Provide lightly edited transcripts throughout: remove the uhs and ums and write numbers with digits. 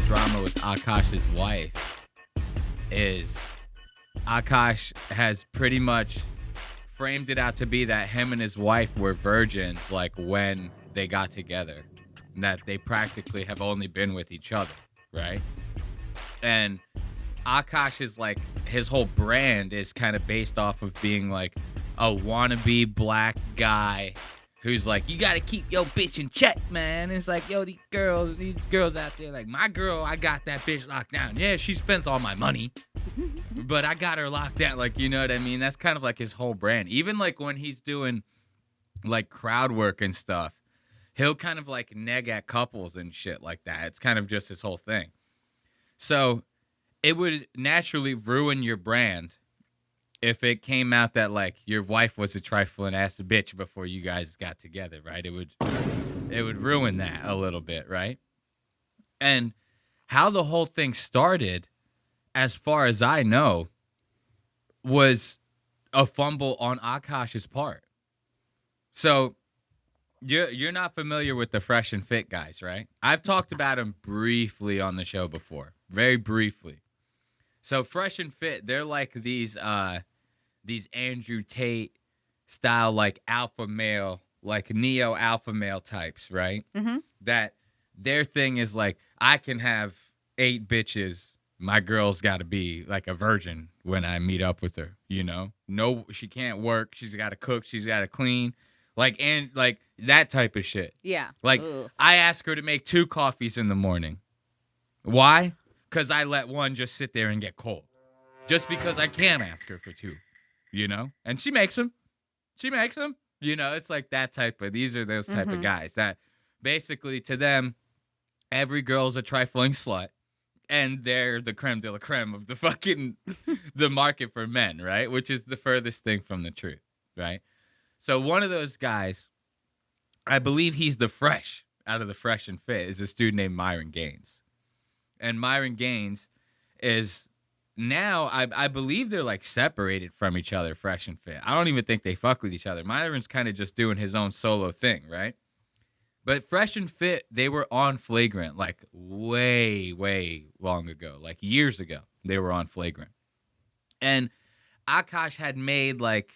drama with Akaash's wife is Akaash has pretty much framed it out to be that him and his wife were virgins, like when they got together, and that they practically have only been with each other, right? And Akaash is like, his whole brand is kind of based off of being like a wannabe black guy who's like, you gotta keep your bitch in check, man. And it's like, yo, these girls out there, like, my girl, I got that bitch locked down. Yeah, she spends all my money, but I got her locked down. Like, you know what I mean? That's kind of like his whole brand. Even like when he's doing like crowd work and stuff, he'll kind of like neg at couples and shit like that. It's kind of just his whole thing. So it would naturally ruin your brand if it came out that like your wife was a trifling ass bitch before you guys got together, right? It would ruin that a little bit, right? And how the whole thing started, as far as I know, was a fumble on Akaash's part. So you're not familiar with the Fresh and Fit guys, right? I've talked about them briefly on the show before, very briefly. So Fresh and Fit, they're like these Andrew Tate style, like alpha male, like neo alpha male types, right? Mm-hmm. That their thing is like, I can have 8 bitches. My girl's got to be like a virgin when I meet up with her, you know? No, she can't work. She's got to cook. She's got to clean. Like, and like that type of shit. Yeah. Like, Ugh. I ask her to make 2 coffees in the morning. Why? Because I let one just sit there and get cold. Just because I can't ask her for 2, you know? And she makes them. You know, it's like that type of, these are those type of guys that basically to them, every girl's a trifling slut. And they're the creme de la creme of the fucking, the market for men, right? Which is the furthest thing from the truth, right? So one of those guys, I believe he's the Fresh, out of the Fresh and Fit, is this dude named Myron Gaines. And Myron Gaines is now, I believe they're like separated from each other, Fresh and Fit. I don't even think they fuck with each other. Myron's kind of just doing his own solo thing, right? But Fresh and Fit, they were on Flagrant like way, way long ago, like years ago. They were on Flagrant. And Akaash had made like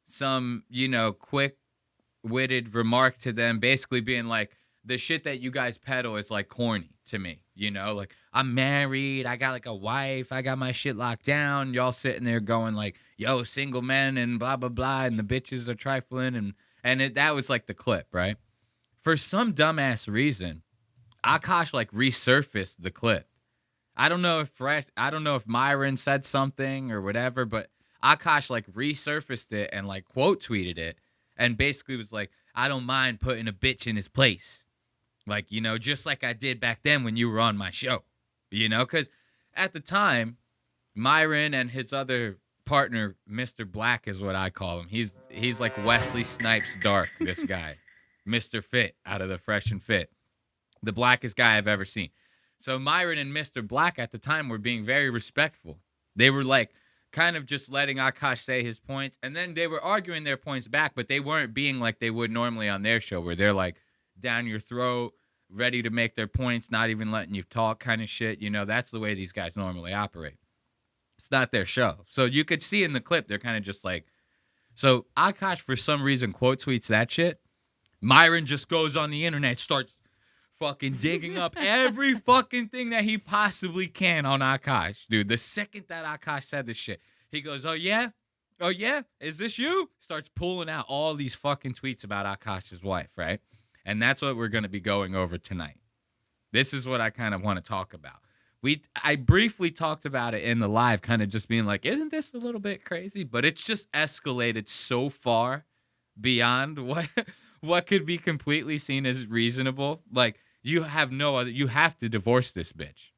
some, you know, quick-witted remark to them, basically being like, the shit that you guys peddle is like corny to me, you know? Like, I'm married, I got like a wife, I got my shit locked down. Y'all sitting there going like, yo, single men and blah, blah, blah, and the bitches are trifling. And that was like the clip, right? For some dumbass reason, Akaash like resurfaced the clip. I don't know if Myron said something or whatever, but Akaash like resurfaced it and like quote tweeted it and basically was like, I don't mind putting a bitch in his place. Like, you know, just like I did back then when you were on my show, you know, because at the time, Myron and his other partner, Mr. Black is what I call him. He's like Wesley Snipes dark, this guy. Mr. Fit out of the Fresh and Fit. The blackest guy I've ever seen. So Myron and Mr. Black at the time were being very respectful. They were like kind of just letting Akaash say his points. And then they were arguing their points back, but they weren't being like they would normally on their show where they're like down your throat, ready to make their points, not even letting you talk kind of shit. You know, that's the way these guys normally operate. It's not their show. So you could see in the clip, they're kind of just like, so Akaash for some reason quote tweets that shit. Myron just goes on the internet, starts fucking digging up every fucking thing that he possibly can on Akaash. Dude, the second that Akaash said this shit, he goes, oh yeah? Is this you? Starts pulling out all these fucking tweets about Akaash's wife, right? And that's what we're going to be going over tonight. This is what I kind of want to talk about. I briefly talked about it in the live, kind of just being like, isn't this a little bit crazy? But it's just escalated so far beyond what could be completely seen as reasonable. Like, you have to divorce this bitch.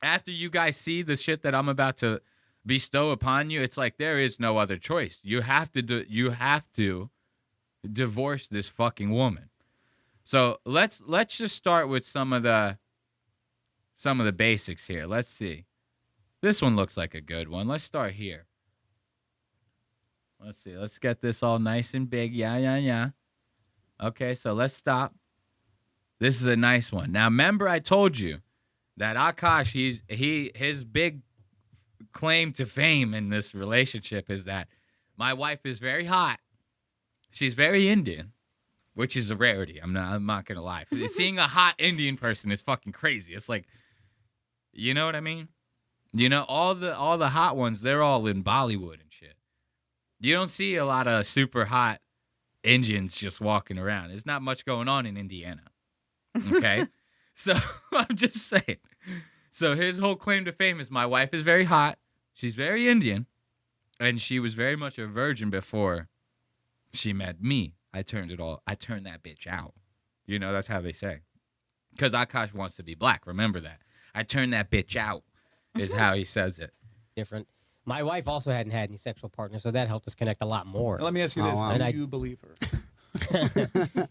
After you guys see the shit that I'm about to bestow upon you, it's like there is no other choice. You have to divorce this fucking woman. So let's just start with some of the basics here. Let's see. This one looks like a good one. Let's start here. Let's see. Let's get this all nice and big. Yeah. Okay, so let's stop. This is a nice one. Now, remember I told you that Akaash, his big claim to fame in this relationship is that my wife is very hot. She's very Indian, which is a rarity. I'm not gonna lie. Seeing a hot Indian person is fucking crazy. It's like, you know what I mean? You know, all the hot ones, they're all in Bollywood and shit. You don't see a lot of super hot Indians just walking around. There's not much going on in Indiana. Okay? So I'm just saying. So his whole claim to fame is my wife is very hot. She's very Indian. And she was very much a virgin before she met me. I turned that bitch out. You know, that's how they say. Because Akaash wants to be black. Remember that. I turned that bitch out is how he says it. Different. My wife also hadn't had any sexual partners, so that helped us connect a lot more. Now, let me ask you this. Do you believe her?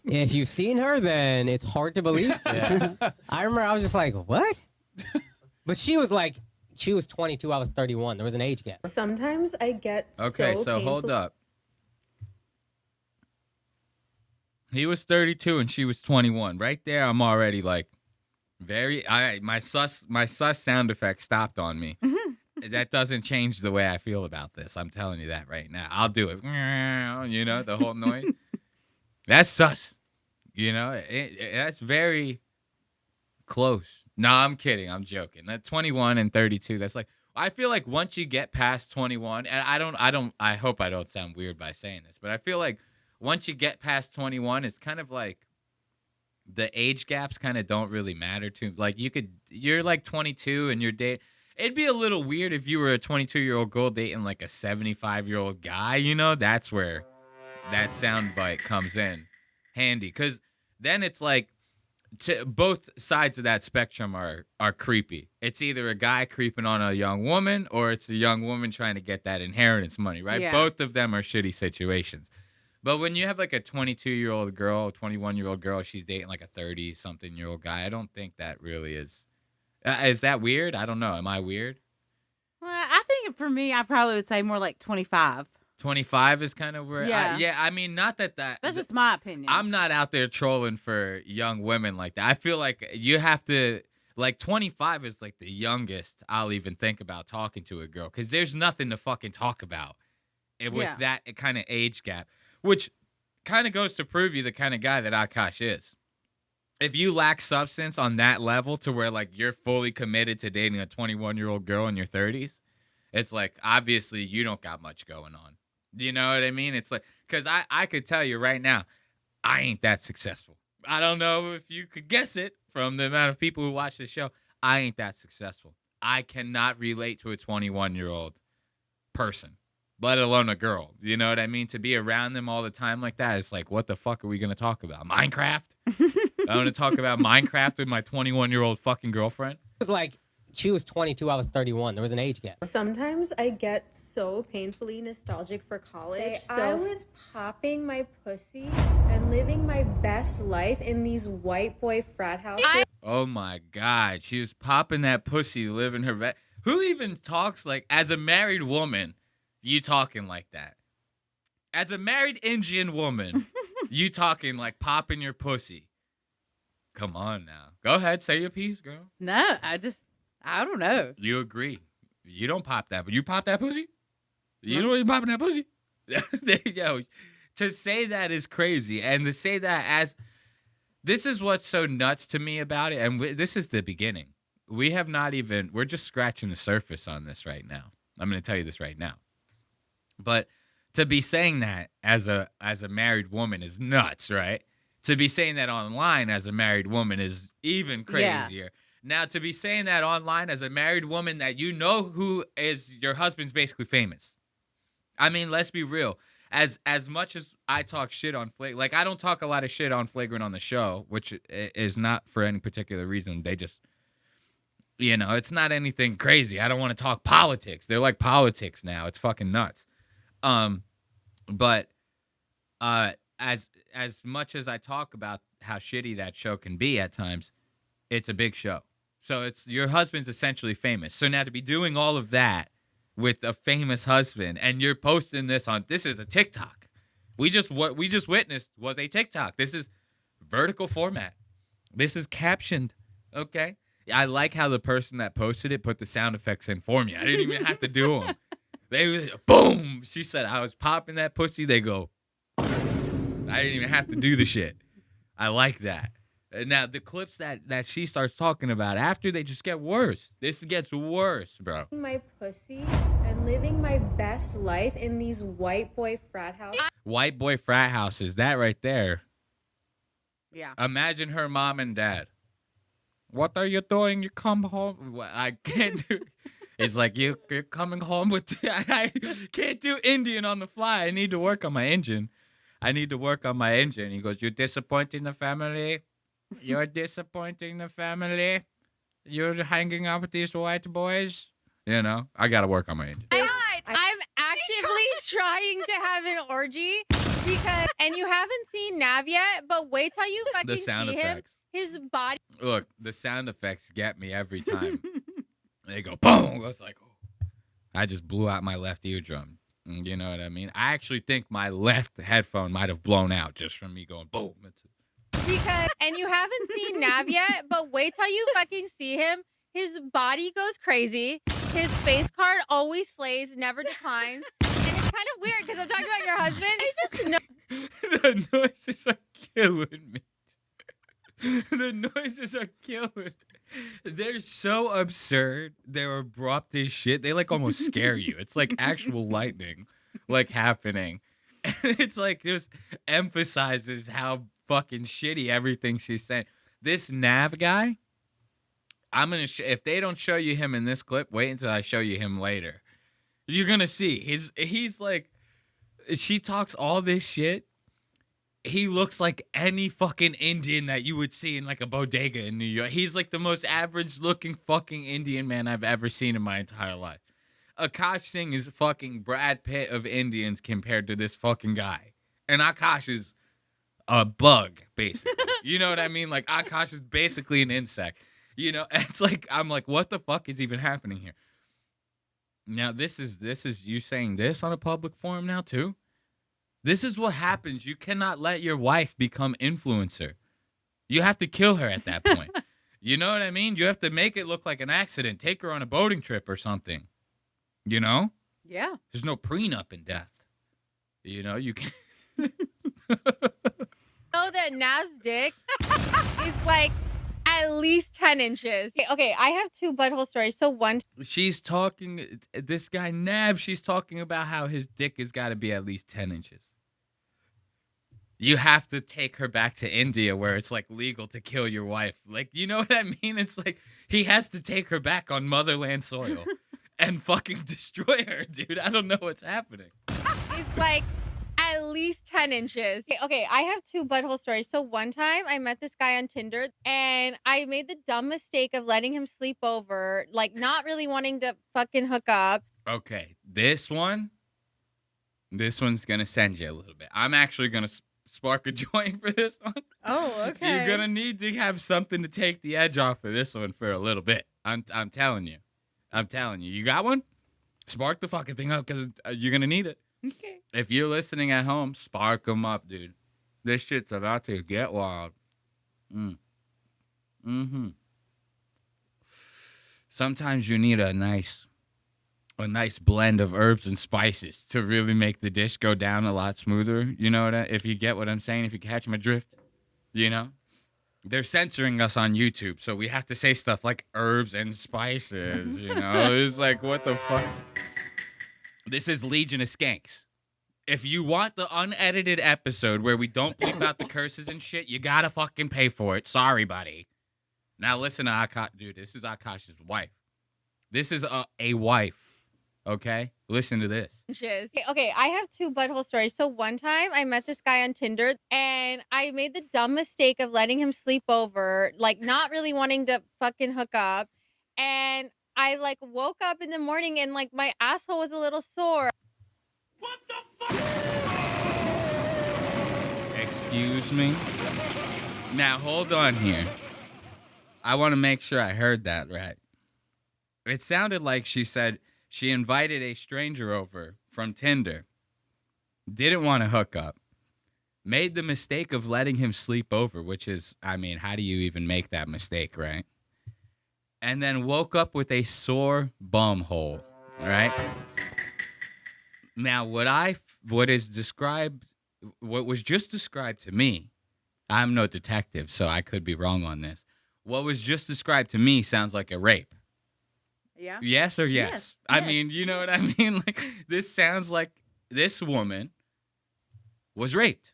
If you've seen her, then it's hard to believe. Yeah. I remember I was just like, what? But she was 22, I was 31. There was an age gap. Sometimes I get Okay, so hold up. He was 32 and she was 21. Right there, I'm already like my sus sound effect stopped on me. That doesn't change the way I feel about this. I'm telling you that right now. I'll do it. You know, the whole noise. That's sus. You know, that's very close. No, I'm kidding. I'm joking. That 21 and 32, that's like, I feel like once you get past 21, and I hope I don't sound weird by saying this, but I feel like once you get past 21, it's kind of like the age gaps kind of don't really matter to, like you're like 22 and you're dating. It'd be a little weird if you were a 22-year-old girl dating like a 75-year-old guy, you know? That's where that soundbite comes in handy. Because then it's like both sides of that spectrum are creepy. It's either a guy creeping on a young woman or it's a young woman trying to get that inheritance money, right? Yeah. Both of them are shitty situations. But when you have like a 22-year-old girl, 21-year-old girl, she's dating like a 30-something-year-old guy, I don't think that really is... is that weird? I don't know. Am I weird? Well, I think for me, I probably would say more like 25. 25 is kind of where... Yeah. I mean, not that... That's just my opinion. I'm not out there trolling for young women like that. I feel like you have to... Like, 25 is like the youngest I'll even think about talking to a girl. Because there's nothing to fucking talk about with that kind of age gap. Which kind of goes to prove you the kind of guy that Akaash is. If you lack substance on that level to where, like, you're fully committed to dating a 21-year-old girl in your 30s, it's like, obviously, you don't got much going on. You know what I mean? It's like, because I could tell you right now, I ain't that successful. I don't know if you could guess it from the amount of people who watch this show. I ain't that successful. I cannot relate to a 21-year-old person, let alone a girl. You know what I mean? To be around them all the time like that, it's like, what the fuck are we going to talk about? Minecraft? I want to talk about Minecraft with my 21-year-old fucking girlfriend. It was like, she was 22, I was 31. There was an age gap. Sometimes I get so painfully nostalgic for college. I was popping my pussy and living my best life in these white boy frat houses. Oh my God. She was popping that pussy, living her... Who even talks like, as a married woman, you talking like that? As a married Indian woman, you talking like popping your pussy. Come on now. Go ahead. Say your piece, girl. No, I don't know. You agree. You don't pop that, but you pop that pussy? You don't even popping that pussy? Yo, to say that is crazy. And to say that as... This is what's so nuts to me about it. And this is the beginning. We have not even... We're just scratching the surface on this right now. I'm going to tell you this right now. But to be saying that as a married woman is nuts, right? To be saying that online as a married woman is even crazier. Yeah. Now, to be saying that online as a married woman that you know who is your husband's basically famous. I mean, let's be real. As much as I talk shit on Flagrant, like I don't talk a lot of shit on Flagrant on the show, which is not for any particular reason. They just, you know, it's not anything crazy. I don't want to talk politics. They're like politics now. It's fucking nuts. But as much as I talk about how shitty that show can be at times, it's a big show. So it's your husband's essentially famous. So now to be doing all of that with a famous husband and you're posting this is a TikTok. What we just witnessed was a TikTok. This is vertical format. This is captioned. Okay. I like how the person that posted it put the sound effects in for me. I didn't even have to do them. They boom. She said I was popping that pussy. They go. I didn't even have to do the shit. I like that. Now the clips that she starts talking about after, they just get worse. This gets worse, bro. My pussy and living my best life in these white boy frat houses. White boy frat houses. That right there. Yeah. Imagine her mom and dad. What are you doing? You come home. Well, I can't do. It's like you're coming home with. I can't do Indian on the fly. I need to work on my engine. He goes, "You're disappointing the family. You're disappointing the family. You're hanging out with these white boys. You know, I gotta work on my engine." I'm actively trying to have an orgy because, and you haven't seen Nav yet, but wait till you fucking The sound see effects. him. His body. Look, the sound effects get me every time. They go boom. It's like, oh, I just blew out my left eardrum. You know what I mean? I actually think my left headphone might have blown out just from me going boom. Because, and you haven't seen Nav yet, but wait till you fucking see him. His body goes crazy. His face card always slays, never declines. And it's kind of weird because I'm talking about your husband. I just know. The noises are killing me. The noises are killing me. They're so absurd. They're abrupt as shit. They like almost scare you. It's like actual lightning like happening. And it's like just emphasizes how fucking shitty everything she's saying. This Nav guy, I'm gonna if they don't show you him in this clip, wait until I show you him later. You're gonna see he's like, she talks all this shit. He looks like any fucking Indian that you would see in like a bodega in New York. He's like the most average looking fucking Indian man I've ever seen in my entire life. Akaash Singh is fucking Brad Pitt of Indians compared to this fucking guy. And Akaash is a bug, basically. You know what I mean? Like, Akaash is basically an insect. You know, and it's like, I'm like, what the fuck is even happening here? Now, this is you saying this on a public forum now, too? This is what happens. You cannot let your wife become influencer. You have to kill her at that point. You know what I mean? You have to make it look like an accident. Take her on a boating trip or something. You know? Yeah. There's no prenup in death. You know, you can't. Know that Nav's dick is like at least 10 inches. Okay, I have two butthole stories. So one. She's talking, this guy Nav, she's talking about how his dick has got to be at least 10 inches. You have to take her back to India where it's like legal to kill your wife. Like, you know what I mean? It's like he has to take her back on motherland soil and fucking destroy her, dude. I don't know what's happening. It's like at least 10 inches. Okay, I have two butthole stories. So one time I met this guy on Tinder and I made the dumb mistake of letting him sleep over, like not really wanting to fucking hook up. Okay, this one's going to send you a little bit. I'm actually going to spark a joint for this one. Oh, okay. You're going to need to have something to take the edge off of this one for a little bit. I'm telling you. You got one? Spark the fucking thing up because you're going to need it. Okay. If you're listening at home, spark them up, dude. This shit's about to get wild. Sometimes you need a nice blend of herbs and spices to really make the dish go down a lot smoother. You know if you get what I'm saying, if you catch my drift, you know? They're censoring us on YouTube, so we have to say stuff like herbs and spices, you know? It's like, what the fuck? This is Legion of Skanks. If you want the unedited episode where we don't bleep out the curses and shit, you gotta fucking pay for it. Sorry, buddy. Now listen to Akaash. Dude, this is Akaash's wife. This is a wife, okay? Listen to this. Okay, I have two butthole stories. So one time I met this guy on Tinder and I made the dumb mistake of letting him sleep over, like not really wanting to fucking hook up. And I like woke up in the morning and like my asshole was a little sore. What the fuck? Excuse me? Now hold on here. I want to make sure I heard that right. It sounded like she said she invited a stranger over from Tinder, didn't want to hook up, made the mistake of letting him sleep over, which is, I mean, how do you even make that mistake, right? and then woke up with a sore bum hole. All right. Now, what was just described to me, I'm no detective, so I could be wrong on this. What was just described to me sounds like a rape. Yeah. Yes or yes? Yes. I mean, you know what I mean? Like, this sounds like this woman was raped.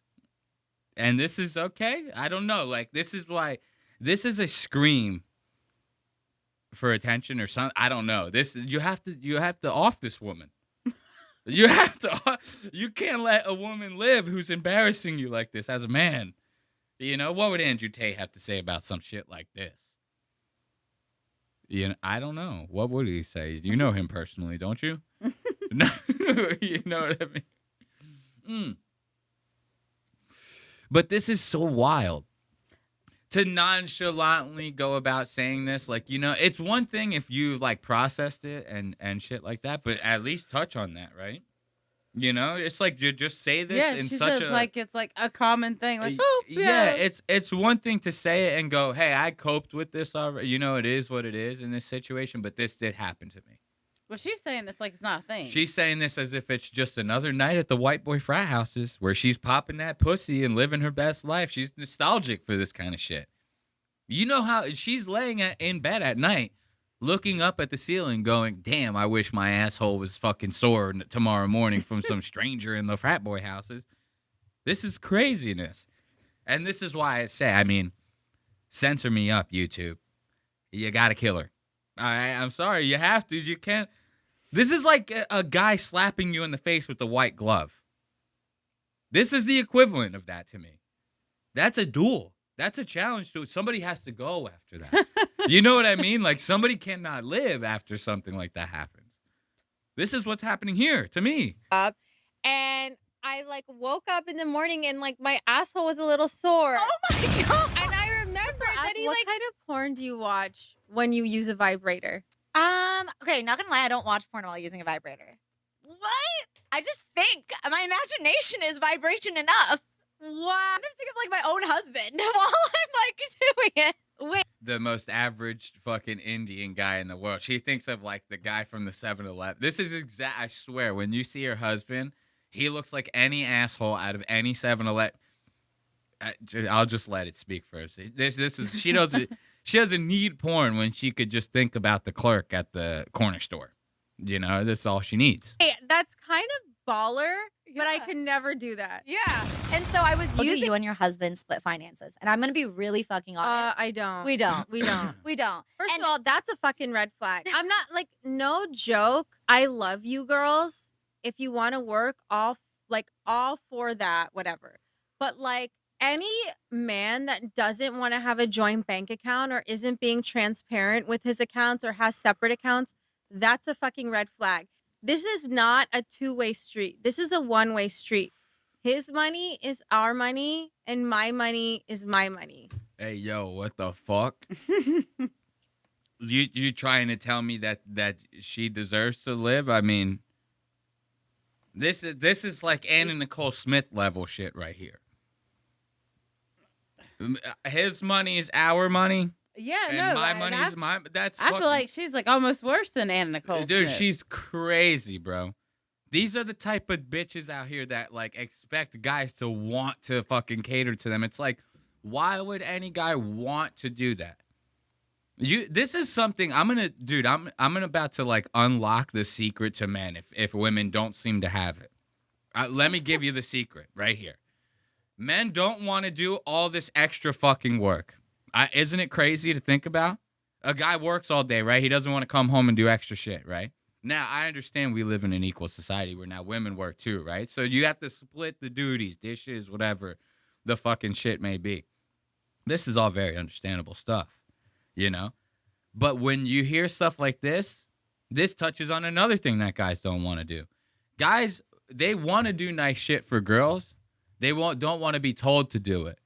And this is okay? I don't know. Like, this is a scream for attention or something. I don't know. You have to off this woman. You can't let a woman live who's embarrassing you like this as a man. You know, what would Andrew Tate have to say about some shit like this? You know, I don't know. What would he say? You know him personally, don't you? No, you know what I mean? But this is so wild. To nonchalantly go about saying this, like, you know, it's one thing if you, like, processed it and shit like that, but at least touch on that, right? You know, it's like you just say this in such a like it's like a common thing. Like, it's one thing to say it and go, hey, I coped with this already. You know, it is what it is in this situation, but this did happen to me. Well, she's saying it's like it's not a thing. She's saying this as if it's just another night at the white boy frat houses where she's popping that pussy and living her best life. She's nostalgic for this kind of shit. You know how she's laying in bed at night, looking up at the ceiling going, damn, I wish my asshole was fucking sore tomorrow morning from some stranger in the frat boy houses. This is craziness. And this is why I say, I mean, censor me up, YouTube. You got to kill her. All right, I'm sorry. You have to. You can't. This is like a guy slapping you in the face with a white glove. This is the equivalent of that to me. That's a duel. That's a challenge to it. Somebody has to go after that. You know what I mean? Like, somebody cannot live after something like that happens. This is what's happening here to me. And I, like, woke up in the morning and, like, my asshole was a little sore. Oh, my God. And I remember that what kind of porn do you watch when you use a vibrator? Okay, not gonna lie, I don't watch porn while using a vibrator. What? I just think my imagination is vibration enough. Wow. I just think of like my own husband while I'm like doing it. Wait. The most average fucking Indian guy in the world. She thinks of like the guy from the 7-Eleven. This is exact. I swear, when you see her husband, he looks like any asshole out of any 7-Eleven. I'll just let it speak for her. This is she doesn't need porn when she could just think about the clerk at the corner store. You know, that's all she needs. Hey, that's kind of baller, but I could never do that. Yeah. And so I was using you and your husband split finances. And I'm going to be really fucking honest. I don't. We don't. We don't. We don't. First of all, that's a fucking red flag. I'm not like, no joke. I love you girls. If you want to work, all for that, whatever. But like any man that doesn't want to have a joint bank account or isn't being transparent with his accounts or has separate accounts, that's a fucking red flag. This is not a two-way street. This is a one-way street. His money is our money, and my money is my money. Hey, yo, what the fuck? You trying to tell me that she deserves to live? I mean, this is like Anna Nicole Smith level shit right here. His money is our money. Yeah, and my money is mine. That's I feel like she's like almost worse than Anna Nicole Dude, Smith. she's crazy, bro. These are the type of bitches out here that like expect guys to want to fucking cater to them. It's like, why would any guy want to do that? This is something I'm about to like unlock the secret to men if women don't seem to have it. Let me give you the secret right here. Men don't want to do all this extra fucking work. Isn't it crazy to think about? A guy works all day, right? He doesn't want to come home and do extra shit, right? Now, I understand we live in an equal society where now women work too, right? So you have to split the duties, dishes, whatever the fucking shit may be. This is all very understandable stuff, you know? But when you hear stuff like this touches on another thing that guys don't want to do. Guys, they want to do nice shit for girls. They don't want to be told to do it.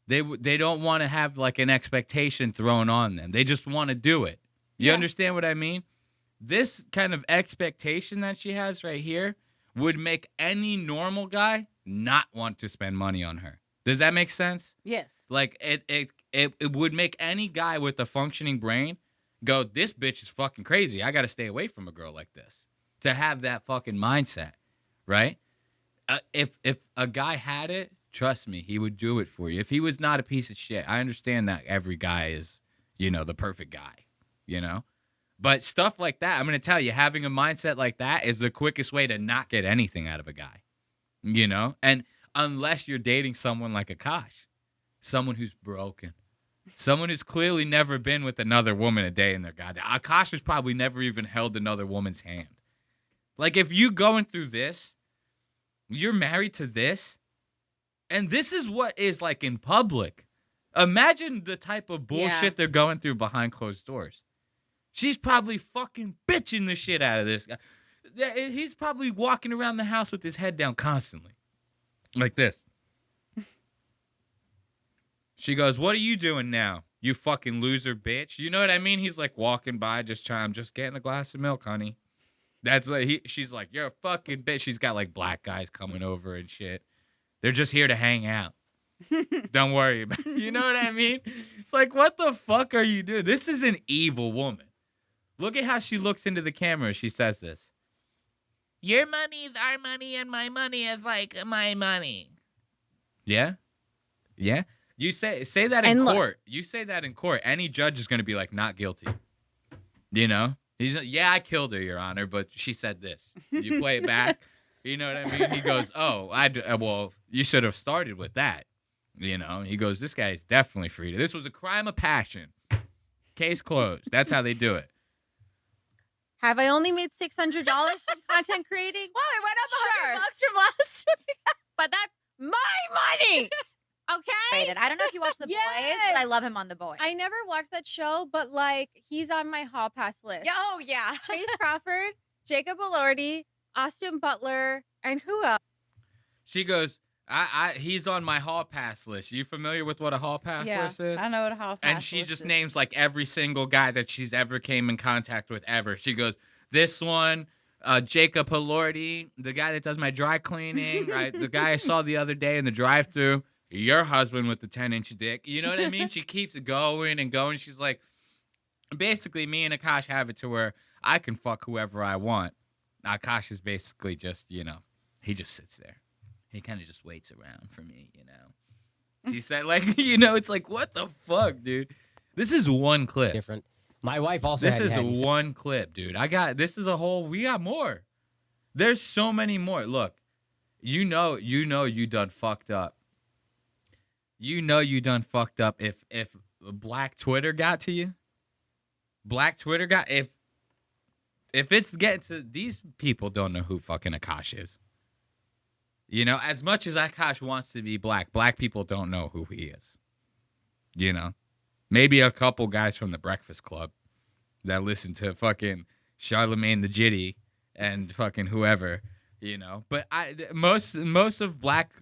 They don't want to have like an expectation thrown on them. They just want to do it. You understand what I mean? This kind of expectation that she has right here would make any normal guy not want to spend money on her. Does that make sense? Yes. Like it would make any guy with a functioning brain go, this bitch is fucking crazy. I got to stay away from a girl like this. To have that fucking mindset, right? If a guy had it, trust me, he would do it for you. If he was not a piece of shit, I understand that every guy is, the perfect guy, But stuff like that, I'm going to tell you, having a mindset like that is the quickest way to not get anything out of a guy, And unless you're dating someone like Akaash, someone who's broken, someone who's clearly never been with another woman a day in their goddamn. Akaash has probably never even held another woman's hand. Like, if you going through this, you're married to this, and this is what is like in public. Imagine the type of bullshit they're going through behind closed doors. She's probably fucking bitching the shit out of this guy. He's probably walking around the house with his head down constantly. Like this. She goes, what are you doing now? You fucking loser bitch. You know what I mean? He's like walking by, I'm just getting a glass of milk, honey. That's like she's like, you're a fucking bitch. She's got like black guys coming over and shit. They're just here to hang out. Don't worry about it. You know what I mean? It's like, what the fuck are you doing? This is an evil woman. Look at how she looks into the camera. She says this. Your money is our money and my money is like my money. Yeah? Yeah? You say that in court. You say that in court. Any judge is going to be like, not guilty. He's like, yeah, I killed her, Your Honor, but she said this. You play it back. You know what I mean? He goes, oh, well, you should have started with that. He goes, this guy is definitely free. This was a crime of passion. Case closed. That's how they do it. Have I only made $600 from content creating? Wow, it went up $100 from last week. But that's my money. Okay? I don't know if you watch The Boys, but I love him on The Boys. I never watched that show, but he's on my hall pass list. Yeah, oh, yeah. Chase Crawford, Jacob Elordi, Austin Butler, and who else? She goes, he's on my hall pass list. You familiar with what a hall pass list is? I know what a hall pass and she list just is. Names like every single guy that she's ever came in contact with ever. She goes, this one, Jacob Elordi, the guy that does my dry cleaning, right? The guy I saw the other day in the drive-thru. Your husband with the 10-inch dick. You know what I mean? She keeps it going and going. She's like, basically, me and Akaash have it to where I can fuck whoever I want. Akaash is basically just, he just sits there. He kind of just waits around for me, She said, like, it's like, what the fuck, dude? This is one clip. Different. My wife also This is one clip, dude. We got more. There's so many more. Look, you done fucked up. You done fucked up if Black Twitter got to you. Black Twitter got if it's getting to these people don't know who fucking Akaash is. As much as Akaash wants to be black people don't know who he is. Maybe a couple guys from the Breakfast Club that listen to fucking Charlemagne the Jitty and fucking whoever, But most of black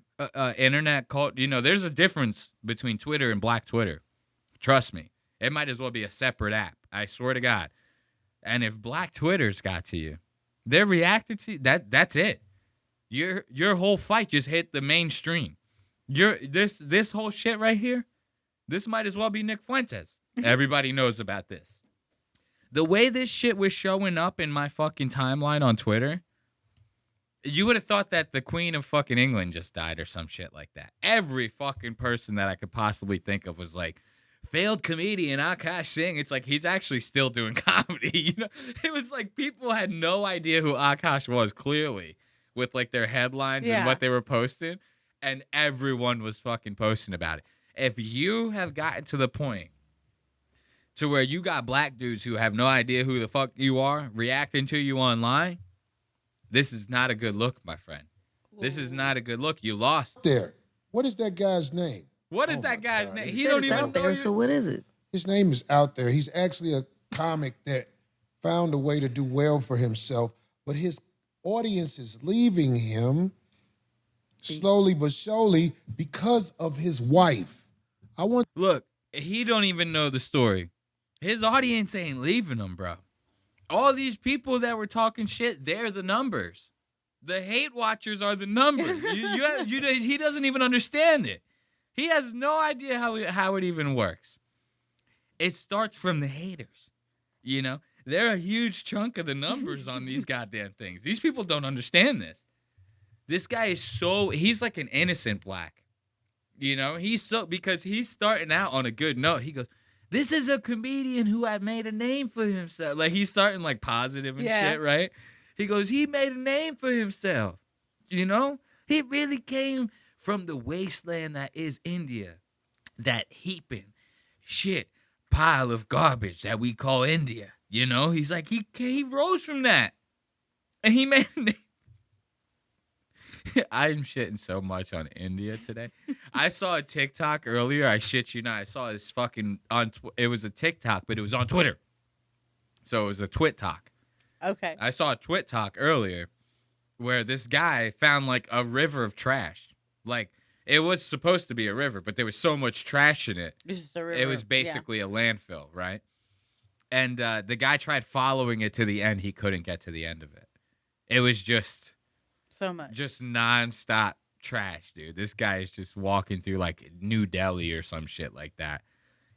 internet cult, there's a difference between Twitter and Black Twitter. Trust me. It might as well be a separate app. I swear to God. And if Black Twitter's got to you, they're reacting to you. That's it. Your whole fight just hit the mainstream. This whole shit right here, this might as well be Nick Fuentes. Everybody knows about this. The way this shit was showing up in my fucking timeline on Twitter, you would have thought that the Queen of fucking England just died or some shit like that. Every fucking person that I could possibly think of was like, failed comedian Akaash Singh. It's like he's actually still doing comedy. It was like people had no idea who Akaash was, clearly, with like their headlines and what they were posting, and everyone was fucking posting about it. If you have gotten to the point to where you got black dudes who have no idea who the fuck you are reacting to you online, this is not a good look, my friend. This is not a good look. You lost. There. What is that guy's name? What is that guy's name? He don't even out there, so what is it? His name is Out There. He's actually a comic that found a way to do well for himself, but his audience is leaving him slowly but surely because of his wife. Look, he don't even know the story. His audience ain't leaving him, bro. All these people that were talking shit, they're the numbers. The hate watchers are the numbers. He doesn't even understand it. He has no idea how it even works. It starts from the haters. You know, they're a huge chunk of the numbers on these goddamn things. These people don't understand this. This guy is he's like an innocent black. You know, because he's starting out on a good note. He goes, this is a comedian who had made a name for himself. Like, he's starting like positive and shit, right? He goes, he made a name for himself. You know, he really came from the wasteland that is India. That heaping shit pile of garbage that we call India. You know, he's like, he rose from that. And he made a name. I'm shitting so much on India today. I saw a TikTok earlier. I shit you not. I saw this fucking it was a TikTok, but it was on Twitter. So it was a Twit Talk. Okay. I saw a Twit Talk earlier where this guy found like a river of trash. Like, it was supposed to be a river, but there was so much trash in it. It's just a river. It was basically a landfill, right? And the guy tried following it to the end. He couldn't get to the end of it. It was just so much. Just nonstop trash, dude. This guy is just walking through like New Delhi or some shit like that.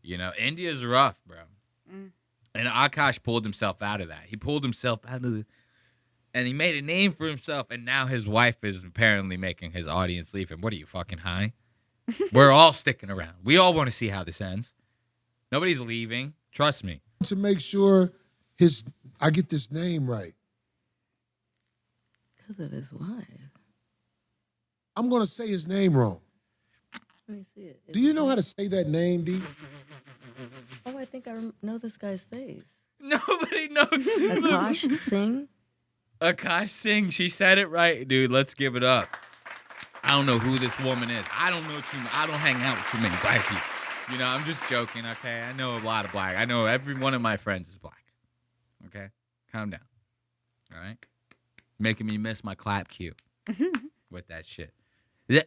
You know, India's rough, bro. Mm. And Akaash pulled himself out of that. He pulled himself out of it. And he made a name for himself, and now his wife is apparently making his audience leave him. What are you, fucking high? We're all sticking around. We all want to see how this ends. Nobody's leaving. Trust me. To make sure I get this name right. Because of his wife. I'm going to say his name wrong. Let me see it. Do you know how to say that name, D? Oh, I think I know this guy's face. Nobody knows. Akaash Singh? Akaash Singh. She said it right, dude. Let's give it up. I don't know who this woman is. I don't know too much. I don't hang out with too many black people. You know, I'm just joking, okay? I know a lot of black. I know every one of my friends is black. Okay? Calm down. All right? Making me miss my clap cue with that shit.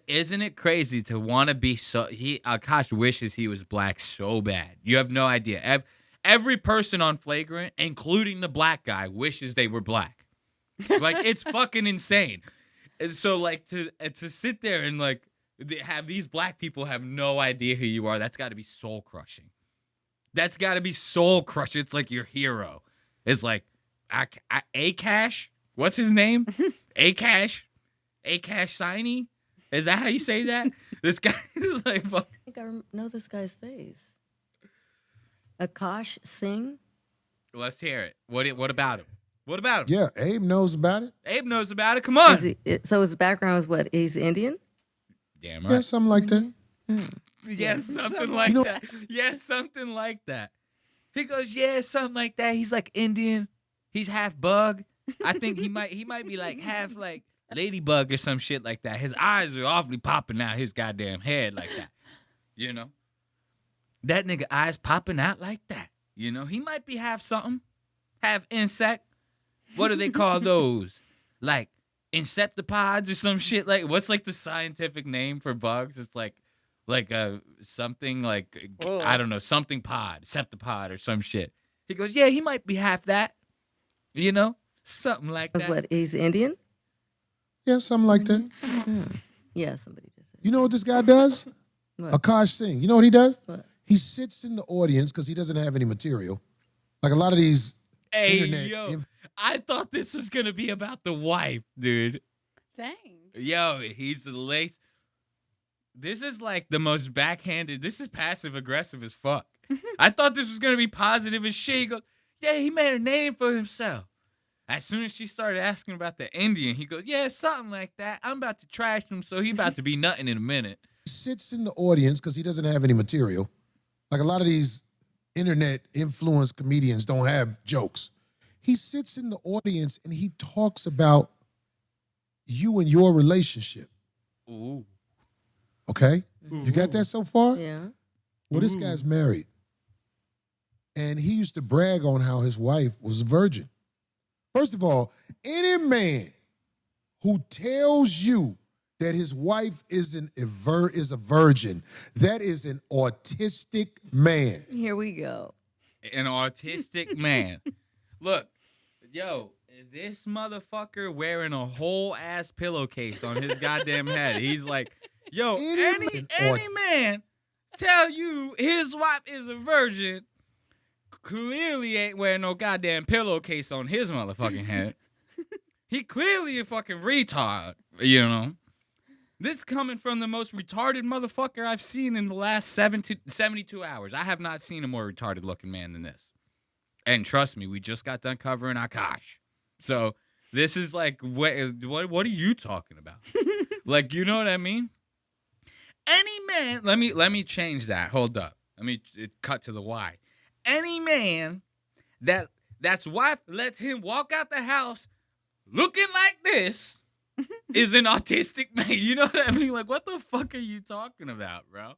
Isn't it crazy to want to be Akaash wishes he was black so bad. You have no idea. Every person on Flagrant, including the black guy, wishes they were black. Like, it's fucking insane. And so, like, to sit there and, like, have these black people have no idea who you are, that's got to be soul-crushing. That's got to be soul-crushing. It's like your hero. It's like, Akaash? What's his name? Akaash? Akaash Siney? Is that how you say that? This guy is like, fuck. I think I know this guy's face. Akaash Singh? Let's hear it. What about him? What about him? Yeah, Abe knows about it. Abe knows about it. Come on. So his background is what? He's Indian? Damn right. Yeah, something like that. Yes, something like that. Yes, something like that. He goes, yeah, something like that. He's like Indian. He's half bug. I think he might be like half like ladybug or some shit like that. His eyes are awfully popping out his goddamn head like that. You know? That nigga eyes popping out like that. You know? He might be half something. Half insect. What do they call those? Like insectopods or some shit? Like, what's like the scientific name for bugs? It's like something like, whoa. I don't know, something pod, septipod or some shit. He goes, yeah, he might be half that. You know? Something like that. What, he's Indian? Yeah, something like that. Yeah, somebody just said. You know what this guy does? What? Akaash Singh. You know what he does? What? He sits in the audience because he doesn't have any material. Like a lot of these internet I thought this was going to be about the wife, dude. Dang. Yo, he's the lace. This is like the most backhanded. This is passive aggressive as fuck. I thought this was going to be positive as shit. He goes, yeah, he made a name for himself. As soon as she started asking about the Indian, he goes, yeah, something like that. I'm about to trash him, so he about to be nothing in a minute. He sits in the audience because he doesn't have any material. Like a lot of these internet influenced comedians don't have jokes. He sits in the audience and he talks about you and your relationship. Ooh. Okay? Ooh. You got that so far? Yeah. Well, this guy's married. And he used to brag on how his wife was a virgin. First of all, any man who tells you that his wife is a virgin, that is an autistic man. Here we go. An autistic man. Look, yo, this motherfucker wearing a whole ass pillowcase on his goddamn head. He's like, yo, any man tell you his wife is a virgin, clearly ain't wearing no goddamn pillowcase on his motherfucking head. He clearly a fucking retard, you know. This coming from the most retarded motherfucker I've seen in the last 72 hours. I have not seen a more retarded looking man than this. And trust me, we just got done covering Akaash. So this is like, what are you talking about? Like, you know what I mean? Any man, let me change that. Hold up. Let me cut to the why. Any man that's wife lets him walk out the house looking like this is an autistic man. You know what I mean? Like, what the fuck are you talking about, bro?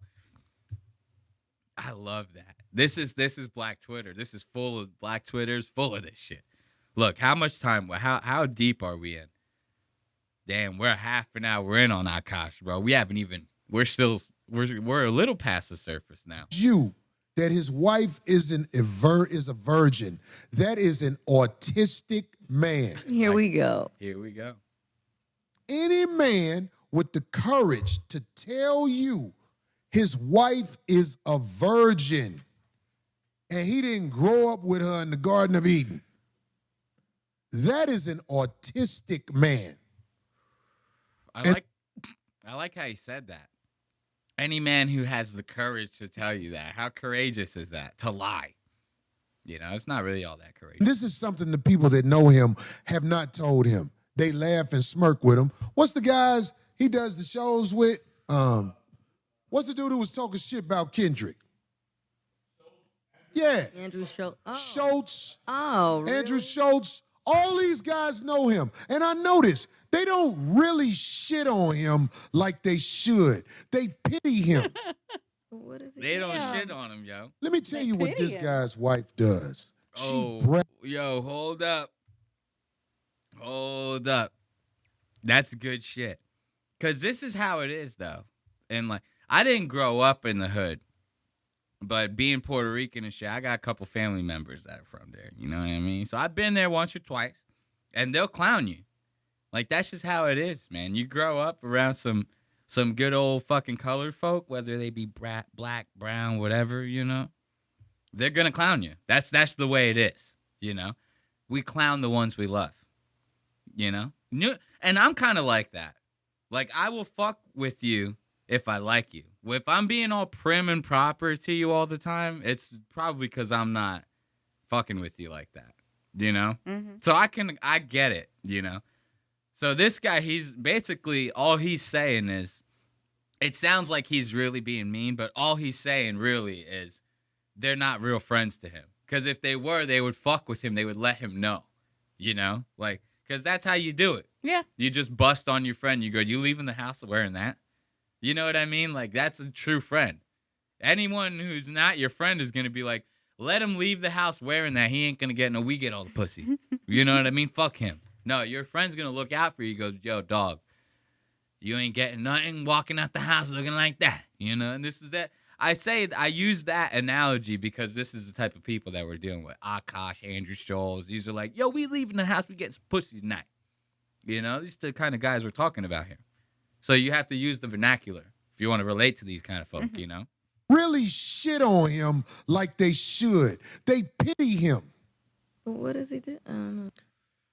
I love that. This is Black Twitter. This is full of Black Twitters, full of this shit. Look, how much time? How deep are we in? Damn, we're half an hour in on Akaash, bro. We haven't even. We're a little past the surface now. That his wife is a virgin. That is an autistic man. Here we go. Here we go. Any man with the courage to tell you his wife is a virgin and he didn't grow up with her in the Garden of Eden, that is an autistic man. I like how he said that. Any man who has the courage to tell you that. How courageous is that? To lie. You know, it's not really all that courageous. This is something the people that know him have not told him. They laugh and smirk with him. What's the guys he does the shows with? What's the dude who was talking shit about Kendrick? Yeah. Andrew Schultz. Oh. Schultz. Oh, really? Andrew Schultz. All these guys know him. And I notice they don't really shit on him like they should. They pity him. What is it? They don't shit on him, yo. Let me tell you what this guy's wife does. Yo, hold up. Hold up. That's good shit. Because this is how it is, though. And, like, I didn't grow up in the hood. But being Puerto Rican and shit, I got a couple family members that are from there. You know what I mean? So I've been there once or twice. And they'll clown you. Like, that's just how it is, man. You grow up around some good old fucking colored folk, whether they be black, brown, whatever, you know. They're going to clown you. That's the way it is, you know. We clown the ones we love, you know. And I'm kind of like that. Like, I will fuck with you if I like you. If I'm being all prim and proper to you all the time, it's probably because I'm not fucking with you like that, you know? Mm-hmm. So I get it, you know? So this guy, he's basically, all he's saying is, it sounds like he's really being mean, but all he's saying really is they're not real friends to him. Because if they were, they would fuck with him. They would let him know, you know? Like, because that's how you do it. Yeah. You just bust on your friend. You go, you leaving the house wearing that? You know what I mean? Like, that's a true friend. Anyone who's not your friend is going to be like, let him leave the house wearing that. He ain't going to get no, we get all the pussy. You know what I mean? Fuck him. No, your friend's going to look out for you. He goes, yo, dog, you ain't getting nothing walking out the house looking like that. You know, and this is that. I use that analogy because this is the type of people that we're dealing with. Akaash, Andrew Schultz. These are like, yo, we leaving the house. We get some pussy tonight. You know, these are the kind of guys we're talking about here. So you have to use the vernacular if you want to relate to these kind of folk, you know? Really shit on him like they should. They pity him. What does he do? I don't know.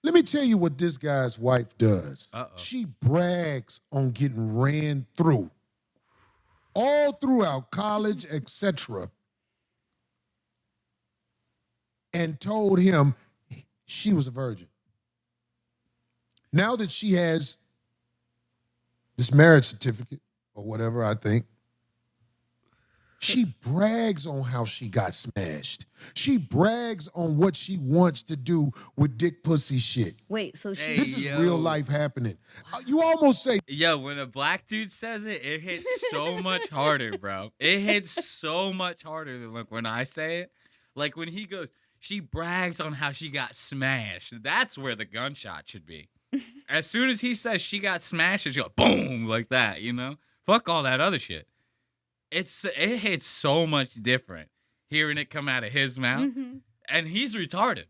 Let me tell you what this guy's wife does. Uh-oh. She brags on getting ran through. All throughout college, etc. And told him she was a virgin. Now that she has this marriage certificate or whatever, I think, she brags on how she got smashed. She brags on what she wants to do with dick pussy shit. Wait, so she... This is real life happening. You almost say... Yo, when a black dude says it, it hits so much harder, bro. It hits so much harder than like when I say it. Like when he goes, she brags on how she got smashed. That's where the gunshot should be. As soon as he says she got smashed, it's go boom like that, you know? Fuck all that other shit. It hits so much different hearing it come out of his mouth. Mm-hmm. And he's retarded,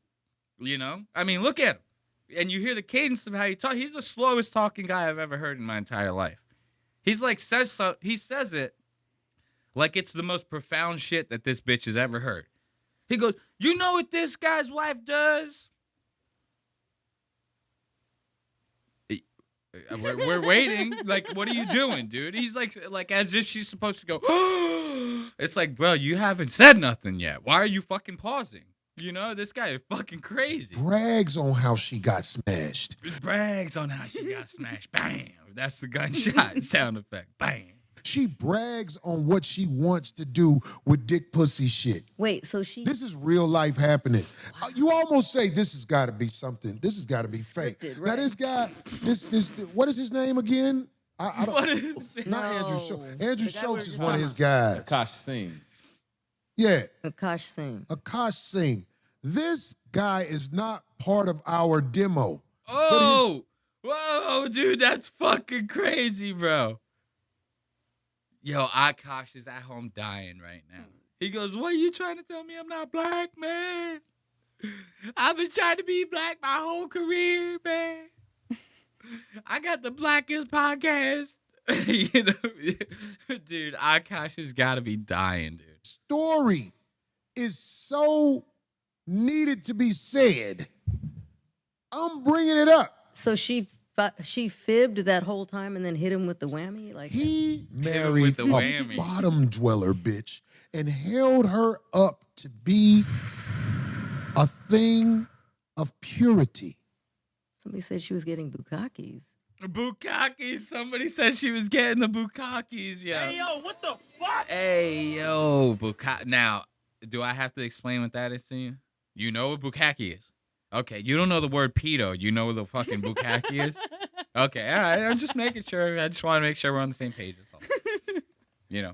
you know? I mean, look at him. And you hear the cadence of how he talks. He's the slowest talking guy I've ever heard in my entire life. He's like, he says it like it's the most profound shit that this bitch has ever heard. He goes, you know what this guy's wife does? We're waiting. Like, what are you doing, dude? He's like as if she's supposed to go. It's like, bro, you haven't said nothing yet. Why are you fucking pausing? You know, this guy is fucking crazy. Brags on how she got smashed. Brags on how she got smashed. Bam. That's the gunshot sound effect. Bam. She brags on what she wants to do with dick pussy shit. Wait, so she... This is real life happening. You almost say this has got to be something. This has got to be fake. Scripted, Now right. this guy, this what is his name again? I don't. What is Not Andrew Schultz. Andrew The guy Schultz we're is one of his guys. Akaash Singh. Yeah, Akaash Singh. Akaash Singh. This guy is not part of our demo. Oh, whoa, dude, that's fucking crazy, bro. Yo, Akaash is at home dying right now. He goes, what are you trying to tell me I'm not black, man? I've been trying to be black my whole career, man. I got the blackest podcast. You know, dude, Akaash has got to be dying, dude. Story is so needed to be said. I'm bringing it up. So she fibbed that whole time and then hit him with the whammy? Like He with married the a whammy. bottom dweller bitch and held her up to be a thing of purity. somebody said she was getting bukakis. Bukakis. Somebody said she was getting the bukakis, yo. Hey, yo, what the fuck? Hey, yo, bukkake. Now, do I have to explain what that is to you? You know what bukkake is? Okay, you don't know the word pedo. You know what the fucking bukkake is? Okay, all right. I'm just making sure. I just want to make sure we're on the same page. That's all. You know,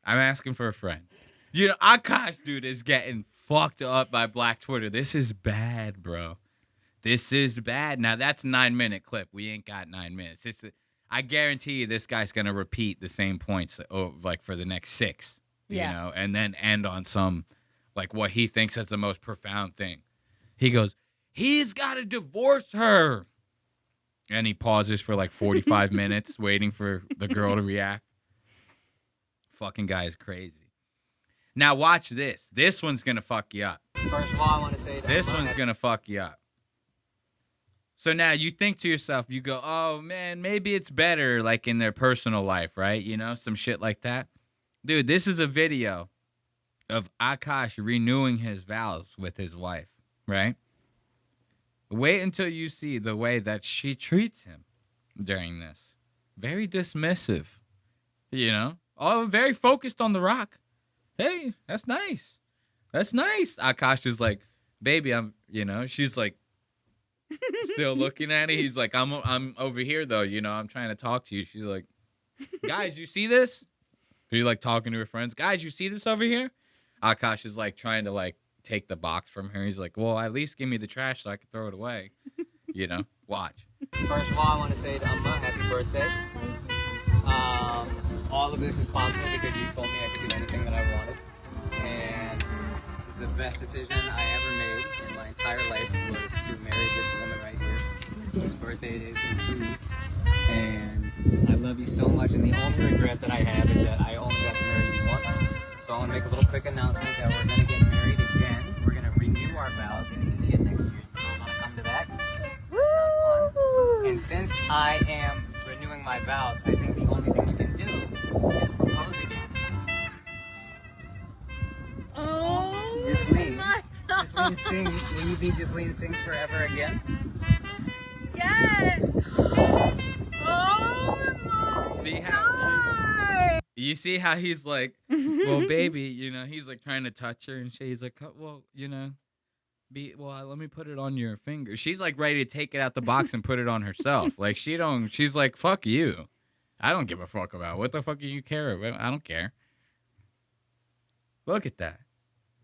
I'm asking for a friend. You know, Akaash, dude, is getting fucked up by Black Twitter. This is bad, bro. This is bad. Now, that's a 9-minute clip. We ain't got 9 minutes. I guarantee you this guy's going to repeat the same points like for the next 6, you know, and then end on some, like what he thinks is the most profound thing. He goes, he's got to divorce her. And he pauses for like 45 minutes waiting for the girl to react. Fucking guy is crazy. Now watch this. This one's going to fuck you up. First of all, I want to say that This one's going to fuck you up. So now you think to yourself, you go, oh, man, maybe it's better like in their personal life, right? You know, some shit like that. Dude, this is a video of Akaash renewing his vows with his wife, right? Wait until you see the way that she treats him during this. Very dismissive, you know? Oh, very focused on the rock. Hey, that's nice. That's nice. Akaash is like, baby, she's like, still looking at it. He's like, I'm over here though, you know, I'm trying to talk to you. She's like, guys, you see this? She's like talking to her friends. Guys, you see this over here? Akaash is like trying to like take the box from her. He's like, well, at least give me the trash so I can throw it away. You know, watch. First of all, I want to say to Umma, happy birthday. All of this is possible because you told me I could do anything that I wanted. And the best decision I ever made in my entire life was to marry this woman right here. His birthday is in 2 weeks. And I love you so much. And the only regret that I have is that I only got to marry you once. So I want to make a little quick announcement that we're going to get married again. We're going to renew our vows in India next year. I want to come to that. Sound fun? And since I am renewing my vows, I think the only thing we can do is propose again. Oh, Jasleen. my God. Jasleen Singh. Will you be Jasleen Singh forever again? Yes. Oh, my See how you see how he's like, well, baby, you know, he's like trying to touch her and shit. He's like, well, you know, let me put it on your finger. She's like ready to take it out the box and put it on herself. Like she's like, fuck you. I don't give a fuck about what the fuck do you care about? I don't care. Look at that.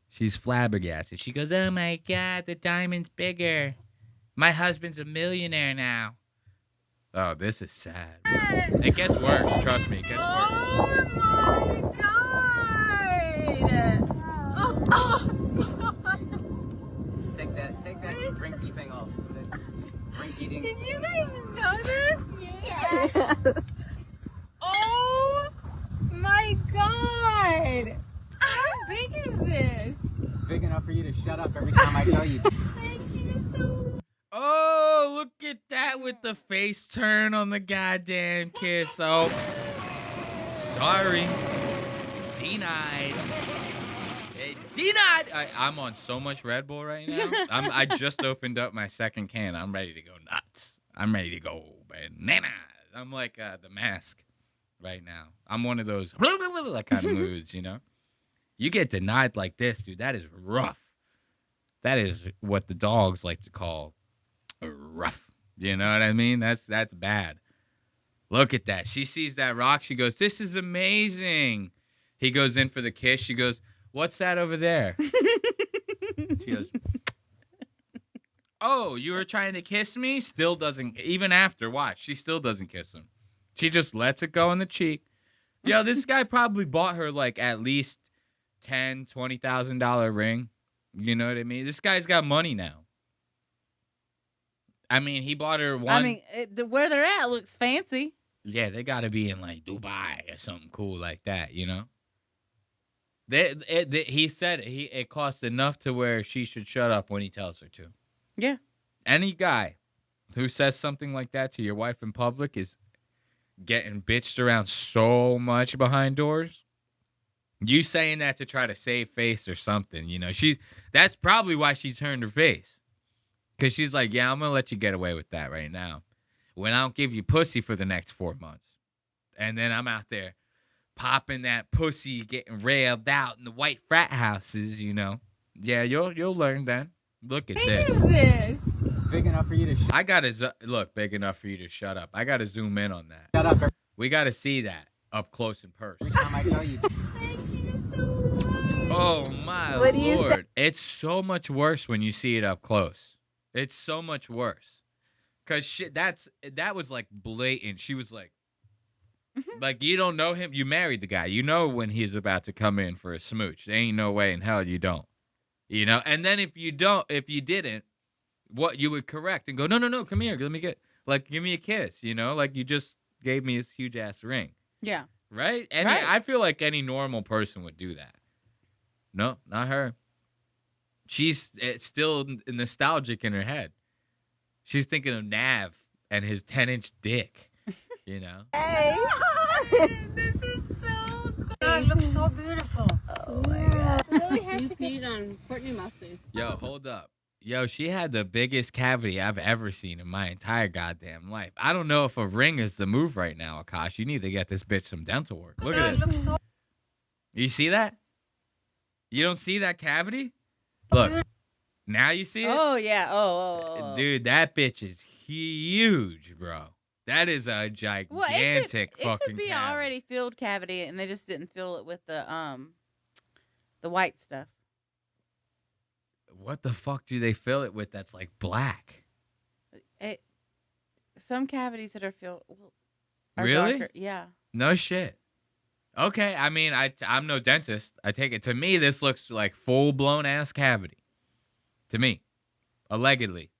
She's flabbergasted. She goes, oh my God, the diamond's bigger. My husband's a millionaire now. Oh, this is sad. It gets worse. Trust me, it gets worse. Oh, my God. Oh, Take that drinky thing off. That drink eating. Did you guys know this? Yes. Oh, my God. How big is this? at that with the face turn on the goddamn kiss. Oh, sorry. Denied. Denied. I'm on so much Red Bull right now. I just opened up my second can. I'm ready to go nuts. I'm ready to go bananas. I'm like the Mask right now. I'm one of those like kind of moods, you know? You get denied like this, dude. That is rough. That is what the dogs like to call rough. You know what I mean? That's bad. Look at that. She sees that rock. She goes, this is amazing. He goes in for the kiss. She goes, what's that over there? She goes, oh, you were trying to kiss me? Still doesn't, even after, watch, she still doesn't kiss him. She just lets it go in the cheek. Yo, this guy probably bought her like at least $10,000, $20,000 ring. You know what I mean? This guy's got money now. I mean, he bought her one. I mean, where they're at looks fancy. Yeah, they got to be in like Dubai or something cool like that, you know? He said it costs enough to where she should shut up when he tells her to. Yeah. Any guy who says something like that to your wife in public is getting bitched around so much behind doors. You saying that to try to save face or something, you know? That's probably why she turned her face. Because she's like, yeah, I'm going to let you get away with that right now. When I don't give you pussy for the next 4 months. And then I'm out there popping that pussy, getting railed out in the white frat houses, you know? Yeah, you'll learn then. Look at this. What is this? Big enough for you to I got to, look, big enough for you to shut up. I got to zoom in on that. shut up We got to see that up close and personal. every time I tell you to. Oh, my What do you say? Lord. It's so much worse when you see it up close. It's so much worse. Because shit, that was like blatant. She was like, you don't know him. You married the guy. You know when he's about to come in for a smooch. There ain't no way in hell you don't. You know? And then if you didn't, what you would correct and go, no, come here. Give me a kiss. You know? Like you just gave me this huge ass ring. Yeah. Right? Right. I feel like any normal person would do that. No, not her. She's still nostalgic in her head. She's thinking of Nav and his 10-inch dick, you know? Hey. This is so cool. God, it looks so beautiful. Oh my god. You peed on Courtney mustard. Yo, hold up. Yo, she had the biggest cavity I've ever seen in my entire goddamn life. I don't know if a ring is the move right now, Akaash. You need to get this bitch some dental work. Look at this. You see that? You don't see that cavity? Look. Now you see it? Oh, yeah. Oh. Dude, that bitch is huge, bro. That is a gigantic It fucking could be cavity. already filled cavity, and they just didn't fill it with the white stuff. What the fuck do they fill it with that's like black? Some cavities that are filled are Really? darker. Yeah. No shit. Okay, I mean, I'm no dentist. I take it. To me, this looks like full-blown ass cavity. To me. Allegedly.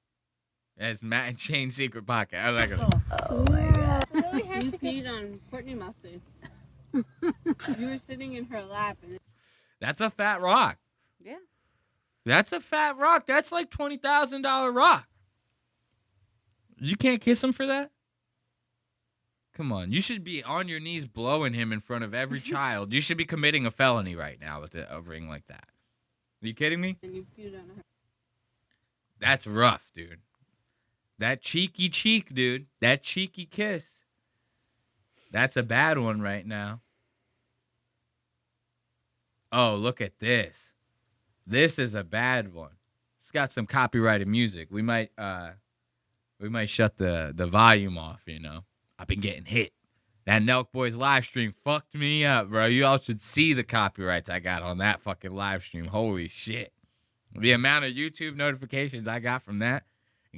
As Matt and Shane's secret pocket. Allegedly. Oh my god. You peed on Courtney mustard. You were sitting in her lap. And That's a fat rock. Yeah. That's a fat rock. That's like $20,000 rock. You can't kiss him for that? Come on. You should be on your knees blowing him in front of every child. You should be committing a felony right now with a ring like that. Are you kidding me? you peed on her. That's rough, dude. That cheeky cheek, dude. That cheeky kiss. That's a bad one right now. Oh, look at this. This is a bad one. It's got some copyrighted music. We might shut the volume off, you know. I've been getting hit. That Nelk Boys live stream fucked me up, bro. You all should see the copyrights I got on that fucking live stream. Holy shit. The amount of YouTube notifications I got from that,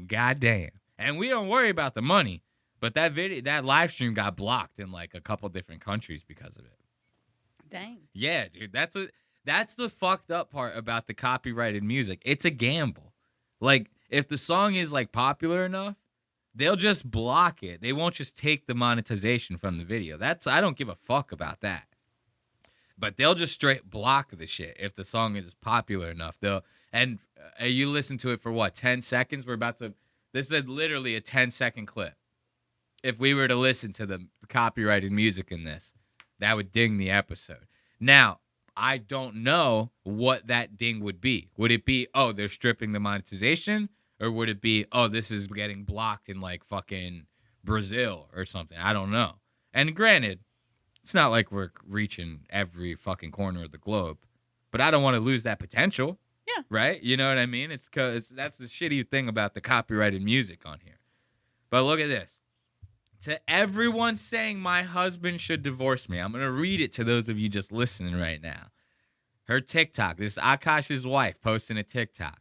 goddamn. And we don't worry about the money, but that live stream got blocked in like a couple different countries because of it. Dang. Yeah, dude. That's the fucked up part about the copyrighted music. It's a gamble. Like, if the song is like popular enough, they'll just block it. They won't just take the monetization from the video. I don't give a fuck about that. But they'll just straight block the shit if the song is popular enough. And you listen to it for what, 10 seconds? This is literally a 10-second clip. If we were to listen to the copyrighted music in this, that would ding the episode. Now, I don't know what that ding would be. Would it be, oh, they're stripping the monetization? Or would it be, oh, this is getting blocked in like fucking Brazil or something? I don't know. And granted, it's not like we're reaching every fucking corner of the globe. But I don't want to lose that potential. Yeah. Right? You know what I mean? It's because that's the shitty thing about the copyrighted music on here. But look at this. To everyone saying my husband should divorce me, I'm going to read it to those of you just listening right now. Her TikTok. This is Akaash's wife posting a TikTok.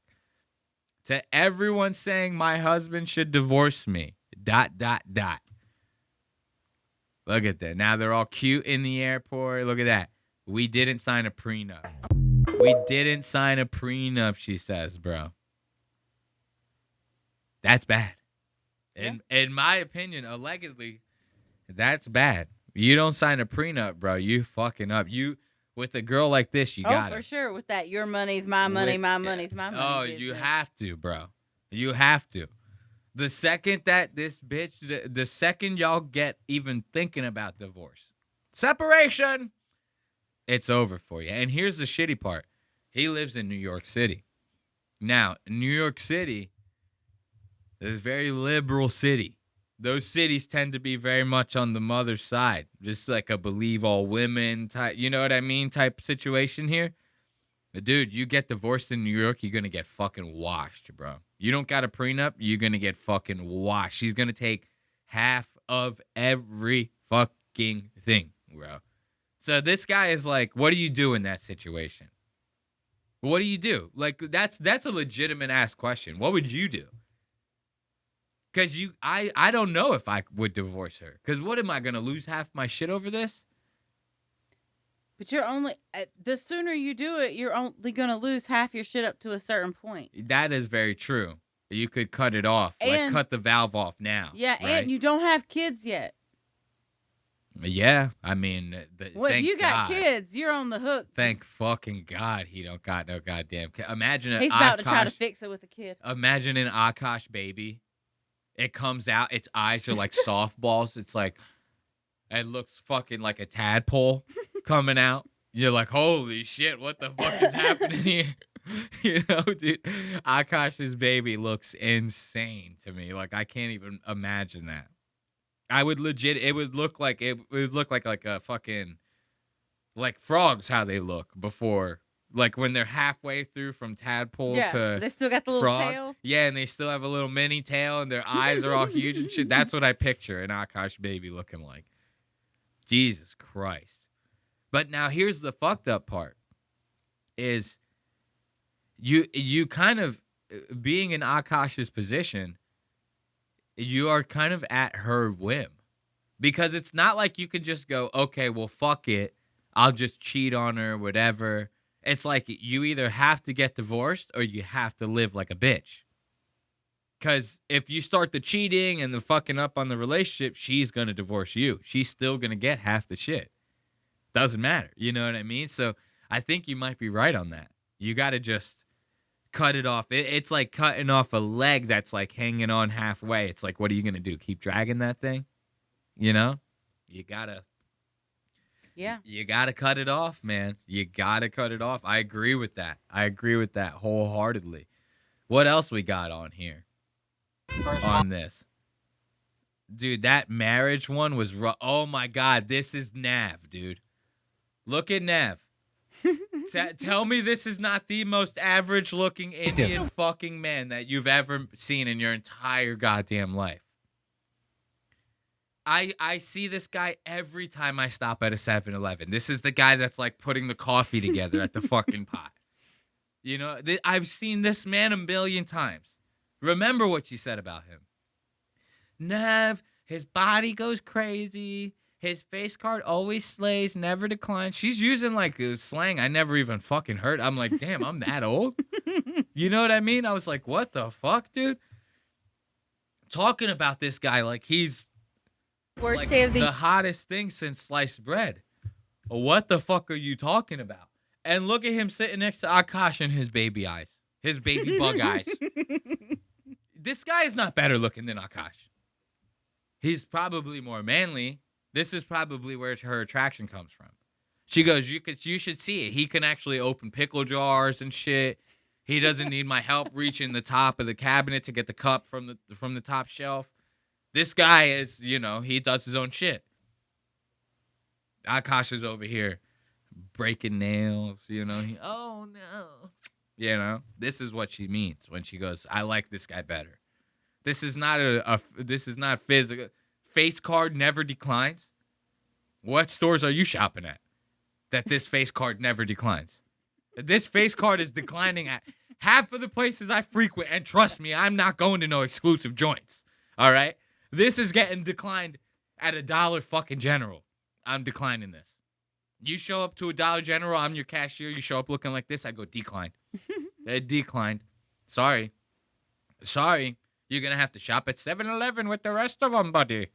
To everyone saying my husband should divorce me, ... Look at that. Now they're all cute in the airport. Look at that. We didn't sign a prenup. We didn't sign a prenup, she says, bro. That's bad. In my opinion, allegedly, that's bad. You don't sign a prenup, bro. You fucking up. You with a girl like this, you got it. Oh, for sure. With that, your money's my money, my money's my money. Oh, business. you have to, bro. You have to. The second that this bitch, the second y'all get even thinking about divorce, separation, it's over for you. And here's the shitty part. He lives in New York City. Now, New York City is a very liberal city. Those cities tend to be very much on the mother's side. Just like a believe all women type, you know what I mean, type situation here. But dude, you get divorced in New York, you're going to get fucking washed, bro. You don't got a prenup, you're going to get fucking washed. She's going to take half of every fucking thing, bro. So this guy is like, what do you do in that situation? What do you do? Like, that's a legitimate ass question. What would you do? Because I don't know if I would divorce her. Because what am I going to lose half my shit over this? But you're only, the sooner you do it, you're only going to lose half your shit up to a certain point. That is very true. You could cut it off. Like, cut the valve off now. Yeah, right? And you don't have kids yet. Yeah, I mean, well, if you got kids, you're on the hook. Thank fucking God he don't got no goddamn kid. Imagine he's about to try to fix it with a kid. Imagine an Akaash baby. It comes out, its eyes are like softballs. It's like, it looks fucking like a tadpole coming out. You're like, holy shit, what the fuck is happening here? You know, dude, Akaash's baby looks insane to me. Like, I can't even imagine that. I would legit, it would look like a fucking, like frogs, how they look before, like when they're halfway through from tadpole to they still got the little frog. tail. Yeah, and they still have a little mini tail, and their eyes are all huge and shit. That's what I picture an Akaash baby looking like. Jesus Christ. But now here's the fucked up part, is you kind of, being in Akaash's position, you are kind of at her whim. Because it's not like you can just go, okay, well, fuck it. I'll just cheat on her, whatever. It's like you either have to get divorced or you have to live like a bitch. Because if you start the cheating and the fucking up on the relationship, she's going to divorce you. She's still going to get half the shit. Doesn't matter. You know what I mean? So I think you might be right on that. You got to just cut it off. It's like cutting off a leg that's like hanging on halfway. It's like, what are you going to do? Keep dragging that thing? You know? You got to. Yeah. You got to cut it off, man. You got to cut it off. I agree with that. I agree with that wholeheartedly. What else we got on here? On this. Dude, that marriage one was oh my God, this is Nav, dude. Look at Nav. Tell me this is not the most average looking Indian fucking man that you've ever seen in your entire goddamn life. I see this guy every time I stop at a 7-Eleven. This is the guy that's like putting the coffee together at the fucking pot. You know, I've seen this man a million times. Remember what you said about him. Nav, his body goes crazy. His face card always slays, never declines. She's using like a slang I never even fucking heard. I'm like, damn, I'm that old? You know what I mean? I was like, what the fuck, dude? Talking about this guy like he's worst like day of the hottest thing since sliced bread. What the fuck are you talking about? And look at him sitting next to Akaash and his baby eyes. His baby bug eyes. this guy is not better looking than Akaash. He's probably more manly. This is probably where her attraction comes from. She goes, you should see it. He can actually open pickle jars and shit. He doesn't need my help reaching the top of the cabinet to get the cup from the top shelf. This guy is, he does his own shit. Akaash is over here breaking nails, oh no. This is what she means when she goes, I like this guy better. This is not this is not physical. Face card never declines. What stores are you shopping at that this face card never declines? This face card is declining at half of the places I frequent, and trust me, I'm not going to no exclusive joints. All right? This is getting declined at $1 fucking General. I'm declining this. You show up to $1 General, I'm your cashier, you show up looking like this, I go decline. It declined. Sorry. You're going to have to shop at 7-Eleven with the rest of them, buddy.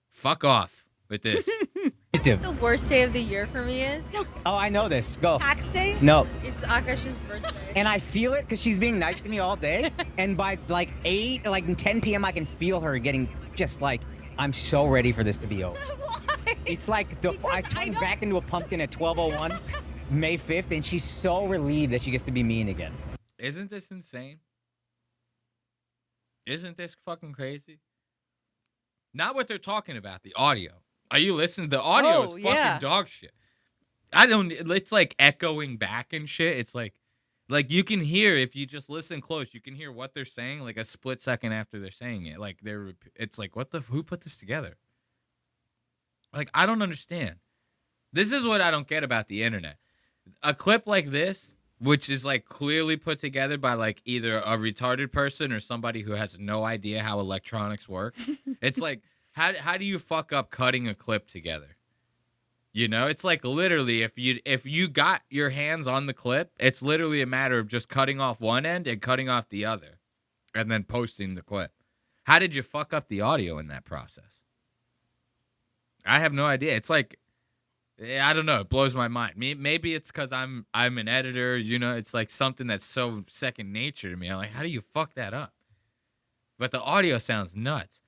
Fuck off with this. The worst day of the year for me is? Oh, I know this. Go. Tax day? No. It's Akaash's birthday. And I feel it because she's being nice to me all day. And by like 10 p.m., I can feel her getting just like, I'm so ready for this to be over. Why? It's like I turned back into a pumpkin at 12:01, May 5th, and she's so relieved that she gets to be mean again. Isn't this insane? Isn't this fucking crazy? Not what they're talking about, the audio. Are you listening? The audio is fucking dog shit. It's like echoing back and shit. It's like you can hear, if you just listen close, you can hear what they're saying like a split second after they're saying it. Like it's like, who put this together? Like, I don't understand. This is what I don't get about the internet. A clip like this, which is like clearly put together by like either a retarded person or somebody who has no idea how electronics work. It's like, how do you fuck up cutting a clip together? It's like literally if you got your hands on the clip, it's literally a matter of just cutting off one end and cutting off the other and then posting the clip. How did you fuck up the audio in that process? I have no idea. It's like, I don't know. It blows my mind. Maybe it's because I'm an editor. It's like something that's so second nature to me. I'm like, how do you fuck that up? But the audio sounds nuts.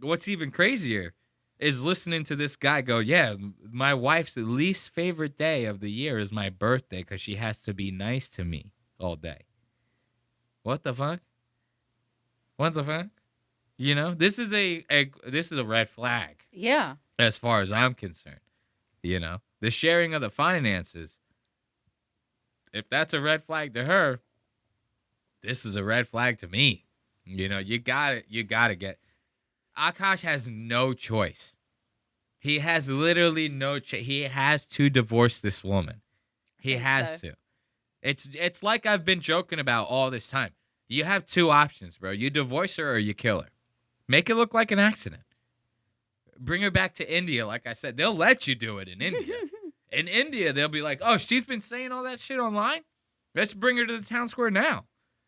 What's even crazier is listening to this guy go, yeah, my wife's least favorite day of the year is my birthday because she has to be nice to me all day. What the fuck? What the fuck? This is a red flag. Yeah. As far as I'm concerned. The sharing of the finances, if that's a red flag to her, this is a red flag to me. You gotta get. Akaash has no choice. He has literally no choice. He has to divorce this woman. He has to. It's like I've been joking about all this time. You have two options, bro. You divorce her or you kill her. Make it look like an accident. Bring her back to India, like I said. They'll let you do it in India. In India, they'll be like, oh, she's been saying all that shit online? Let's bring her to the town square now.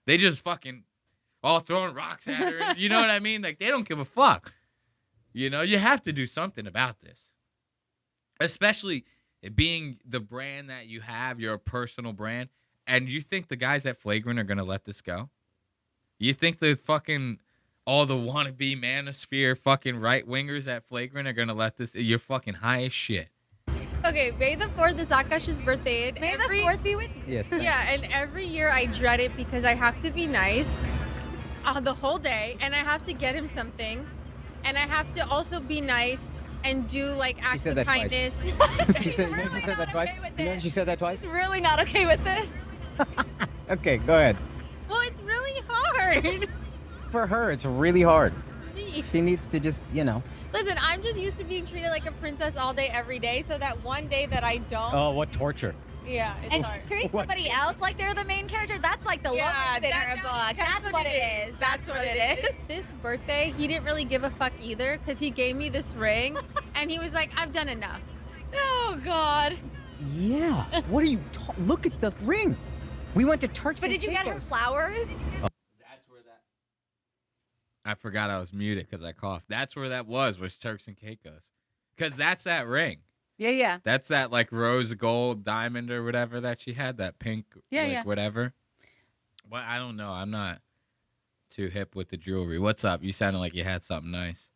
They just fucking all throwing rocks at her. You know what I mean? Like, they don't give a fuck. You have to do something about this. Especially it being the brand that you have, your personal brand. And you think the guys at Flagrant are going to let this go? You think the fucking... all the wannabe manosphere fucking right-wingers at Flagrant are going to let this... You're fucking high as shit. Okay, May the 4th is Akaash's birthday. And May the 4th be with you. Yes. Yeah, and every year I dread it because I have to be nice the whole day. And I have to get him something. And I have to also be nice and do, like, acts of kindness. She said that twice. She said that twice? She's really not okay with it. Okay, go ahead. Well, it's really hard. For her, it's really hard. She needs to just, Listen, I'm just used to being treated like a princess all day, every day. So that one day that I don't. Oh, what torture. Yeah, it's and hard. treating somebody else like they're the main character, that's like the lowest in her book. That's what it is. That's what it is. This birthday, he didn't really give a fuck either because he gave me this ring and he was like, I've done enough. Oh, God. Yeah. What are you... Look at the ring. We went to Turks and But did you get her flowers? I forgot I was muted because I coughed. That's where that was Turks and Caicos. Because that's that ring. Yeah. That's that, like, rose gold diamond or whatever that she had, that pink, whatever. Well, I don't know. I'm not Too hip with the jewelry. What's up? You sounded like you had something nice.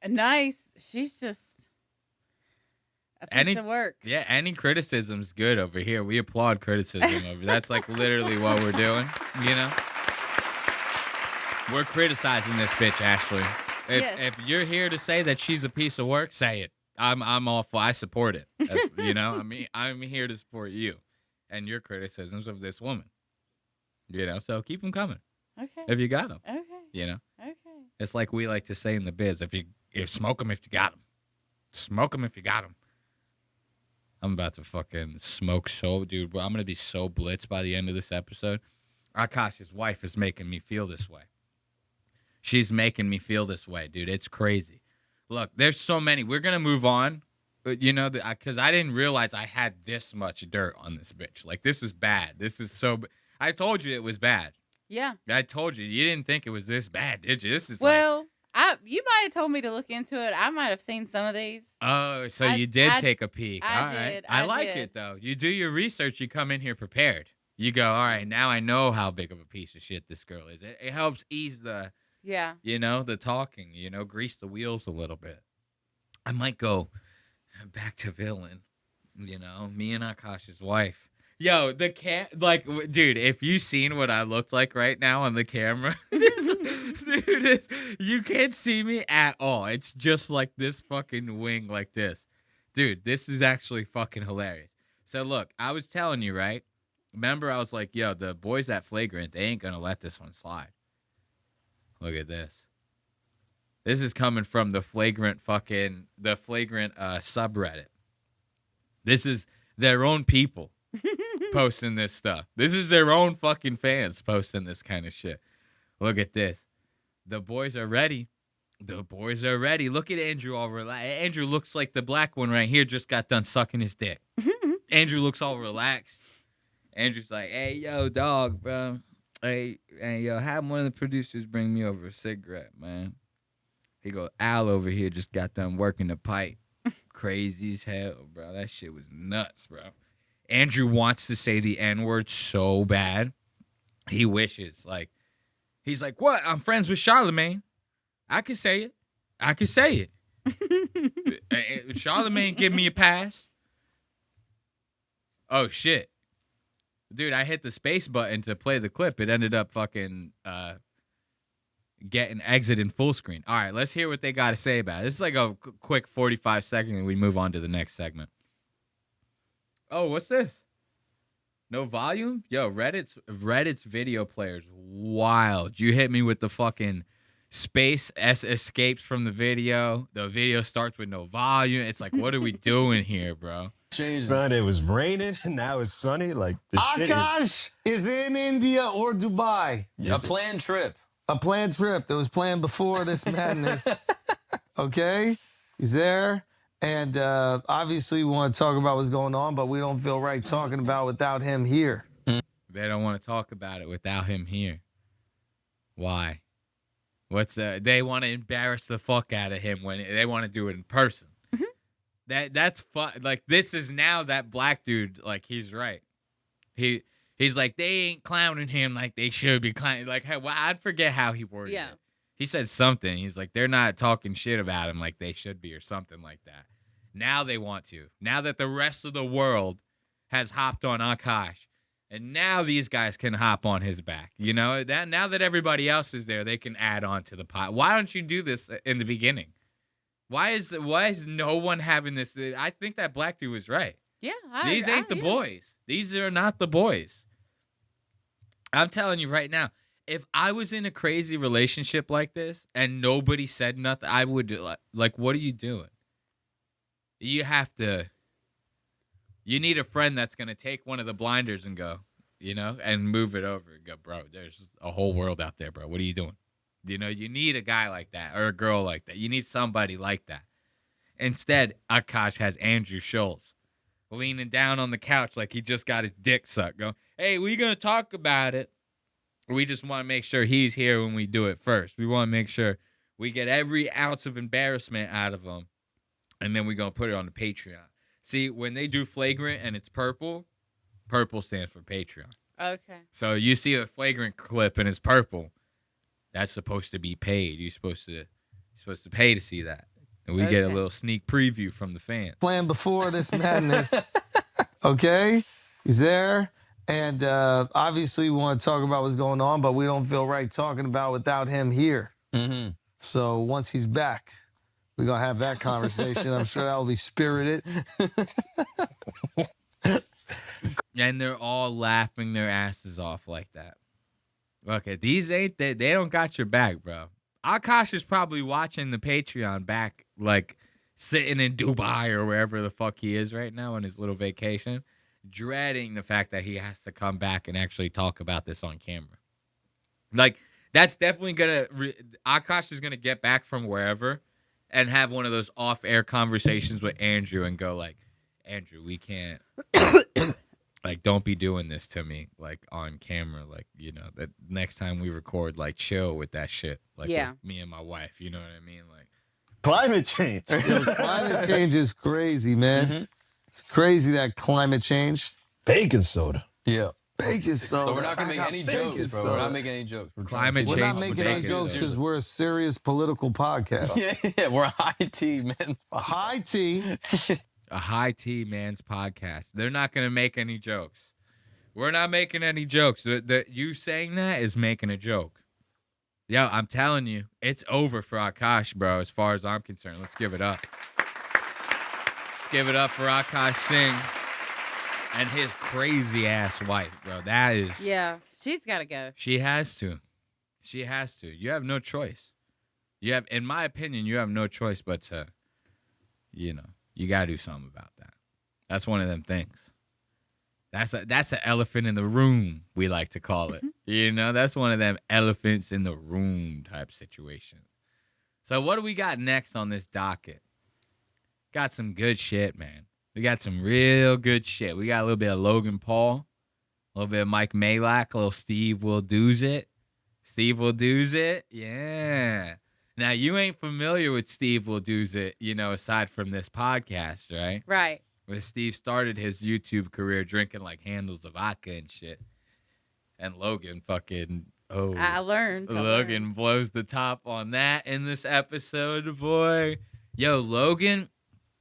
Nice. She's just a piece of work. Yeah, any criticism's good over here. We applaud criticism over. That's like literally what we're doing, you know? We're criticizing this bitch, Ashley. If you're here to say that she's a piece of work, say it. I'm all for. I support it. You know, I'm here to support you and your criticisms of this woman. You know, so keep them coming. Okay. If you got them. Okay. You know. Okay. It's like we like to say in the biz: if smoke them if you got them, smoke them if you got them. I'm about to fucking smoke dude. I'm gonna be so blitzed by the end of this episode. Akaash's wife is making me feel this way. She's making me feel this way, dude. It's crazy. Look, there's so many. We're going to move on, but you know, because I didn't realize I had this much dirt on this bitch. Like, this is bad. This is so I told you it was bad. Yeah. I told you. You didn't think it was this bad, did you? This is you might have told me to look into it. I might have seen some of these. Oh, so you did take a peek. I all right. did. I like it, though. You do your research. You come in here prepared. You go, all right, now I know how big of a piece of shit this girl is. It helps ease the... Yeah. You know, the talking, you know, grease the wheels a little bit. I might go back to villain, you know, me and Akaash's wife. Yo, dude, if you seen what I looked like right now on the camera, dude, you can't see me at all. It's just like this fucking wing like this. Dude, this is actually fucking hilarious. So look, I was telling you, right? Remember, I was like, yo, the boys at Flagrant, they ain't going to let this one slide. Look at this. This is coming from the Flagrant subreddit. This is their own people posting this stuff. This is their own fucking fans posting this kind of shit. Look at this. The boys are ready. The boys are ready. Look at Andrew all relaxed. Andrew looks like the black one right here just got done sucking his dick. Andrew looks all relaxed. Andrew's like, hey, yo, dog, bro. Hey, yo, have one of the producers bring me over a cigarette, man. He go, Al over here just got done working the pipe. Crazy as hell, bro. That shit was nuts, bro. Andrew wants to say the N-word so bad. He wishes. He's like, what? I'm friends with Charlemagne. I can say it. Charlemagne give me a pass. Oh, shit. Dude, I hit the space button to play the clip. It ended up fucking getting exit in full screen. All right, let's hear what they got to say about it. This is like a quick 45 seconds, and we move on to the next segment. Oh, what's this? No volume? Yo, Reddit's video player's wild. You hit me with the fucking space escapes from the video. The video starts with no volume. It's like, what are we doing here, bro? Son, it was raining, and now it's sunny. Like, the Akaash is in India or Dubai. Yes, a planned trip. A planned trip that was planned before this madness. Okay? He's there. And obviously we want to talk about what's going on, but we don't feel right talking about it without him here. They don't want to talk about it without him here. Why? They want to embarrass the fuck out of him when they want to do it in person. That's fun. Like, this is now that black dude. Like, he's right. He's like, they ain't clowning him like they should be clowning. Like, well, I'd forget how he worded it. He said something. He's like, they're not talking shit about him like they should be, or something like that. Now they want to. Now that the rest of the world has hopped on Akaash, and now these guys can hop on his back. You know, that now that everybody else is there, they can add on to the pot. Why don't you do this in the beginning? Why is no one having this? I think that black dude was right. Yeah. These ain't the boys. These are not the boys. I'm telling you right now, if I was in a crazy relationship like this and nobody said nothing, I would like, what are you doing? You need a friend that's going to take one of the blinders and go, you know, and move it over and go, bro, there's a whole world out there, bro. What are you doing? You know, you need a guy like that or a girl like that. You need somebody like that. Instead, Akaash has Andrew Schultz leaning down on the couch like he just got his dick sucked, going, hey, we going to talk about it. We just want to make sure he's here when we do it first. We want to make sure we get every ounce of embarrassment out of him, and then we're going to put it on the Patreon. See, when they do Flagrant and it's purple, purple stands for Patreon. Okay. So you see a Flagrant clip and it's purple, That's supposed to be paid. You're supposed to pay to see that. And we get a little sneak preview from the fans. Plan before this madness. Okay? He's there. And obviously we want to talk about what's going on, but we don't feel right talking about without him here. Mm-hmm. So once he's back, we're going to have that conversation. I'm sure that will be spirited. And they're all laughing their asses off like that. Okay, these ain't they don't got your back, bro. Akaash is probably watching the Patreon back, like sitting in Dubai or wherever the fuck he is right now on his little vacation, dreading the fact that he has to come back and actually talk about this on camera. Like, that's definitely Akaash is gonna get back from wherever and have one of those off-air conversations with Andrew and go like, Andrew, we can't, like, don't be doing this to me, like, on camera. Like, you know, that next time we record, like, chill with that shit. Like, with me and my wife, you know what I mean? Like, climate change. Yo, climate change is crazy, man. Mm-hmm. It's crazy, that climate change. Baking soda. Yeah. Baking soda. So we're not gonna make any jokes, bro. We're not making any jokes. We're not making any jokes because we're a serious political podcast. Yeah, we're a high tea, man. High tea. a high tea man's podcast. They're not going to make any jokes. We're not making any jokes. You saying that is making a joke. Yo, I'm telling you, it's over for Akaash, bro, as far as I'm concerned. Let's give it up. Let's give it up for Akaash Singh and his crazy-ass wife, bro. That is... Yeah, she's got to go. She has to. She has to. You have no choice. You have, in my opinion, you have no choice but to, you know, you got to do something about that. That's one of them things. That's an elephant in the room, we like to call it. You know, that's one of them elephants in the room type situations. So what do we got next on this docket? Got some good shit, man. We got some real good shit. We got a little bit of Logan Paul, a little bit of Mike Malak, a little Steve Will Do's It. Steve Will Do's It? Yeah. Now, you ain't familiar with Steve Will Do's It, you know, aside from this podcast, right? Right. Where Steve started his YouTube career drinking like handles of vodka and shit. And Logan fucking, I learned. Logan blows the top on that in this episode, boy. Yo, Logan.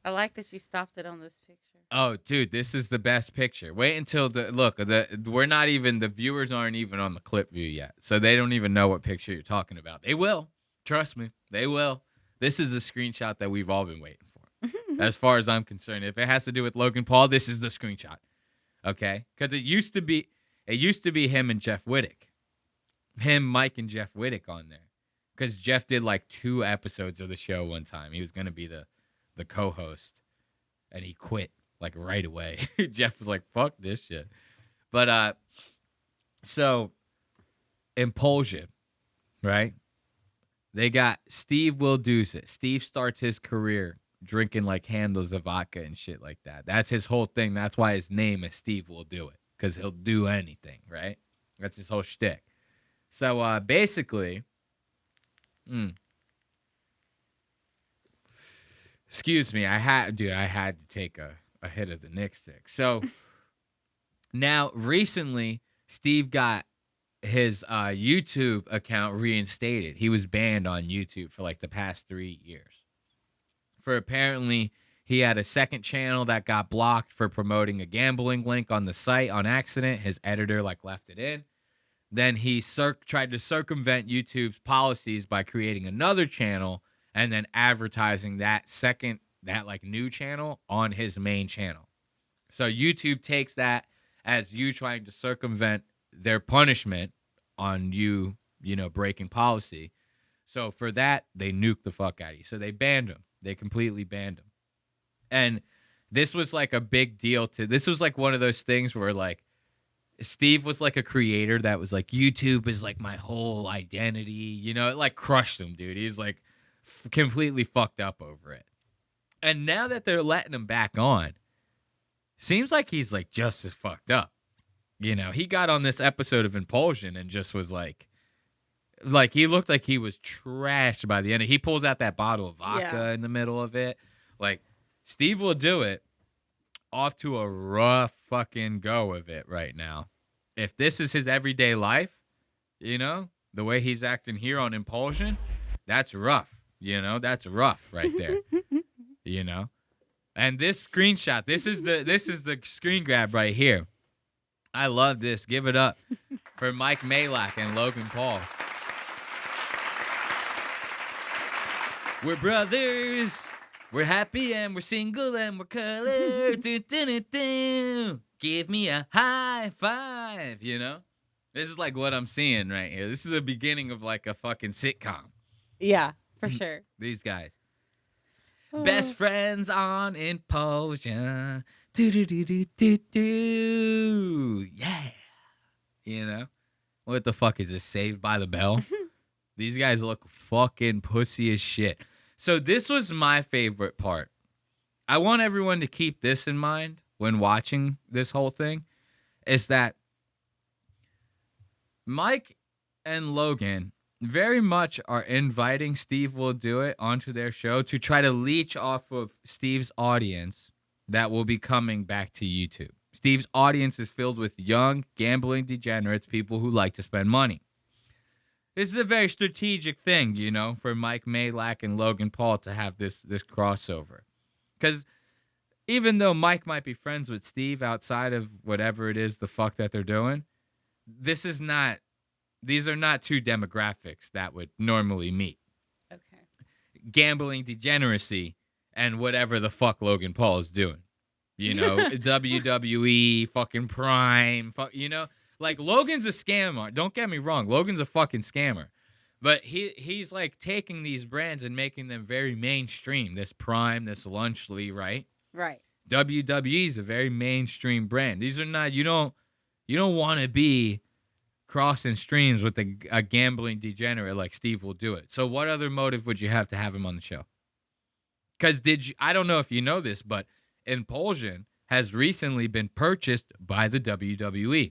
I like that you stopped it on this picture. Oh, dude, this is the best picture. Wait until the viewers aren't even on the clip view yet. So they don't even know what picture you're talking about. They will. Trust me. They will. This is a screenshot that we've all been waiting for. As far as I'm concerned. If it has to do with Logan Paul, this is the screenshot. Okay? Because it used to be him and Jeff Wittick. Him, Mike, and Jeff Wittick on there. Because Jeff did like 2 episodes of the show one time. He was going to be the co-host. And he quit like right away. Jeff was like, fuck this shit. But, so, Impulsion, right? They got Steve Will Do's It. Steve starts his career drinking like handles of vodka and shit like that. That's his whole thing. That's why his name is Steve Will Do It, because he'll do anything, right? That's his whole shtick. So basically, excuse me, I had to take a hit of the Nick stick. So now recently, Steve got his YouTube account reinstated. He was banned on YouTube for like the past 3 years. For apparently he had a second channel that got blocked for promoting a gambling link on the site on accident. His editor like left it in. Then he tried to circumvent YouTube's policies by creating another channel and then advertising that new channel on his main channel. So YouTube takes that as you trying to circumvent their punishment on you know, breaking policy. So for that, they nuked the fuck out of you. So they banned him. They completely banned him. And this was like a big deal this was like one of those things where like Steve was like a creator that was like, YouTube is like my whole identity. You know, it like crushed him, dude. He's like completely fucked up over it. And now that they're letting him back on, seems like he's like just as fucked up. You know, he got on this episode of Impulsion and just was like he looked like he was trashed by the end. He pulls out that bottle of vodka in the middle of it. Like, Steve Will Do It off to a rough fucking go of it right now. If this is his everyday life, you know, the way he's acting here on Impulsion, that's rough. That's rough right there. And this screenshot, this is the screen grab right here. I love this. Give it up for Mike Malak and Logan Paul. We're brothers. We're happy and we're single and we're colored. Give me a high five, This is like what I'm seeing right here. This is the beginning of like a fucking sitcom. Yeah, for sure. These guys. Best friends on Impulsion. Do. Yeah. What the fuck is this? Saved by the Bell? These guys look fucking pussy as shit. So this was my favorite part. I want everyone to keep this in mind when watching this whole thing, is that Mike and Logan very much are inviting Steve Will Do It onto their show to try to leech off of Steve's audience that will be coming back to YouTube. Steve's audience is filled with young, gambling degenerates, people who like to spend money. This is a very strategic thing, for Mike Malak and Logan Paul to have this crossover. Because even though Mike might be friends with Steve outside of whatever it is the fuck that they're doing, these are not two demographics that would normally meet. Okay. Gambling degeneracy and whatever the fuck Logan Paul is doing. WWE, fucking Prime, like Logan's a scammer. Don't get me wrong. Logan's a fucking scammer. But he's like taking these brands and making them very mainstream. This Prime, this Lunchly, right? Right. WWE is a very mainstream brand. These are not, you don't want to be crossing streams with a gambling degenerate like Steve Will Do It. So what other motive would you have to have him on the show? Because I don't know if you know this, but Impulsion has recently been purchased by the WWE.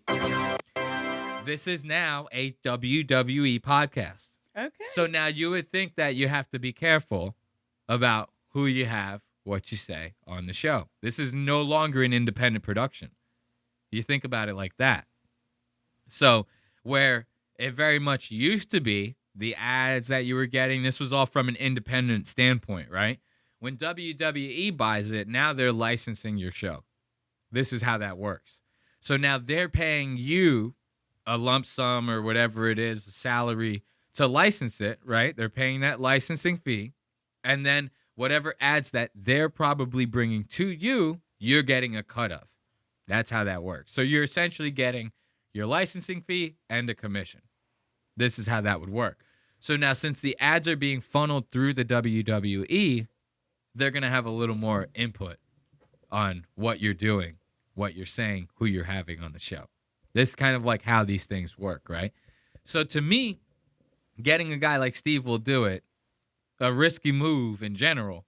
This is now a WWE podcast. Okay. So now you would think that you have to be careful about who you have, what you say on the show. This is no longer an independent production. You think about it like that. So where it very much used to be, the ads that you were getting, this was all from an independent standpoint, right? When WWE buys it, now they're licensing your show. This is how that works. So now they're paying you a lump sum or whatever it is, a salary to license it, right? They're paying that licensing fee. And then whatever ads that they're probably bringing to you, you're getting a cut of. That's how that works. So you're essentially getting your licensing fee and a commission. This is how that would work. So now since the ads are being funneled through the WWE, they're going to have a little more input on what you're doing, what you're saying, who you're having on the show. This is kind of like how these things work, right? So to me, getting a guy like Steve Will Do It, a risky move in general,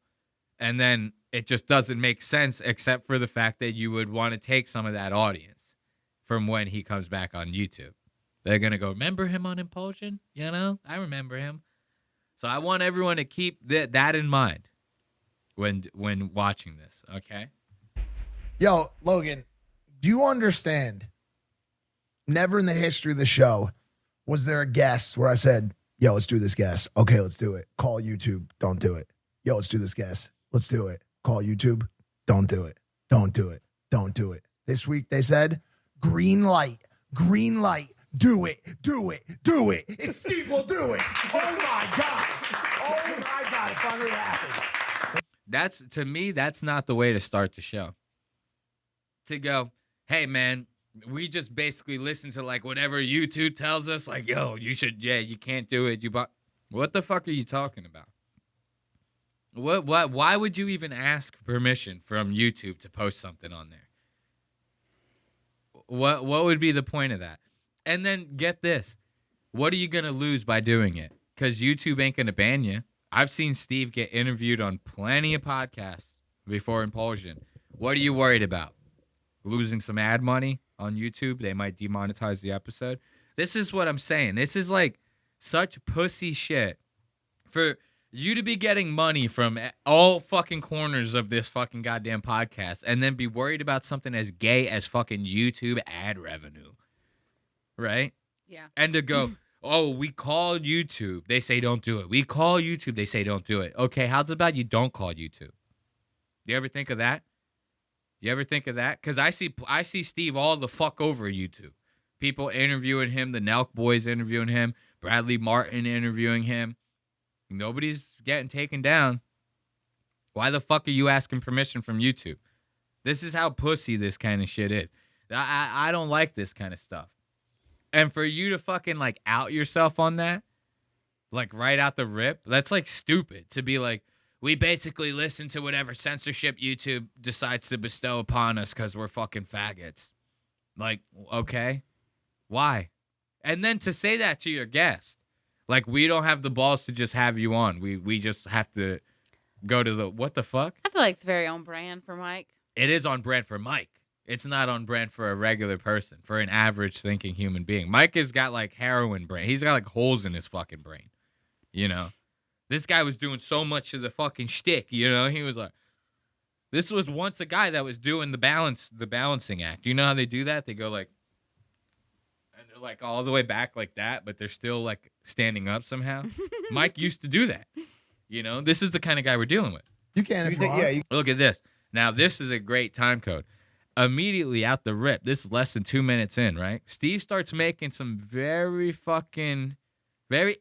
and then it just doesn't make sense except for the fact that you would want to take some of that audience from when he comes back on YouTube. They're going to go, remember him on Impulsion? I remember him. So I want everyone to keep that in mind when watching this, okay? Yo, Logan, do you understand? Never in the history of the show was there a guest where I said, yo, let's do this guest. Okay, let's do it. Call YouTube. Don't do it. Yo, let's do this guest. Let's do it. Call YouTube. Don't do it. Don't do it. Don't do it. This week they said, green light. Green light. Do it. Do it. Do it. It's Steve Will Do It. Oh, my God. Oh, my God. It finally happened. To me, that's not the way to start the show. To go, hey, man, we just basically listen to like whatever YouTube tells us, like, yo, you can't do it. What the fuck are you talking about? Why would you even ask permission from YouTube to post something on there? What would be the point of that? And then get this. What are you going to lose by doing it? Because YouTube ain't going to ban you. I've seen Steve get interviewed on plenty of podcasts before Impulsion. What are you worried about? Losing some ad money on YouTube? They might demonetize the episode. This is what I'm saying. This is like such pussy shit for you to be getting money from all fucking corners of this fucking goddamn podcast and then be worried about something as gay as fucking YouTube ad revenue. Right? Yeah. And to go, Oh, we call YouTube. They say don't do it. We call YouTube. They say don't do it. Okay, how's about you don't call YouTube? You ever think of that? You ever think of that? Because I see Steve all the fuck over YouTube. People interviewing him, the Nelk boys interviewing him, Bradley Martin interviewing him. Nobody's getting taken down. Why the fuck are you asking permission from YouTube? This is how pussy this kind of shit is. I don't like this kind of stuff. And for you to fucking like out yourself on that, like right out the rip, that's like stupid to be like, we basically listen to whatever censorship YouTube decides to bestow upon us because we're fucking faggots. Like, okay, why? And then to say that to your guest, like we don't have the balls to just have you on. We just have to go to the, what the fuck? I feel like it's very on brand for Mike. It is on brand for Mike. It's not on brand for a regular person, for an average thinking human being. Mike has got like heroin brain. He's got like holes in his fucking brain. You know? This guy was doing so much of the fucking shtick, you know? He was like, this was once a guy that was doing the balancing act. You know how they do that? They go like, and they're like all the way back like that, but they're still like standing up somehow. Mike used to do that. You know? This is the kind of guy we're dealing with. You can if you want. Yeah, Look at this. Now, this is a great time code. Immediately out the rip, this is less than 2 minutes in, right? Steve starts making some very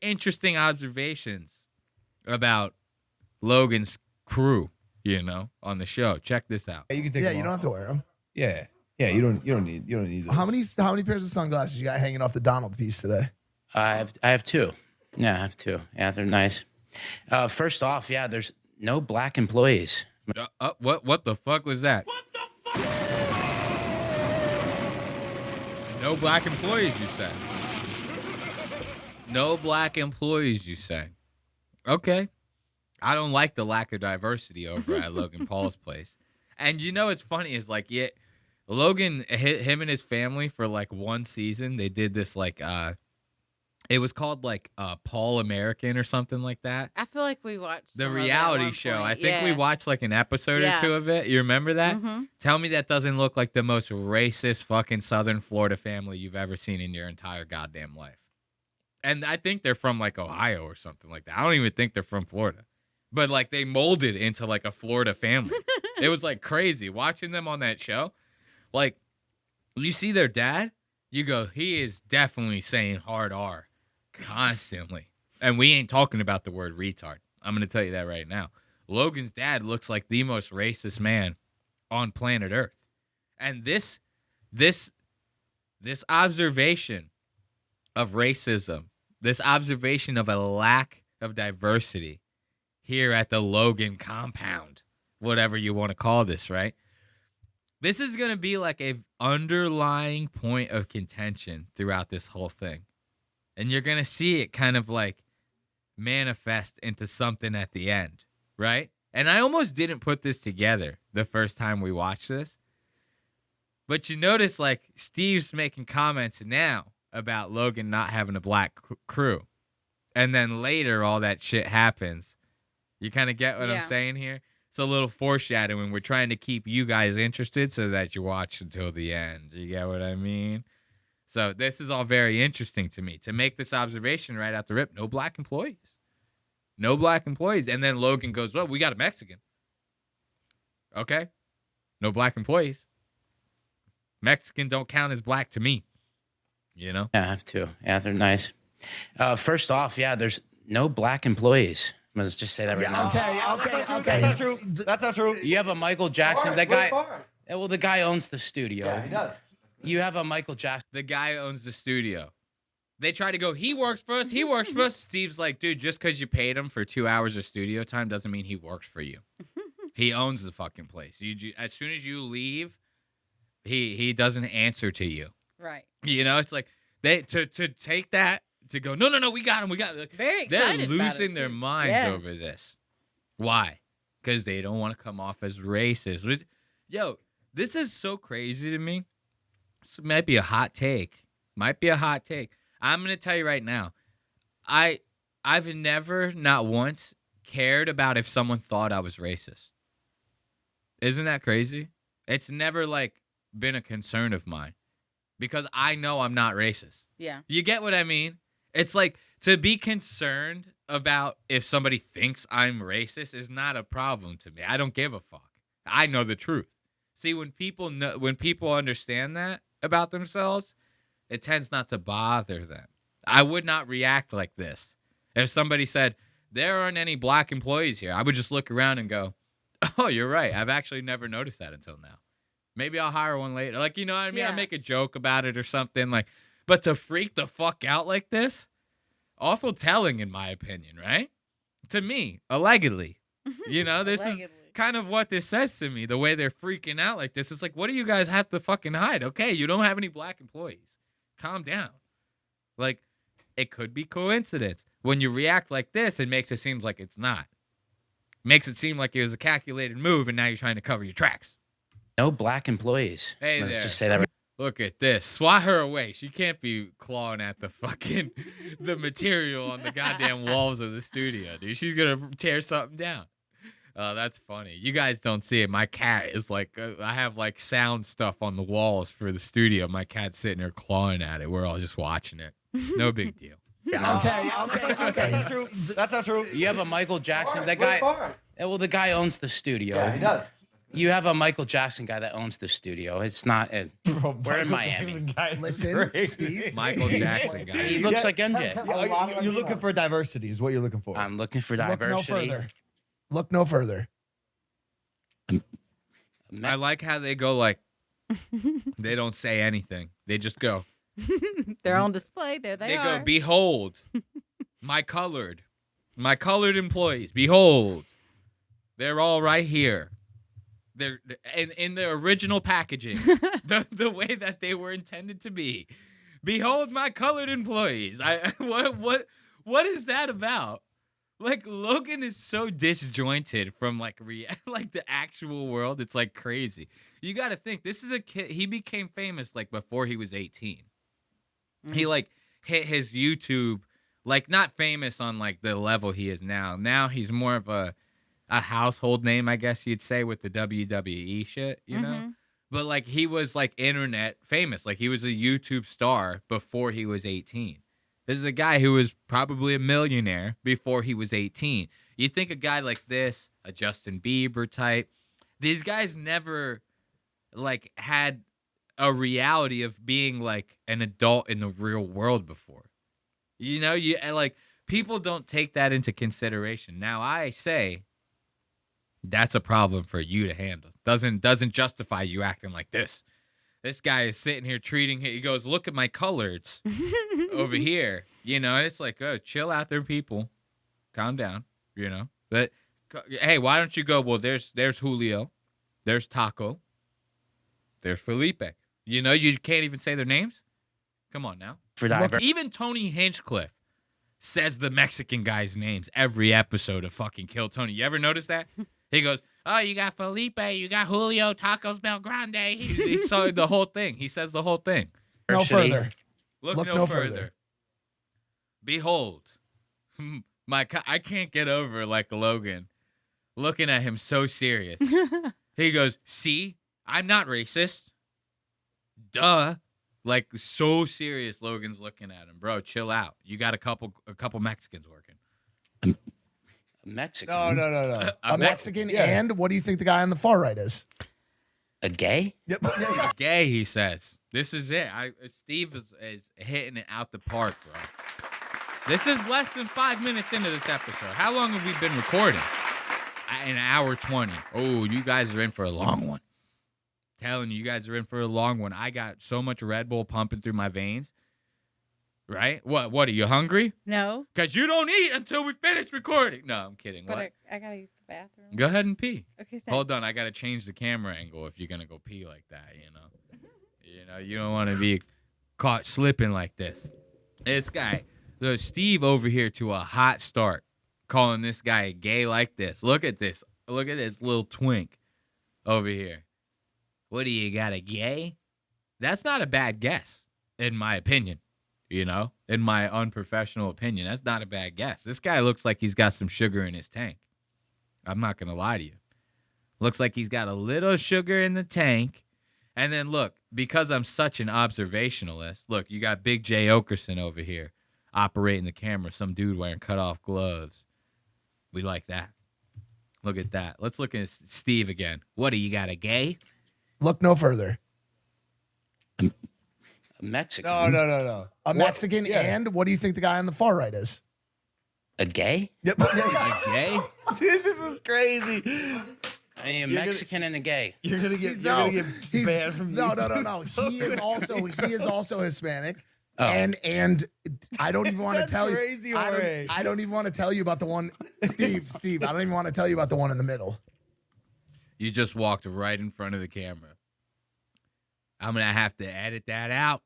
interesting observations about Logan's crew, you know, on the show. Check this out. You can take them you off. don't have to wear them. Yeah, you don't need those. How many pairs of sunglasses you got hanging off the Donald piece today? I have two. Yeah, I have two. Yeah, they're nice. First off, yeah, there's no black employees. What the fuck was that? No black employees, you say? No black employees, you say? Okay. I don't like the lack of diversity over at Logan Paul's place. And you know what's funny is like, yeah, Logan, him and his family for like one season, they did this like, it was called like Paul American or something like that. I feel like we watched the reality show. I think we watched like an episode or two of it. You remember that? Mm-hmm. Tell me that doesn't look like the most racist fucking Southern Florida family you've ever seen in your entire goddamn life. And I think they're from like Ohio or something like that. I don't even think they're from Florida. But like they molded into like a Florida family. It was like crazy watching them on that show. Like you see their dad, you go, he is definitely saying hard R constantly. And we ain't talking about the word retard. I'm going to tell you that right now. Logan's dad looks like the most racist man on planet Earth. And this observation of racism, this observation of a lack of diversity here at the Logan compound, whatever you want to call this, right? This is going to be like a underlying point of contention throughout this whole thing. And you're going to see it kind of like manifest into something at the end, right? And I almost didn't put this together the first time we watched this. But you notice like Steve's making comments now about Logan not having a black crew. And then later all that shit happens. You kind of get what I'm saying here? It's a little foreshadowing. We're trying to keep you guys interested so that you watch until the end. You get what I mean? So this is all very interesting to me. To make this observation right out the rip, no black employees. No black employees. And then Logan goes, well, we got a Mexican. Okay. No black employees. Mexican don't count as black to me. You know? Yeah, I have two. Yeah, they're nice. First off, yeah, there's no black employees. Let's just say that right now. Okay. That's not true. That's not true. You have a Michael Jackson. That guy. Well, the guy owns the studio. Yeah, he does. You have a Michael Jackson. The guy owns the studio. They try to go, he works for us. He works for us. Steve's like, dude, just because you paid him for 2 hours of studio time doesn't mean he works for you. He owns the fucking place. As soon as you leave, he doesn't answer to you. Right. You know, it's like they to take that to go, no, we got him. Like, very excited. They're losing their minds over this. Why? Because they don't want to come off as racist. Yo, this is so crazy to me. This might be a hot take. I'm going to tell you right now. I've never, not once, cared about if someone thought I was racist. Isn't that crazy? It's never, like, been a concern of mine. Because I know I'm not racist. Yeah. You get what I mean? It's like to be concerned about if somebody thinks I'm racist is not a problem to me. I don't give a fuck. I know the truth. See, when people understand that about themselves, it tends not to bother them. I would not react like this. If somebody said, there aren't any black employees here, I would just look around and go, oh, you're right. I've actually never noticed that until now. Maybe I'll hire one later. Like, you know what I mean? Yeah. I make a joke about it or something. Like, but to freak the fuck out like this, awful telling in my opinion, right? To me, allegedly. You know, this is kind of what this says to me, the way they're freaking out like this. It's like, what do you guys have to fucking hide? Okay, you don't have any black employees. Calm down. Like, it could be coincidence. When you react like this, it makes it seem like it's not. Makes it seem like it was a calculated move, and now you're trying to cover your tracks. No black employees. Hey Let's there. just say that. Look at this. Swat her away. She can't be clawing at the fucking the material on the goddamn walls of the studio, dude. She's gonna tear something down. That's funny. You guys don't see it. My cat is like, I have like sound stuff on the walls for the studio. My cat's sitting there clawing at it. We're all just watching it. No big deal. Okay. That's not true. That's not true. You have a Michael Jackson. That guy. Well, the guy owns the studio. Yeah, he does. You have a Michael Jackson guy that owns the studio. It's not. We're in Miami. Listen, Steve. Michael Jackson guy. He looks like MJ. You're looking for diversity, is what you're looking for. I'm looking for Look no diversity. further. Look no further. I like how they go like, they don't say anything. They just go. They're on display. There they are. Go, behold, my colored employees. Behold, they're all right here. They're in their original packaging, the way that they were intended to be. Behold, my colored employees. What is that about? Like, Logan is so disjointed from like the actual world. It's like crazy. You got to think, this is a kid. He became famous like before he was 18. He like hit his YouTube, like not famous on like the level he is now. Now he's more of a household name, I guess you'd say, with the WWE shit, you know? But like he was like internet famous. Like he was a YouTube star before he was 18. This is a guy who was probably a millionaire before he was 18. You think a guy like this, a Justin Bieber type, these guys never like had a reality of being like an adult in the real world before. You know, like people don't take that into consideration. Now I say that's a problem for you to handle. Doesn't justify you acting like this. This guy is sitting here he goes, look at my coloreds over here. You know, it's like, oh, chill out there, people. Calm down, you know. But hey, why don't you go, well, there's Julio, there's Taco, there's Felipe. You know, you can't even say their names? Come on now. Even Tony Hinchcliffe says the Mexican guy's names every episode of fucking Kill Tony. You ever notice that? He goes, oh, you got Felipe, you got Julio, Tacos Belgrande. He saw the whole thing. He says the whole thing. No further. Look no further. Behold, I can't get over like Logan looking at him so serious. He goes, see, I'm not racist. Duh. Like so serious. Logan's looking at him, bro. Chill out. You got a couple Mexicans working. Mexican? No. A Mexican, and what do you think the guy on the far right is? A gay? Yep. A gay, he says. This is it. Steve is hitting it out the park, bro. This is less than 5 minutes into this episode. How long have we been recording? An hour 20. Oh, you guys are in for a long one. Telling you guys are in for a long one. I got so much Red Bull pumping through my veins. Right? What are you hungry? No. Because you don't eat until we finish recording. No, I'm kidding. But what? I gotta use the bathroom. Go ahead and pee. Okay, thanks. Hold on, I gotta change the camera angle if you're gonna go pee like that, you know. You know, you don't wanna be caught slipping like this. This guy, Steve over here to a hot start, calling this guy gay like this. Look at this. Look at this little twink over here. What do you got, a gay? That's not a bad guess, in my opinion. You know, in my unprofessional opinion, that's not a bad guess. This guy looks like he's got some sugar in his tank. I'm not going to lie to you. Looks like he's got a little sugar in the tank. And then look, because I'm such an observationalist, look, you got Big J Okerson over here. operating the camera, some dude wearing cut-off gloves. We like that. Look at that. Let's look at Steve again. What do you got, a gay? Look no further. A Mexican. No. A Mexican, and what do you think the guy on the far right is? A gay? Yep. A gay? Dude, this is crazy. A Mexican and a gay. You're gonna get banned from YouTube. No. He is also Hispanic. Oh. And I don't even want to tell crazy, you. Jorge. I don't even want to tell you about the one, Steve. I don't even want to tell you about the one in the middle. You just walked right in front of the camera. I'm gonna have to edit that out.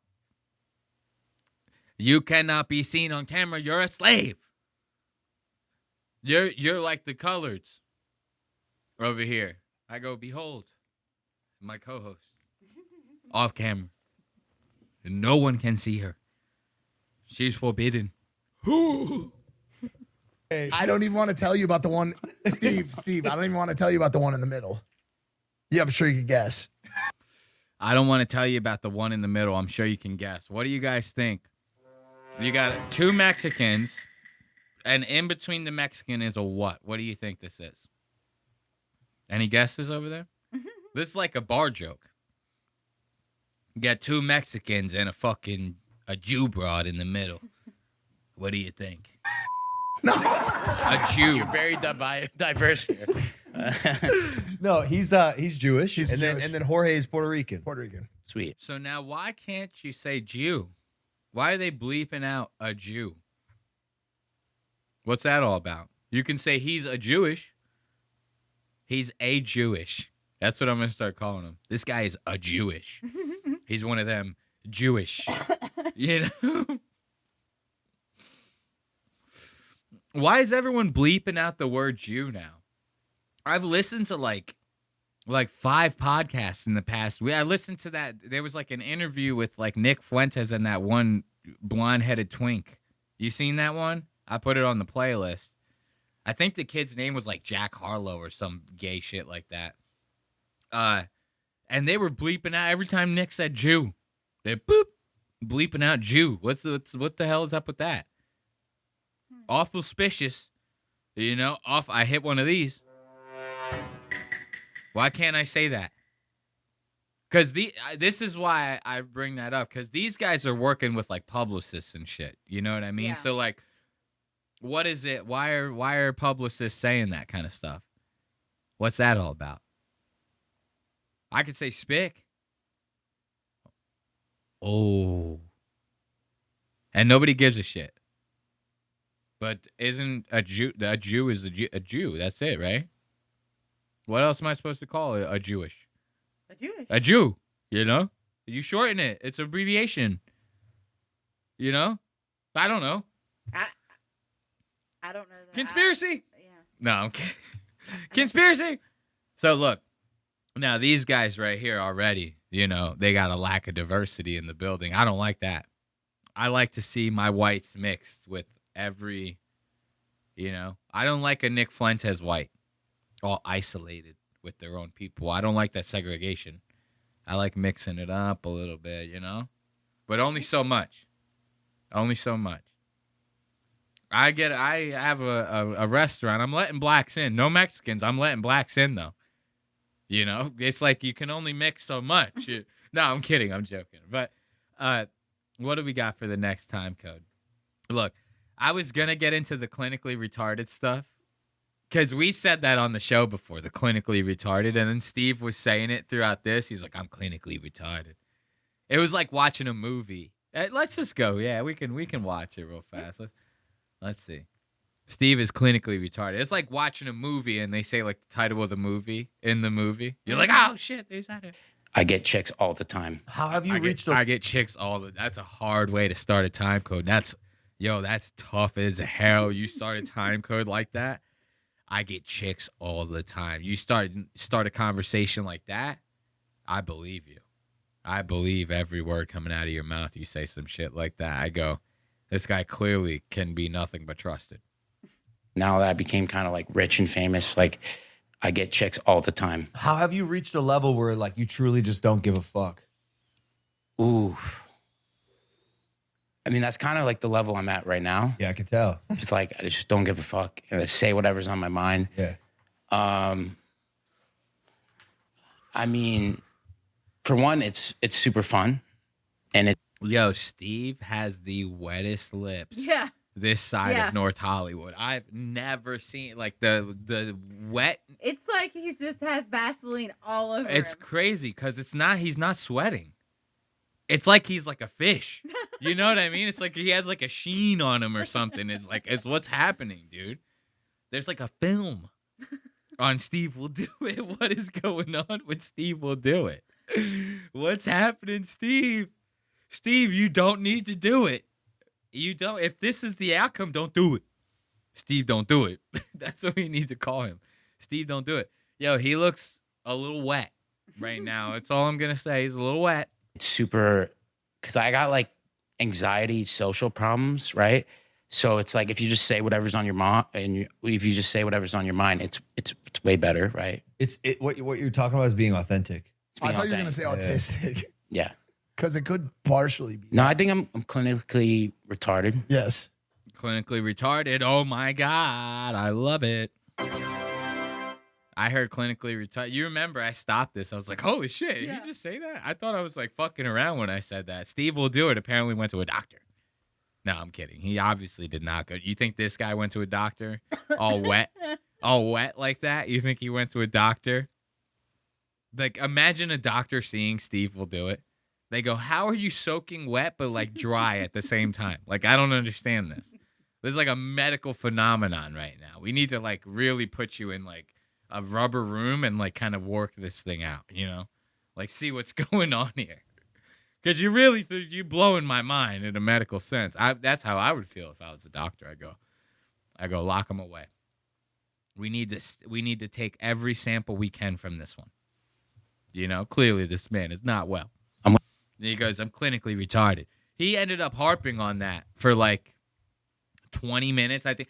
You cannot be seen on camera. You're a slave. You're like the coloreds over here. I go, behold, my co-host off camera. And no one can see her. She's forbidden. I don't even want to tell you about the one, Steve. I don't even want to tell you about the one in the middle. Yeah, I'm sure you can guess. I don't want to tell you about the one in the middle. I'm sure you can guess. What do you guys think? You got 2 Mexicans, and in between the Mexican is a what? What do you think this is? Any guesses over there? This is like a bar joke. You got 2 Mexicans and a Jew broad in the middle. What do you think? A Jew. You're very diverse here. No, he's Jewish. He's Jewish. And then Jorge is Puerto Rican. Sweet. So now why can't you say Jew? Why are they bleeping out a Jew? What's that all about? You can say he's a Jewish. He's a Jewish. That's what I'm going to start calling him. This guy is a Jewish. He's one of them Jewish. You know? Why is everyone bleeping out the word Jew now? I've listened to like 5 podcasts in the past week. I listened to that. There was like an interview with like Nick Fuentes and that one blonde-headed twink. You seen that one? I put it on the playlist. I think the kid's name was like Jack Harlow or some gay shit like that. And they were bleeping out every time Nick said Jew. They're bleeping out Jew. What the hell is up with that? Awful suspicious. You know, I hit one of these. Why can't I say that? Because this is why I bring that up. Because these guys are working with like publicists and shit. You know what I mean? Yeah. So like, what is it? Why are publicists saying that kind of stuff? What's that all about? I could say spick. Oh. And nobody gives a shit. But isn't a Jew is a Jew? That's it, right? What else am I supposed to call it? A Jewish? A Jew, you know? You shorten it. It's an abbreviation. You know? I don't know. I don't know that. Conspiracy? Yeah. No, I'm kidding. Conspiracy? So look, now these guys right here already, you know, they got a lack of diversity in the building. I don't like that. I like to see my whites mixed with every, you know. I don't like a Nick Fuentes white, all isolated with their own people. I don't like that segregation. I like mixing it up a little bit, you know, but only so much. Only so much. I have a restaurant. I'm letting blacks in. No Mexicans. I'm letting blacks in though. You know, it's like you can only mix so much. No, I'm kidding. I'm joking. But what do we got for the next time code? Look, I was going to get into the clinically retarded stuff because we said that on the show before, the clinically retarded. And then Steve was saying it throughout this. He's like, I'm clinically retarded. It was like watching a movie. Let's just go. Yeah, we can watch it real fast. Let's see. Steve is clinically retarded. It's like watching a movie and they say like the title of the movie in the movie. You're like, oh shit, they said it. I get chicks all the time. How have you reached? I get chicks all the. That's a hard way to start a time code. That's tough as hell. You start a time code like that. I get chicks all the time. You start a conversation like that. I believe you. I believe every word coming out of your mouth. You say some shit like that. I go, this guy clearly can be nothing but trusted. Now that I became kind of like rich and famous, like I get chicks all the time. How have you reached a level where like you truly just don't give a fuck? Ooh. I mean, that's kind of like the level I'm at right now. Yeah, I can tell. It's like I just don't give a fuck. And I say whatever's on my mind. Yeah. I mean, for one, it's super fun, and it. Yo, Steve has the wettest lips. Yeah. This side Yeah. of North Hollywood. I've never seen like the wet. It's like he just has Vaseline all over It's him. crazy because he's not sweating. It's like he's like a fish. You know what I mean? It's like he has like a sheen on him or something. It's what's happening, dude. There's like a film on Steve Will Do It. What is going on with Steve Will Do It? What's happening, Steve? Steve, you don't need to do it. You don't. If this is the outcome, don't do it. Steve, don't do it. That's what we need to call him. Steve, don't do it. Yo, he looks a little wet right now. That's all I'm going to say. He's a little wet. It's super, because I got like anxiety, social problems, right? So it's like if you just say whatever's on your mind, and if you just say whatever's on your mind, it's way better, right? What you're talking about is being authentic. I thought you were going to say autistic. Yeah. Because it could partially be. No, I think I'm clinically retarded. Yes. Clinically retarded. Oh my God. I love it. I heard clinically retarded. You remember I stopped this. I was like, holy shit. Did you just say that? I thought I was like fucking around when I said that. Steve Will Do It apparently went to a doctor. No, I'm kidding. He obviously did not go. You think this guy went to a doctor all wet? All wet like that? You think he went to a doctor? Like, imagine a doctor seeing Steve Will Do It. They go, how are you soaking wet but like dry at the same time? Like, I don't understand this. This is like a medical phenomenon right now. We need to like really put you in like a rubber room and like kind of work this thing out, you know? Like, see what's going on here. Because you really, you blowing my mind in a medical sense. That's how I would feel if I was a doctor. I go, lock him away. We need to take every sample we can from this one. You know, clearly this man is not well. He goes, I'm clinically retarded. He ended up harping on that for like 20 minutes, I think.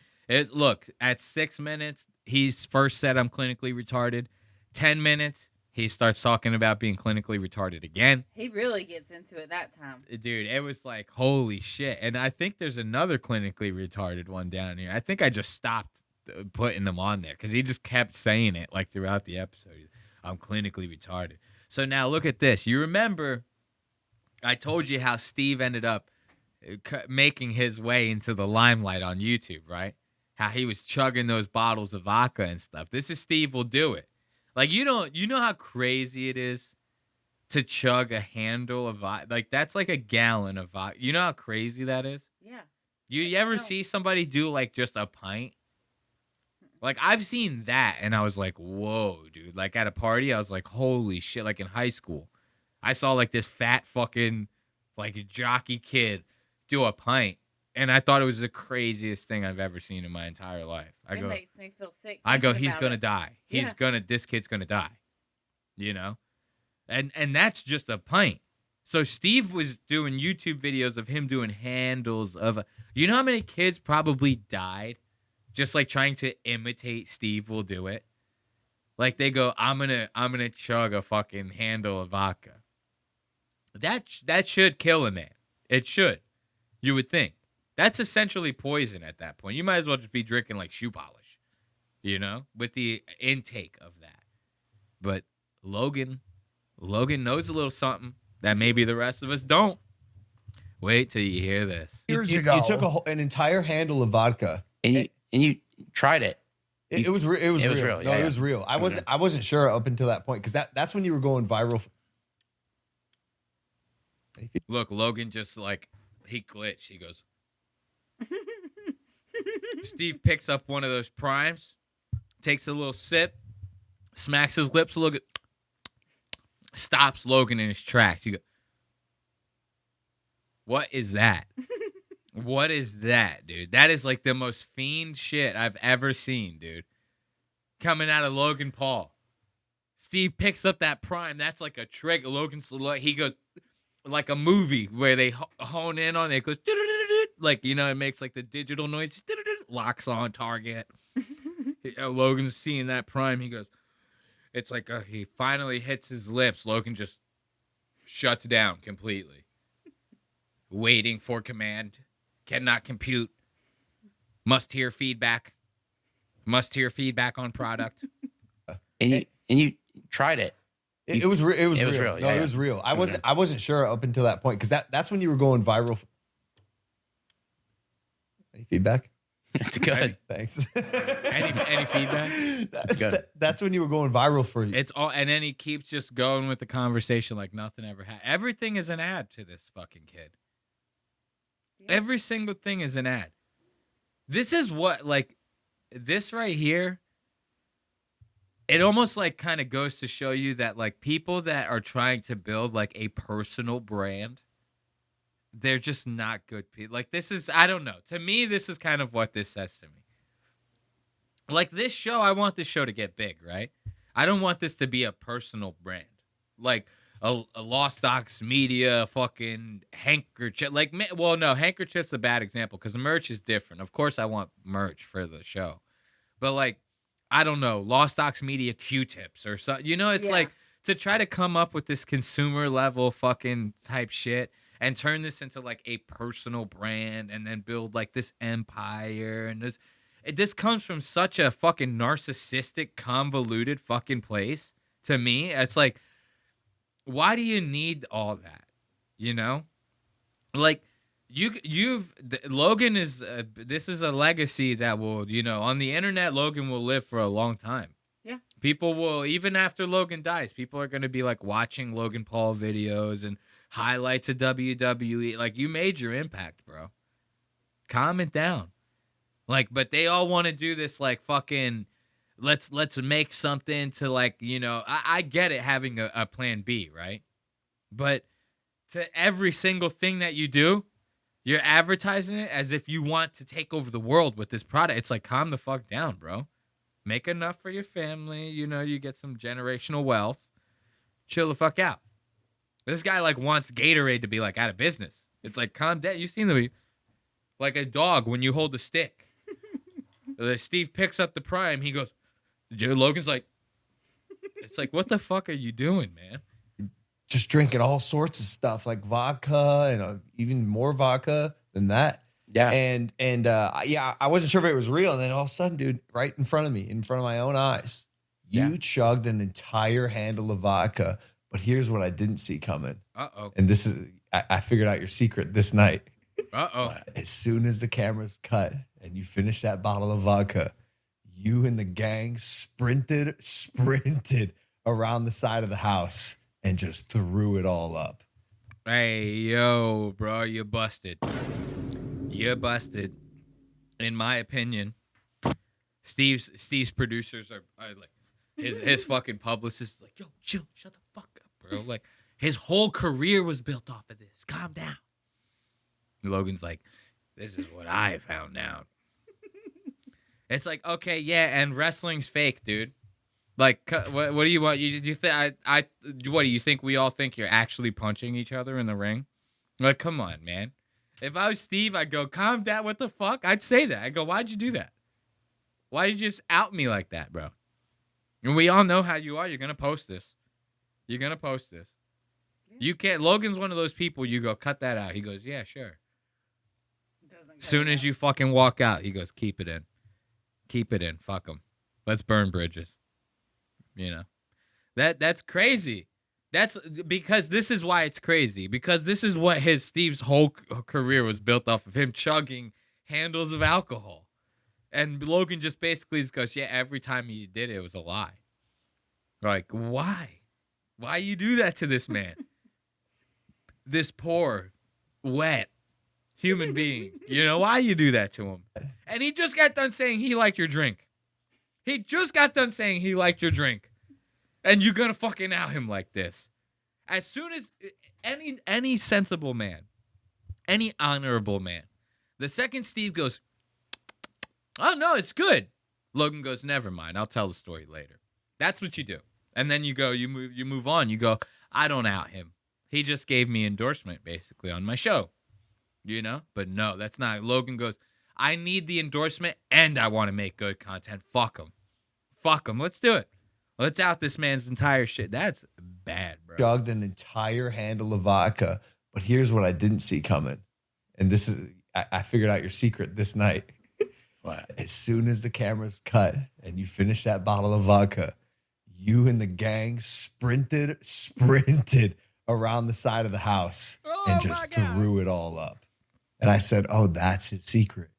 Look, at 6 minutes, he's first said I'm clinically retarded. 10 minutes, he starts talking about being clinically retarded again. He really gets into it that time. Dude, it was like, holy shit. And I think there's another clinically retarded one down here. I think I just stopped putting them on there because he just kept saying it like throughout the episode. I'm clinically retarded. So now look at this. You remember I told you how Steve ended up making his way into the limelight on YouTube, right? How he was chugging those bottles of vodka and stuff. This is Steve Will Do It. Like, you know how crazy it is to chug a handle of vodka? Like, that's like a gallon of vodka. You know how crazy that is? Yeah. You ever see somebody do like just a pint? Like, I've seen that, and I was like, whoa, dude. Like, at a party, I was like, holy shit. Like, in high school, I saw, like, this fat fucking, like, jockey kid do a pint, and I thought it was the craziest thing I've ever seen in my entire life. It makes me feel sick. I go, thinking he's about going to it. die. Yeah. This kid's going to die, you know? And that's just a pint. So Steve was doing YouTube videos of him doing handles of, you know how many kids probably died just like trying to imitate Steve Will Do It? Like they go, I'm gonna chug a fucking handle of vodka. That should kill a man. It should. You would think. That's essentially poison at that point. You might as well just be drinking like shoe polish, you know, with the intake of that. But Logan knows a little something that maybe the rest of us don't. Wait till you hear this. You took an entire handle of vodka, and you tried it. It was real. real. No, Yeah, it was real. I wasn't sure up until that point because that's when you were going viral. Look, Logan just like he glitched. He goes. Steve picks up one of those primes, takes a little sip, smacks his lips a little bit, stops Logan in his tracks. He goes, "What is that? What is that, dude? That is like the most fiend shit I've ever seen, dude. Coming out of Logan Paul." Steve picks up that prime. That's like a trick. He goes like a movie where they hone in on it. It goes like, you know, it makes like the digital noise. Locks on target. Logan's seeing that prime. He goes, it's like he finally hits his lips. Logan just shuts down completely. waiting for command, cannot compute, must hear feedback on product. And you tried it. It was real. It was real. real. No, Yeah, it was real. I Okay. wasn't sure up until that point because that's when you were going viral. Any feedback? It's good. Thanks. Any feedback? That's when you were going viral for you. It's all, and then he keeps just going with the conversation like nothing ever happened. Everything is an ad to this fucking kid. Every single thing is an ad. This is what, like, this right here, it almost like kind of goes to show you that like people that are trying to build like a personal brand, they're just not good people. Like, this is, I don't know. To me, this is kind of what this says to me. Like, this show, I want this show to get big, right? I don't want this to be a personal brand. Like, a Lost Docs Media fucking handkerchief. Like, well, no, handkerchief's a bad example because the merch is different. Of course, I want merch for the show. But, like, I don't know, Lost Docs Media Q-tips or something. You know, it's like to try to come up with this consumer level fucking type shit and turn this into like a personal brand and then build like this empire and this comes from such a fucking narcissistic, convoluted fucking place. To me, it's like, why do you need all that? You know, like Logan is this is a legacy that will, you know, on the internet, Logan will live for a long time. Yeah. People will, even after Logan dies, people are going to be like watching Logan Paul videos and highlights of WWE. Like, you made your impact, bro. Calm it down. Like, but they all want to do this like fucking let's make something to, like, you know, I get it having a plan B, right? But to every single thing that you do, you're advertising it as if you want to take over the world with this product. It's like, calm the fuck down, bro. Make enough for your family. You know, you get some generational wealth. Chill the fuck out. This guy, like, wants Gatorade to be, like, out of business. It's like, calm down. You seen the, like a dog when you hold the stick. Steve picks up the prime. He goes, Logan's like, it's like, what the fuck are you doing, man? Just drinking all sorts of stuff like vodka and even more vodka than that. Yeah. And yeah, I wasn't sure if it was real. And then all of a sudden, dude, right in front of me, in front of my own eyes, you chugged an entire handle of vodka. But here's what I didn't see coming. Uh-oh. And this is, I figured out your secret this night. Uh-oh. As soon as the camera's cut and you finish that bottle of vodka, you and the gang sprinted around the side of the house and just threw it all up. Hey, yo, bro, you busted. You busted. In my opinion, Steve's producers are like, his fucking publicist is like, yo, chill, shut the fuck up, bro. Like, his whole career was built off of this. Calm down. Logan's like, this is what I found out. It's like, okay, yeah, and wrestling's fake, dude. Like, what do you want? You think what do you think? We all think you're actually punching each other in the ring? Like, come on, man. If I was Steve, I'd go, calm down. What the fuck? I'd say that. I'd go, why'd you do that? Why'd you just out me like that, bro? And we all know how you are. You're gonna post this. You're gonna post this. You can't. Logan's one of those people. You go, cut that out. He goes, yeah, sure. Soon as you fucking walk out, he goes, keep it in. Keep it in. Fuck them. Let's burn bridges. You know, that's crazy. That's because this is why it's crazy, because this is what Steve's whole career was built off of, him chugging handles of alcohol. And Logan just basically goes, yeah, every time you did it, it was a lie. Like, why? Why you do that to this man? This poor, wet human being. You know, why you do that to him? And he just got done saying he liked your drink. He just got done saying he liked your drink. And you're going to fucking out him like this. As soon as any sensible man, any honorable man, the second Steve goes, oh, no, it's good. Logan goes, never mind. I'll tell the story later. That's what you do. And then you go, you move on. You go, I don't out him. He just gave me endorsement, basically, on my show. You know? But no, that's not. Logan goes, I need the endorsement and I want to make good content. Fuck him. Fuck him. Let's do it. Let's out this man's entire shit. That's bad, bro. Chugged an entire handle of vodka. But here's what I didn't see coming. And this is, I figured out your secret this night. What? As soon as the camera's cut and you finish that bottle of vodka, you and the gang sprinted around the side of the house and just threw it all up. And I said, oh, that's his secret.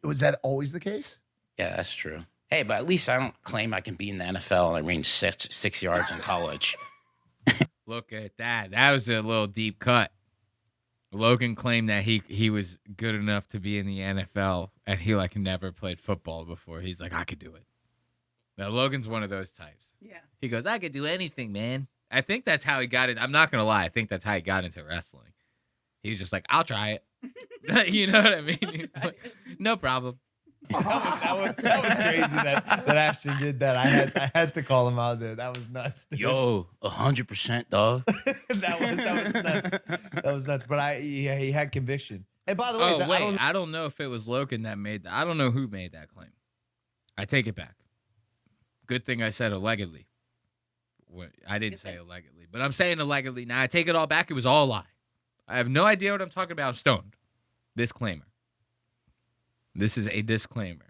Was that always the case? Yeah, that's true. Hey, but at least I don't claim I can be in the NFL and I ran 6 yards in college. Look at that. That was a little deep cut. Logan claimed that he was good enough to be in the NFL and he like never played football before. He's like, I could do it. Now Logan's one of those types. Yeah. He goes, I could do anything, man. I think that's how he got it. I'm not gonna lie. I think that's how he got into wrestling. He was just like, I'll try it. You know what I mean? He's like, no problem. that was crazy that Ashton did that. I had to call him out there. That was nuts. Dude. Yo, 100%, dog. that was nuts. That was nuts. But he had conviction. And by the way, I don't know if it was Logan that made that. I don't know who made that claim. I take it back. Good thing I said allegedly. I didn't say allegedly, but I'm saying allegedly. Now I take it all back. It was all a lie. I have no idea what I'm talking about. I'm stoned. Disclaimer. This is a disclaimer.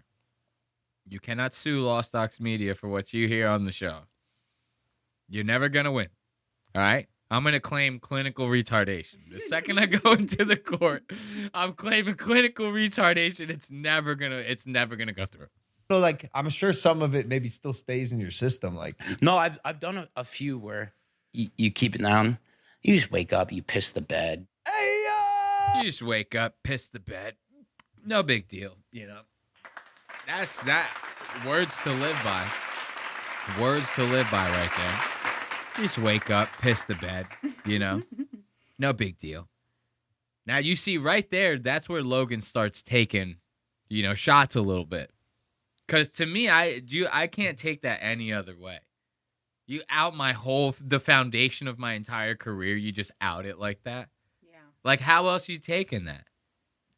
You cannot sue Lost Docs Media for what you hear on the show. You're never going to win. All right? I'm going to claim clinical retardation. The second I go into the court, I'm claiming clinical retardation. It's never going to go through. So, like, I'm sure some of it maybe still stays in your system. Like, no, I've done a few where you keep it down. You just wake up, you piss the bed. Hey, you just wake up, piss the bed. No big deal, you know. That's that. Words to live by. Words to live by right there. Just wake up, piss the bed, you know. No big deal. Now you see right there, that's where Logan starts taking, you know, shots a little bit. Because to me, I can't take that any other way. You out the foundation of my entire career. You just out it like that. Yeah. Like how else you taking that?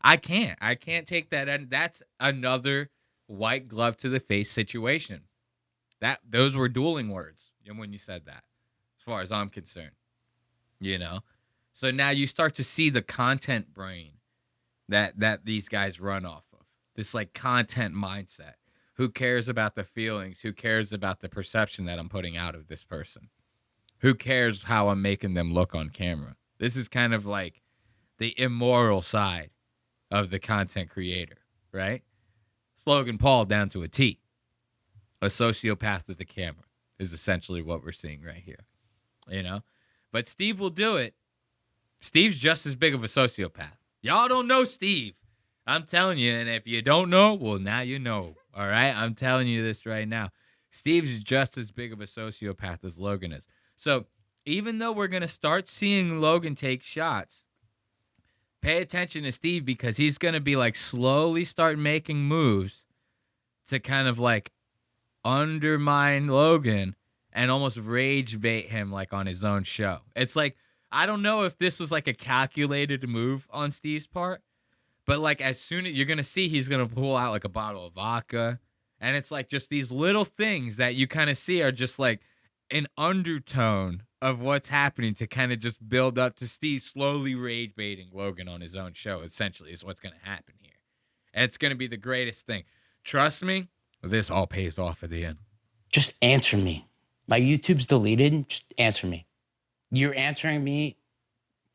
I can't take that. And that's another white glove to the face situation. Those were dueling words when you said that, as far as I'm concerned. You know? So now you start to see the content brain that these guys run off of. This like content mindset. Who cares about the feelings? Who cares about the perception that I'm putting out of this person? Who cares how I'm making them look on camera? This is kind of like the immoral side of the content creator, right? Logan Paul down to a T. A sociopath with a camera is essentially what we're seeing right here, you know? But Steve will do it. Steve's just as big of a sociopath. Y'all don't know Steve. I'm telling you, and if you don't know, well, now you know, all right? I'm telling you this right now. Steve's just as big of a sociopath as Logan is. So even though we're going to start seeing Logan take shots, pay attention to Steve because he's going to be like slowly start making moves to kind of like undermine Logan and almost rage bait him like on his own show. It's like, I don't know if this was like a calculated move on Steve's part, but like as soon as you're going to see, he's going to pull out like a bottle of vodka. And it's like just these little things that you kind of see are just like an undertone of what's happening to kind of just build up to Steve slowly rage baiting Logan on his own show, essentially, is what's going to happen here. And it's going to be the greatest thing. Trust me, this all pays off at the end. Just answer me. My YouTube's deleted. Just answer me. You're answering me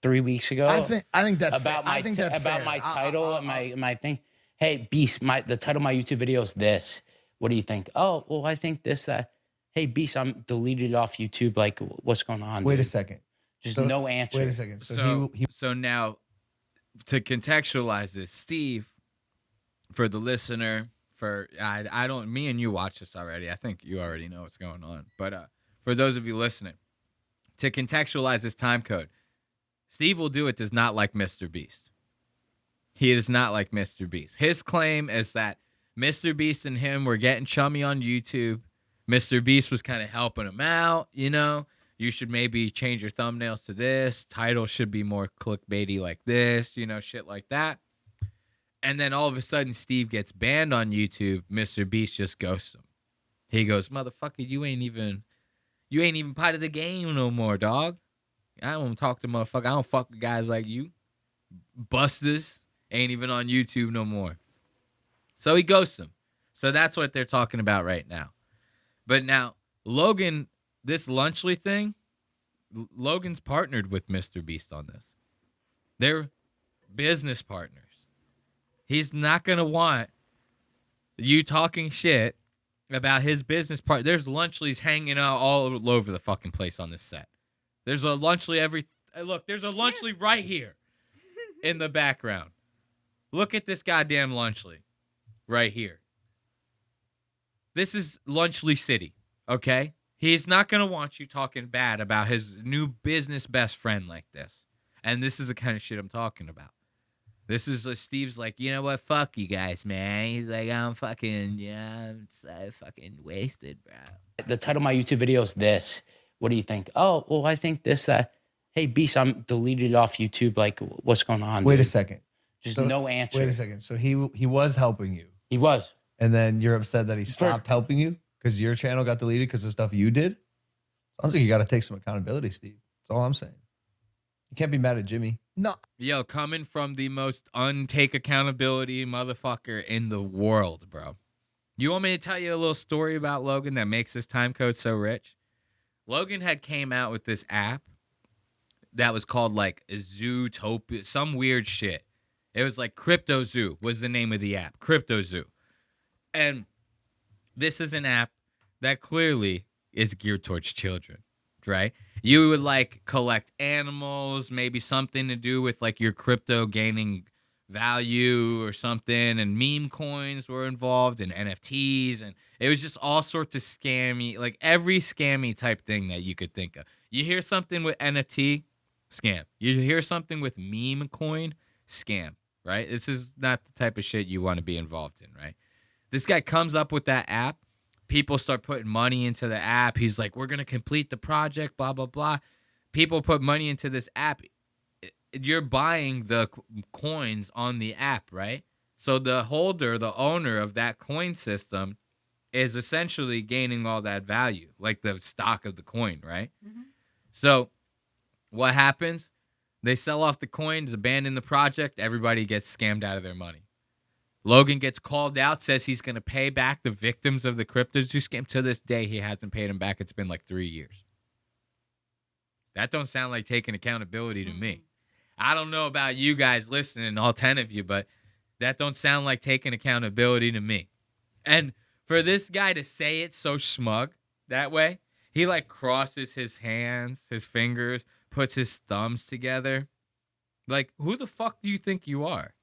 3 weeks ago. I think that's about fair. my I think that's about fair. my title and my thing. Hey, Beast, the title of my YouTube video is this. What do you think? Oh, well, I think this, that. Hey, Beast, I'm deleted off YouTube. Like, what's going on? Wait dude? a second. Just no answer. Wait a second. So now, to contextualize this, Steve, for the listener, I don't. Me and you watch this already. I think you already know what's going on. But for those of you listening, to contextualize this time code, Steve Will Do It does not like Mr. Beast. He does not like Mr. Beast. His claim is that Mr. Beast and him were getting chummy on YouTube. Mr. Beast was kind of helping him out, you know. You should maybe change your thumbnails to this. Title should be more clickbaity like this, you know, shit like that. And then all of a sudden, Steve gets banned on YouTube. Mr. Beast just ghosts him. He goes, motherfucker, you ain't even part of the game no more, dog. I don't talk to motherfucker. I don't fuck with guys like you. Busters ain't even on YouTube no more. So he ghosts him. So that's what they're talking about right now. But now, Logan, this Lunchley thing, Logan's partnered with Mr. Beast on this. They're business partners. He's not going to want you talking shit about his business part. There's Lunchleys hanging out all over the fucking place on this set. There's a Lunchley there's a Lunchley right here in the background. Look at this goddamn Lunchley right here. This is Lunchley City, okay? He's not going to want you talking bad about his new business best friend like this. And this is the kind of shit I'm talking about. This is Steve's like, you know what? Fuck you guys, man. He's like, I'm so fucking wasted, bro. The title of my YouTube video is this. What do you think? Oh, well, I think this, that. Hey, Beast, I'm deleted off YouTube. Like, what's going on? Wait dude? a second. Just no answer. Wait a second. So he was helping you. He was. And then you're upset that he stopped helping you because your channel got deleted because of stuff you did? Sounds like you got to take some accountability, Steve. That's all I'm saying. You can't be mad at Jimmy. No. Yo, coming from the most untake accountability motherfucker in the world, bro. You want me to tell you a little story about Logan that makes his time code so rich? Logan had came out with this app that was called like Zootopia, some weird shit. It was like Crypto Zoo was the name of the app, Crypto Zoo. And this is an app that clearly is geared towards children, right? You would like collect animals, maybe something to do with like your crypto gaining value or something, and meme coins were involved and NFTs, and it was just all sorts of scammy, like every scammy type thing that you could think of. You hear something with NFT, scam. You hear something with meme coin, scam, right? This is not the type of shit you want to be involved in, right? This guy comes up with that app. People start putting money into the app. He's like, we're going to complete the project, blah, blah, blah. People put money into this app. You're buying the coins on the app, right? So the holder, the owner of that coin system is essentially gaining all that value, like the stock of the coin, right? Mm-hmm. So what happens? They sell off the coins, abandon the project. Everybody gets scammed out of their money. Logan gets called out, says he's going to pay back the victims of the Crypto Zoo scam. To this day, he hasn't paid them back. It's been like 3 years. That don't sound like taking accountability to me. I don't know about you guys listening, all 10 of you, but that don't sound like taking accountability to me. And for this guy to say it so smug that way, he like crosses his hands, his fingers, puts his thumbs together. Like, who the fuck do you think you are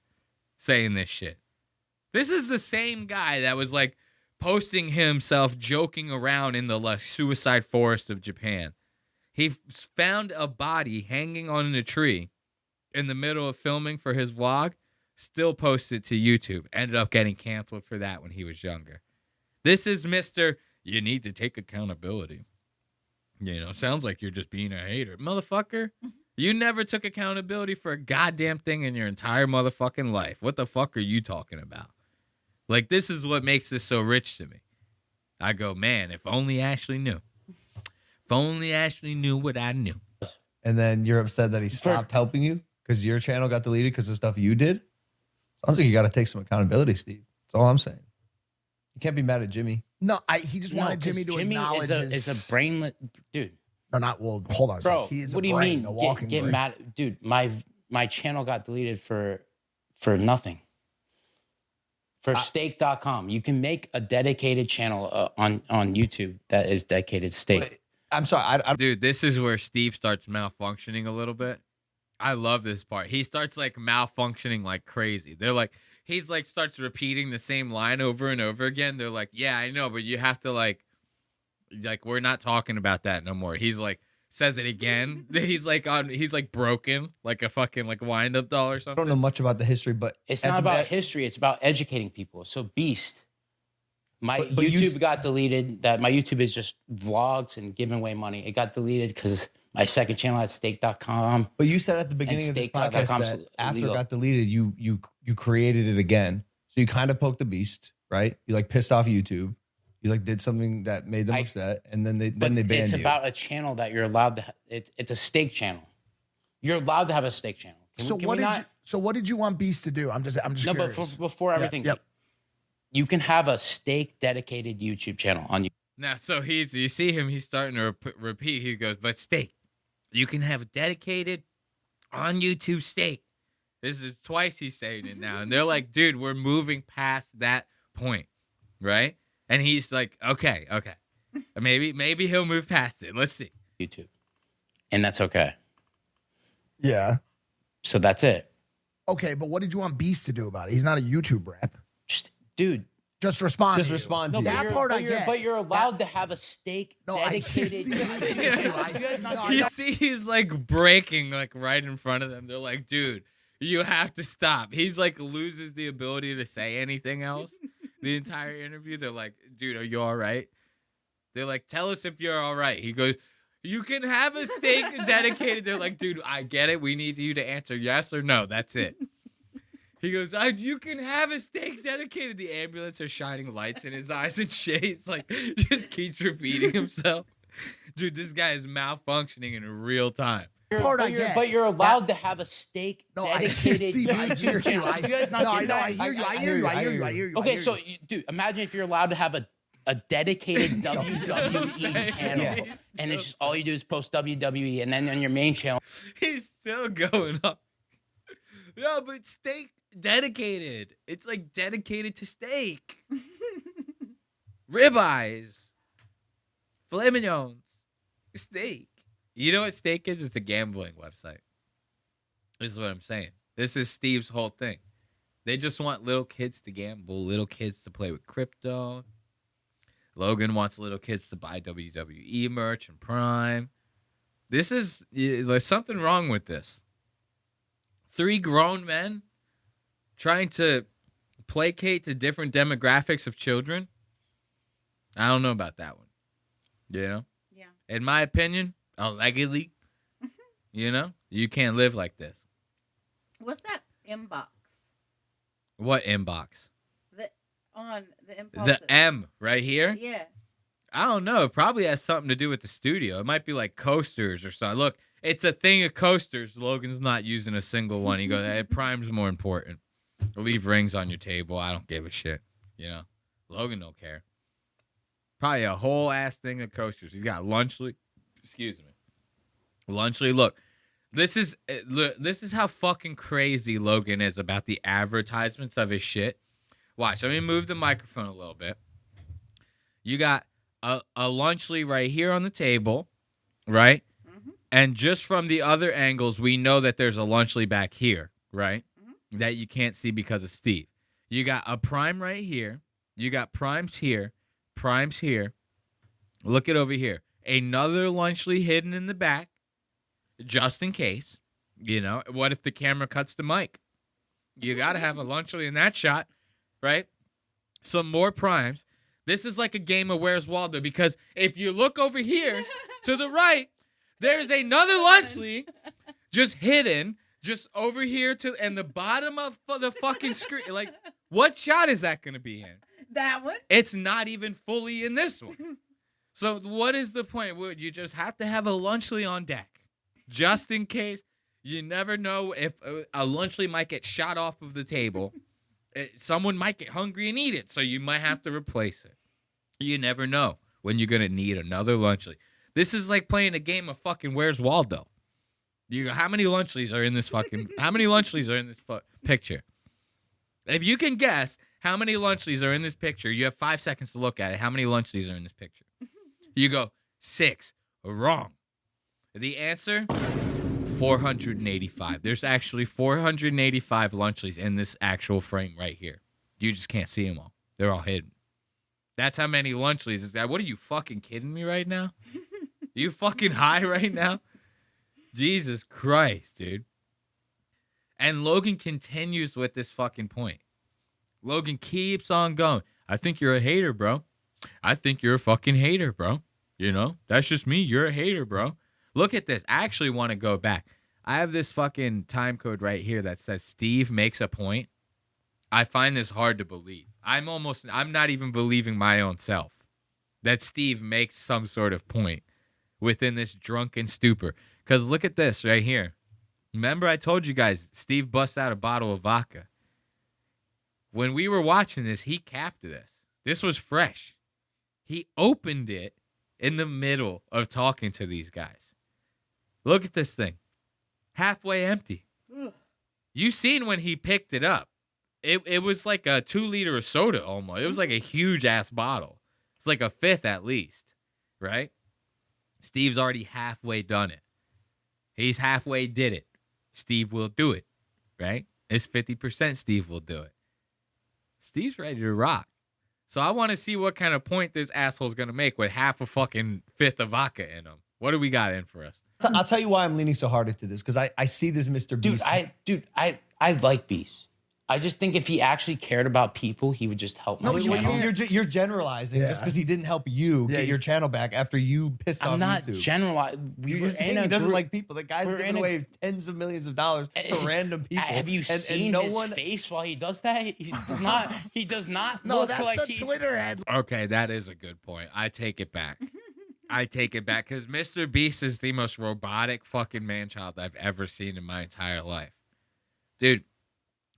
saying this shit? This is the same guy that was like posting himself joking around in the like suicide forest of Japan. He found a body hanging on a tree in the middle of filming for his vlog, still posted to YouTube. Ended up getting canceled for that when he was younger. This is Mr. You need to take accountability. You know, sounds like you're just being a hater. Motherfucker, you never took accountability for a goddamn thing in your entire motherfucking life. What the fuck are you talking about? Like, this is what makes this so rich to me. I go, man, if only Ashley knew. If only Ashley knew what I knew. And then you're upset that he stopped helping you because your channel got deleted because of stuff you did? Sounds like you got to take some accountability, Steve. That's all I'm saying. You can't be mad at Jimmy. No, he just wanted Jimmy to acknowledge is a brainless dude. No, not well. Hold on, bro. he is what a do you brain, mean? a walking Get brain. mad, dude. My channel got deleted for nothing. For steak.com. You can make a dedicated channel on YouTube that is dedicated to steak. I'm sorry. Dude, this is where Steve starts malfunctioning a little bit. I love this part. He starts like malfunctioning like crazy. They're like, he's like starts repeating the same line over and over again. They're like, yeah, I know, but you have to like we're not talking about that no more. He's like, says it again. He's like broken, like a fucking like wind up doll or something. I don't know much about the history, but it's not about history. It's about educating people. So Beast, my YouTube got deleted. That my YouTube is just vlogs and giving away money. It got deleted because my second channel had steak.com. But you said at the beginning of this podcast that after it got deleted, you created it again. So you kind of poked the Beast, right? You like pissed off YouTube. He like did something that made them upset, and then they banned It's you. about a channel that you're allowed to. It's a steak channel. You're allowed to have a steak channel. So what did you want Beast to do? I'm just No, curious. but before everything, Yep. you can have a steak dedicated YouTube channel on you. Now, so you see him, he's starting to repeat. He goes, but steak, you can have a dedicated on YouTube steak. This is twice he's saying it now. And they're like, dude, we're moving past that point, right? And he's like, okay. Maybe he'll move past it. Let's see. YouTube. And that's okay. Yeah. So that's it. Okay, but what did you want Beast to do about it? He's not a YouTube rep. Dude. Just respond. Just to you. respond to No, you. but That part I get. But you're allowed to have a steak dedicated. You see, he's like breaking like right in front of them. They're like, dude, you have to stop. He's like loses the ability to say anything else the entire interview. They're like, dude, are you all right? They're like, tell us if you're all right. He goes, you can have a steak dedicated. They're like, dude, I get it. We need you to answer yes or no. That's it. He goes, you can have a steak dedicated. The ambulance are shining lights in his eyes and shit. He's like, just keeps repeating himself. Dude, this guy is malfunctioning in real time. But you're allowed to have a steak dedicated YouTube channel. I hear you. Okay, so dude, imagine if you're allowed to have a dedicated WWE channel, and it's just all you do is post WWE, and then on your main channel, he's still going up. Yeah, but steak dedicated. It's like dedicated to steak. Ribeyes. Filet mignons. Steak. You know what steak is? It's a gambling website. This is what I'm saying. This is Steve's whole thing. They just want little kids to gamble, little kids to play with crypto. Logan wants little kids to buy WWE merch and Prime. There's something wrong with this. 3 grown men trying to placate to different demographics of children. I don't know about that one. You know? Yeah. In my opinion, allegedly, you can't live like this. What's that inbox? What inbox? On the inbox. The M right here? Yeah. I don't know. It probably has something to do with the studio. It might be like coasters or something. Look, it's a thing of coasters. Logan's not using a single one. He goes, hey, Prime's more important. Leave rings on your table. I don't give a shit. Logan don't care. Probably a whole ass thing of coasters. He's got Lunchly. Excuse me. Lunchly, look. This is how fucking crazy Logan is about the advertisements of his shit. Watch, let me move the microphone a little bit. You got a Lunchly right here on the table, right? Mm-hmm. And just from the other angles, we know that there's a Lunchly back here, right? Mm-hmm. That you can't see because of Steve. You got a Prime right here. You got Primes here. Primes here. Look at over here. Another Lunchly hidden in the back, just in case. What if the camera cuts the mic? You got to have a Lunchly in that shot. Right? Some more Primes. This is like a game of Where's Waldo, because if you look over here to the right, there's another Lunchly just hidden, just over here and the bottom of the fucking screen. Like, what shot is that going to be in? That one? It's not even fully in this one. So what is the point? Would you just have to have a Lunchly on deck, just in case? You never know if a Lunchly might get shot off of the table. Someone might get hungry and eat it, so you might have to replace it. You never know when you're going to need another Lunchly. This is like playing a game of fucking Where's Waldo. How many Lunchlys are in this picture? If you can guess how many Lunchlys are in this picture, you have 5 seconds to look at it. How many Lunchlys are in this picture? You go, 6. Wrong. The answer, 485. There's actually 485 Lunchlys in this actual frame right here. You just can't see them all. They're all hidden. That's how many Lunchlys is that. What are you fucking kidding me right now? You fucking high right now? Jesus Christ, dude. And Logan continues with this fucking point. Logan keeps on going. I think you're a hater, bro. I think you're a fucking hater, bro. That's just me. You're a hater, bro. Look at this. I actually want to go back. I have this fucking time code right here that says Steve makes a point. I find this hard to believe. I'm not even believing my own self. that Steve makes some sort of point within this drunken stupor. Because look at this right here. Remember I told you guys, Steve busts out a bottle of vodka. When we were watching this, he capped this. This was fresh. He opened it in the middle of talking to these guys. Look at this thing. Halfway empty. You seen when he picked it up. It was like a 2-liter of soda almost. It was like a huge-ass bottle. It's like a fifth at least, right? Steve's already halfway done it. He's halfway did it. Steve will do it, right? It's 50% Steve will do it. Steve's ready to rock. So I want to see what kind of point this asshole's going to make with half a fucking fifth of vodka in him. What do we got in for us? I'll tell you why I'm leaning so hard into this, because I see this Mr. Beast. I like Beast. I just think if he actually cared about people, he would just help. No, you're generalizing just because he didn't help you get your channel back after you pissed off YouTube. I'm not generalizing. You're saying he doesn't like people. The guy's giving away tens of millions of dollars to random people. Have you seen his face while he does that? He does not No, look that's like a Twitter ad. Okay, that is a good point. I take it back. I take it back because Mr. Beast is the most robotic fucking man-child I've ever seen in my entire life. Dude,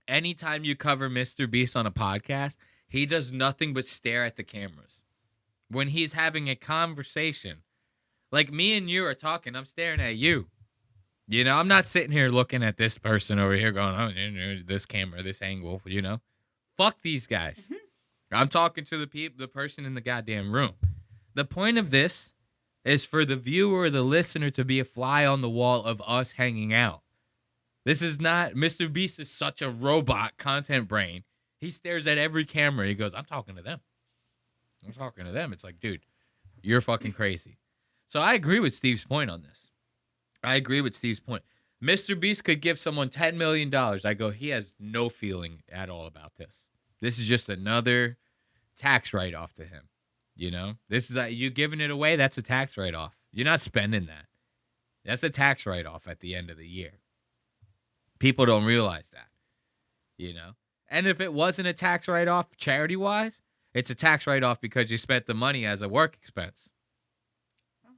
anytime you cover Mr. Beast on a podcast, he does nothing but stare at the cameras. When he's having a conversation, like me and you are talking, I'm staring at you. You know, I'm not sitting here looking at this person over here going, oh, this camera, this angle, you know. Fuck these guys. I'm talking to the person in the goddamn room. The point of this is for the viewer or the listener to be a fly on the wall of us hanging out. This is not, Mr. Beast is such a robot content brain. He stares at every camera. He goes, I'm talking to them. I'm talking to them. It's like, dude, you're fucking crazy. So I agree with Steve's point on this. I agree with Steve's point. Mr. Beast could give someone $10 million. I go, he has no feeling at all about this. This is just another tax write-off to him. You know, this is you giving it away. That's a tax write-off. You're not spending that. That's a tax write-off at the end of the year. People don't realize that, you know. And if it wasn't a tax write-off charity-wise, it's a tax write-off because you spent the money as a work expense.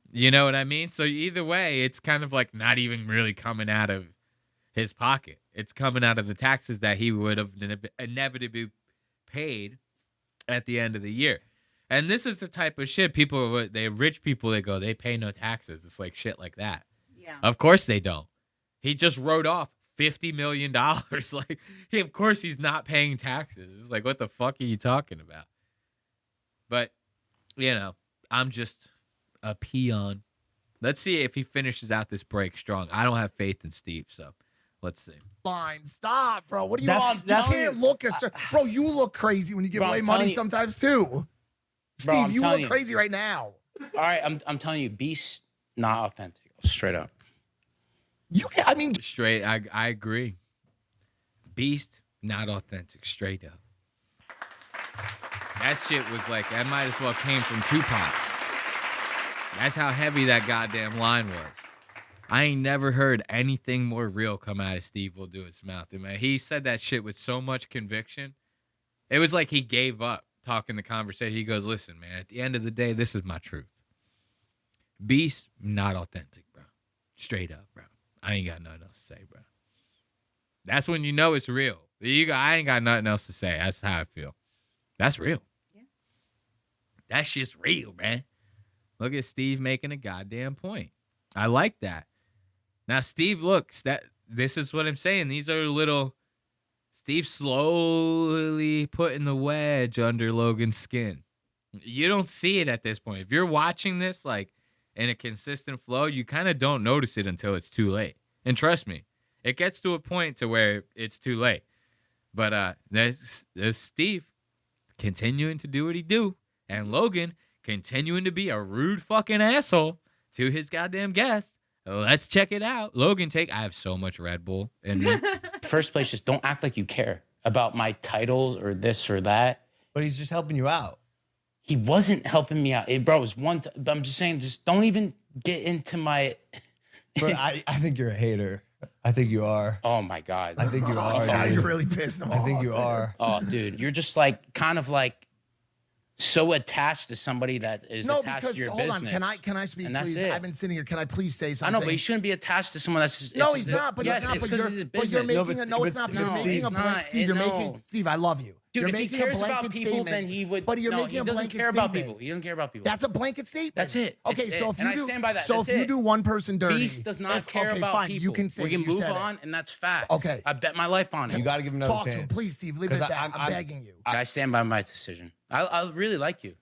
You know what I mean? So either way, it's kind of like not even really coming out of his pocket. It's coming out of the taxes that he would have inevitably paid at the end of the year. And this is the type of shit rich people, they pay no taxes. It's like shit like that. Yeah. Of course they don't. He just wrote off $50 million. Like, of course he's not paying taxes. It's like, what the fuck are you talking about? But, you know, I'm just a peon. Let's see if he finishes out this break strong. I don't have faith in Steve, so let's see. Fine, stop, bro. What are you on? You can't look as bro. You look crazy when you give away money sometimes too. Bro, Steve, you look crazy right now. All right, I'm telling you, Beast not authentic, straight up. Straight. I agree. Beast not authentic, straight up. That shit was like that might as well came from Tupac. That's how heavy that goddamn line was. I ain't never heard anything more real come out of Steve Will Do It's mouth. Man, he said that shit with so much conviction. It was like he gave up talking the conversation. He goes, listen, man, at the end of the day, this is my truth. Beast, not authentic, bro. Straight up, bro. I ain't got nothing else to say, bro. That's when you know it's real. I ain't got nothing else to say. That's how I feel. That's real. Yeah. That shit's real, man. Look at Steve making a goddamn point. I like that. Now, Steve looks, this is what I'm saying. These are little, Steve slowly putting the wedge under Logan's skin. You don't see it at this point. If you're watching this, like, in a consistent flow, you kind of don't notice it until it's too late. And trust me, it gets to a point to where it's too late. But there's Steve continuing to do what he do, and Logan continuing to be a rude fucking asshole to his goddamn guest. Let's check it out. Logan, I have so much Red Bull in me. First place, just don't act like you care about my titles or this or that. But he's just helping you out. He wasn't helping me out. Bro, it was I'm just saying, just don't even get into my... But I think you're a hater. I think you are. Oh, my God. I think you are. Now you're really pissed him off. I think you are. Oh, dude, you're just like, kind of like so attached to somebody that is No, attached because to your hold business. on. Can I speak, And that's please? it. I've been sitting here. Can I please say I something? know, but you shouldn't be attached to someone that's. No, he's not. But yes, he's not. it's But 'cause you're, it's his but you're business. making no, it's not. But you're making a blanket. Steve, you're making. Steve, I love you. Dude, you're if he making cares a blanket about people, statement. then he would. But you're no, making he a doesn't blanket care about statement. people. He doesn't care about people. That's a blanket statement. That's it. Okay, It's so it. if you And do, I stand by that. so That's if you it. do one person dirty, Beast does not care okay, about fine, people. you can say we can you move said on, it. and that's facts. Okay. I bet my life on it. You got to give him another Talk chance. to him, please, Steve. Leave it at that. I'm begging you. I stand by my decision. I really like you.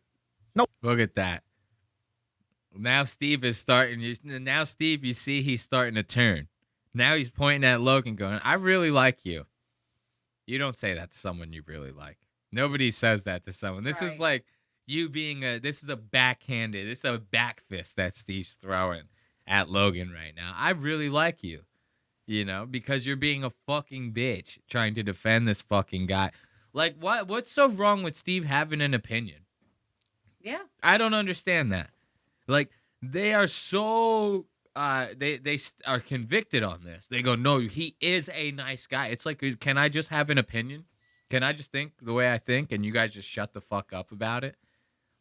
Look at that. Now Steve is starting. Now Steve, you see he's starting to turn. Now he's pointing at Logan going, I really like you. You don't say that to someone you really like. Nobody says that to someone. This is like you being this is a backhanded, this is a back fist that Steve's throwing at Logan right now. I really like you, because you're being a fucking bitch trying to defend this fucking guy. Like, what's so wrong with Steve having an opinion? Yeah. I don't understand that. Like, they are so they are convicted on this. They go, no, he is a nice guy. It's like, can I just have an opinion? Can I just think the way I think and you guys just shut the fuck up about it?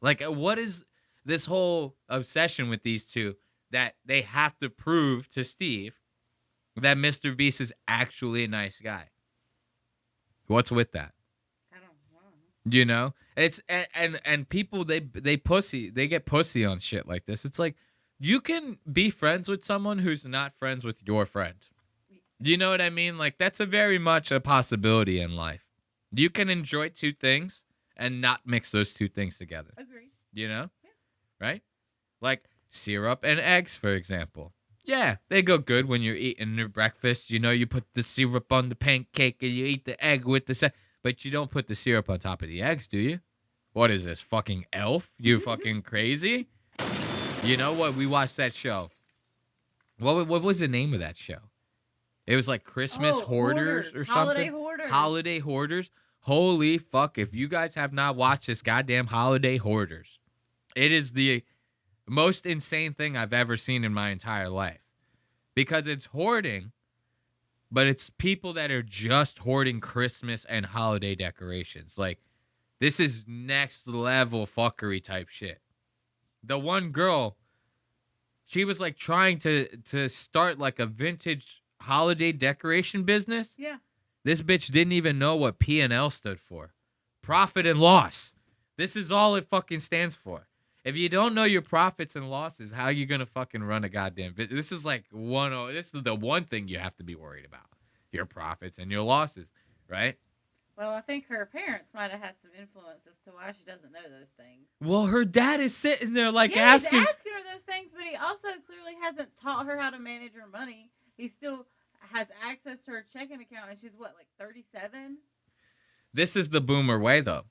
Like, what is this whole obsession with these two that they have to prove to Steve that Mr. Beast is actually a nice guy? What's with that? It's and people they get pussy on shit like this. It's like you can be friends with someone who's not friends with your friend. You know what I mean? Like that's a very much a possibility in life. You can enjoy two things and not mix those two things together. Agree. Yeah. Right? Like syrup and eggs, for example. Yeah, they go good when you're eating your breakfast. You put the syrup on the pancake and you eat the egg with the but you don't put the syrup on top of the eggs, do you? What is this, fucking Elf? You fucking crazy? You know what? We watched that show. What was the name of that show? It was like Christmas Hoarders or something. Holiday Hoarders. Holiday Hoarders. Holy fuck. If you guys have not watched this goddamn Holiday Hoarders, it is the most insane thing I've ever seen in my entire life. Because it's hoarding, but it's people that are just hoarding Christmas and holiday decorations. Like, this is next level fuckery type shit. The one girl, she was like trying to start like a vintage holiday decoration business. Yeah. This bitch didn't even know what P&L stood for. Profit and loss. This is all it fucking stands for. If you don't know your profits and losses, how are you going to fucking run a goddamn business? This is like this is the one thing you have to be worried about. Your profits and your losses, right? Well, I think her parents might have had some influence as to why she doesn't know those things. Well, her dad is sitting there like Yeah, asking. he's asking her those things, but he also clearly hasn't taught her how to manage her money. He still has access to her checking account, and she's what, like 37? This is the boomer way, though.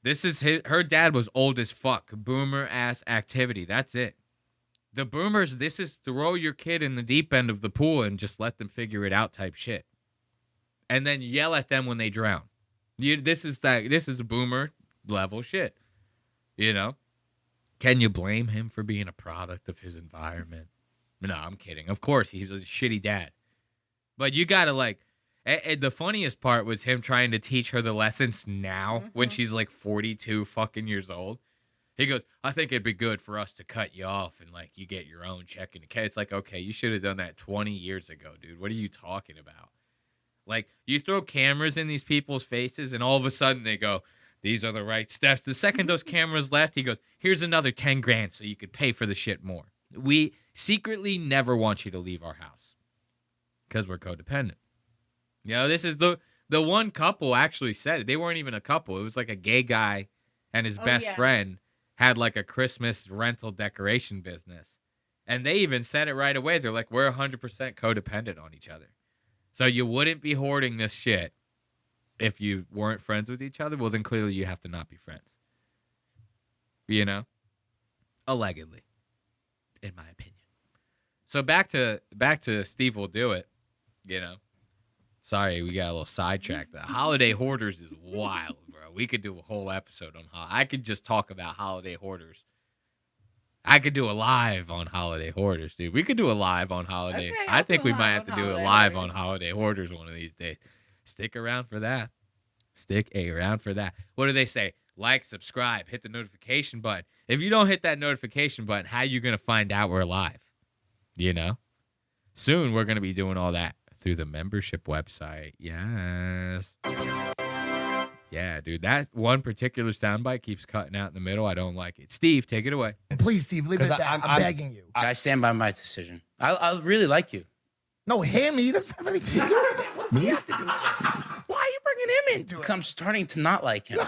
This is her dad was old as fuck. Boomer ass activity. That's it. The boomers, this is throw your kid in the deep end of the pool and just let them figure it out type shit. And then yell at them when they drown. This is boomer level shit. Can you blame him for being a product of his environment? No, I'm kidding. Of course, he's a shitty dad. But you gotta the funniest part was him trying to teach her the lessons now when she's like 42 fucking years old. He goes, I think it'd be good for us to cut you off and you get your own checking account. It's like, okay, you should have done that 20 years ago, dude. What are you talking about? Like, you throw cameras in these people's faces and all of a sudden they go, these are the right steps. The second those cameras left, he goes, here's another 10 grand so you could pay for the shit more. We secretly never want you to leave our house because we're codependent. This is the one couple actually said it. They weren't even a couple. It was like a gay guy and his best friend had like a Christmas rental decoration business. And they even said it right away. They're like, we're 100% codependent on each other. So you wouldn't be hoarding this shit if you weren't friends with each other. Well, then clearly you have to not be friends. Allegedly, in my opinion. So back to Steve will do it, Sorry, we got a little sidetracked. The Holiday Hoarders is wild, bro. We could do a whole episode on I could just talk about Holiday Hoarders. I could do a live on Holiday Hoarders, dude. We could do a live on Holiday. Okay, I think we live might have on to do a Holiday live Hoarders. on Holiday Hoarders one of these days. Stick around for that. Stick around for that. What do they say? like, subscribe, hit the notification button. If you don't hit that notification button, how you going to find out we're live? You know? Soon we're going to be doing all that through the membership website. Yes. Yeah, dude. That one particular soundbite keeps cutting out in the middle. I don't like it. Steve, take it away. Please, Steve, leave it at that. I'm begging you. I stand by my decision. I really like you. No, him. He doesn't have anything to do with it. What does he have to do with it? Why are you bringing him into it? Because I'm starting to not like him.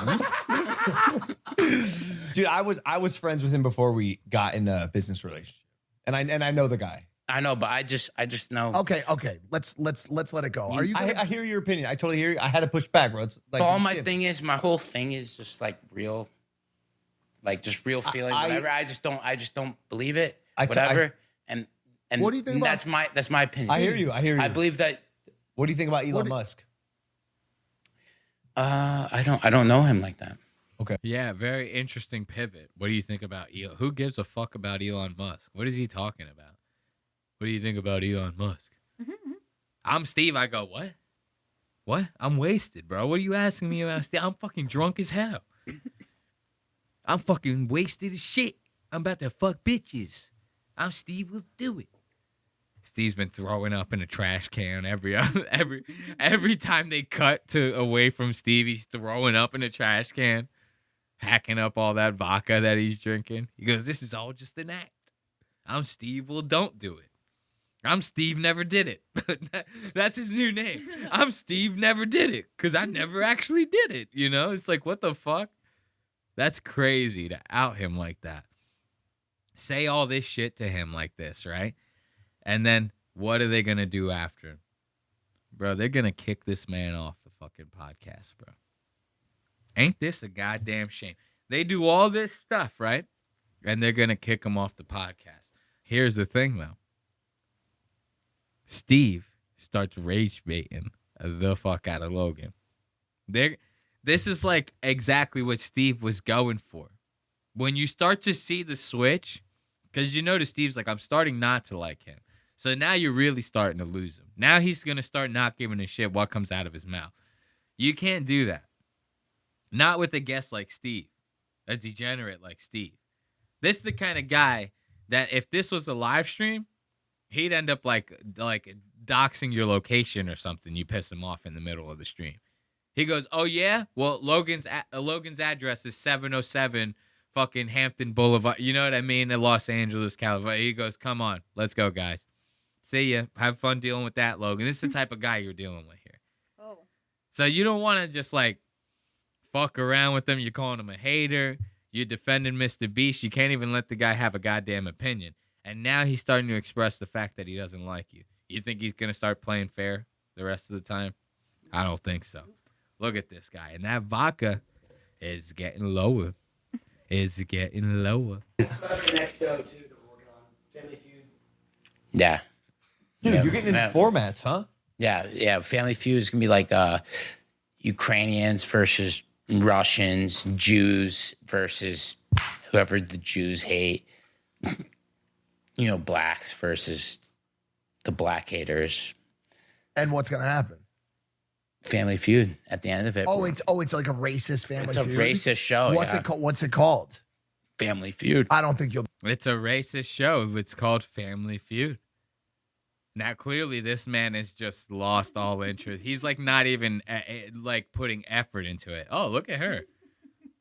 Dude, I was friends with him before we got in a business relationship, and I know the guy. I know, but I just know. Okay. Let's let it go. Are you? I hear your opinion. I totally hear you. I had to push back, bro. It's like my whole thing is just like real, like just real feeling. Whatever. I just don't believe it. Whatever. And what do you think about? That's my opinion. I hear you. I believe that. What do you think about Elon Musk? I don't know him like that. Okay. Yeah, very interesting pivot. What do you think about Elon? Who gives a fuck about Elon Musk? What is he talking about? What do you think about Elon Musk? I'm Steve. I go, what? What? I'm wasted, bro. What are you asking me about, Steve? I'm fucking drunk as hell. I'm fucking wasted as shit. I'm about to fuck bitches. I'm Steve. Will do it. Steve's been throwing up in a trash can every time they cut to away from Steve. He's throwing up in a trash can, hacking up all that vodka that he's drinking. He goes, "This is all just an act. I'm Steve. Well, don't do it. I'm Steve never did it." That's his new name. I'm Steve never did it because I never actually did it. You know, it's like, what the fuck? That's crazy to out him like that. Say all this shit to him like this, right? And then what are they going to do after him? Bro, they're going to kick this man off the fucking podcast, bro. Ain't this a goddamn shame? They do all this stuff, right? And they're going to kick him off the podcast. Here's the thing, though. Steve starts rage baiting the fuck out of Logan. This is like exactly what Steve was going for. When you start to see the switch, because you notice Steve's like, I'm starting not to like him. So now you're really starting to lose him. Now he's going to start not giving a shit what comes out of his mouth. You can't do that. Not with a guest like Steve, a degenerate like Steve. This is the kind of guy that if this was a live stream, he'd end up like doxing your location or something. You piss him off in the middle of the stream. He goes, "Oh yeah, well Logan's address is 707 fucking Hampton Boulevard." You know what I mean? In Los Angeles, California. He goes, "Come on, let's go, guys. See ya. Have fun dealing with that, Logan." This is the type of guy you're dealing with here. Oh. So you don't want to just like fuck around with him. You're calling him a hater. You're defending Mr. Beast. You can't even let the guy have a goddamn opinion. And now he's starting to express the fact that he doesn't like you. You think he's going to start playing fair the rest of the time? I don't think so. Look at this guy. And that vodka is getting lower. It's getting lower. It's about the next show, too, that we're working on. Family Feud. Yeah. Dude, you're getting into formats, huh? Yeah. Family Feud is going to be like Ukrainians versus Russians, Jews versus whoever the Jews hate. You know, blacks versus the black haters. And what's going to happen? Family Feud at the end of it. Oh, it's like a racist Family Feud. It's a racist show. What's it called? Family Feud. I don't think you'll. It's a racist show. It's called Family Feud. Now, clearly, this man has just lost all interest. He's like not even like putting effort into it. Oh, look at her.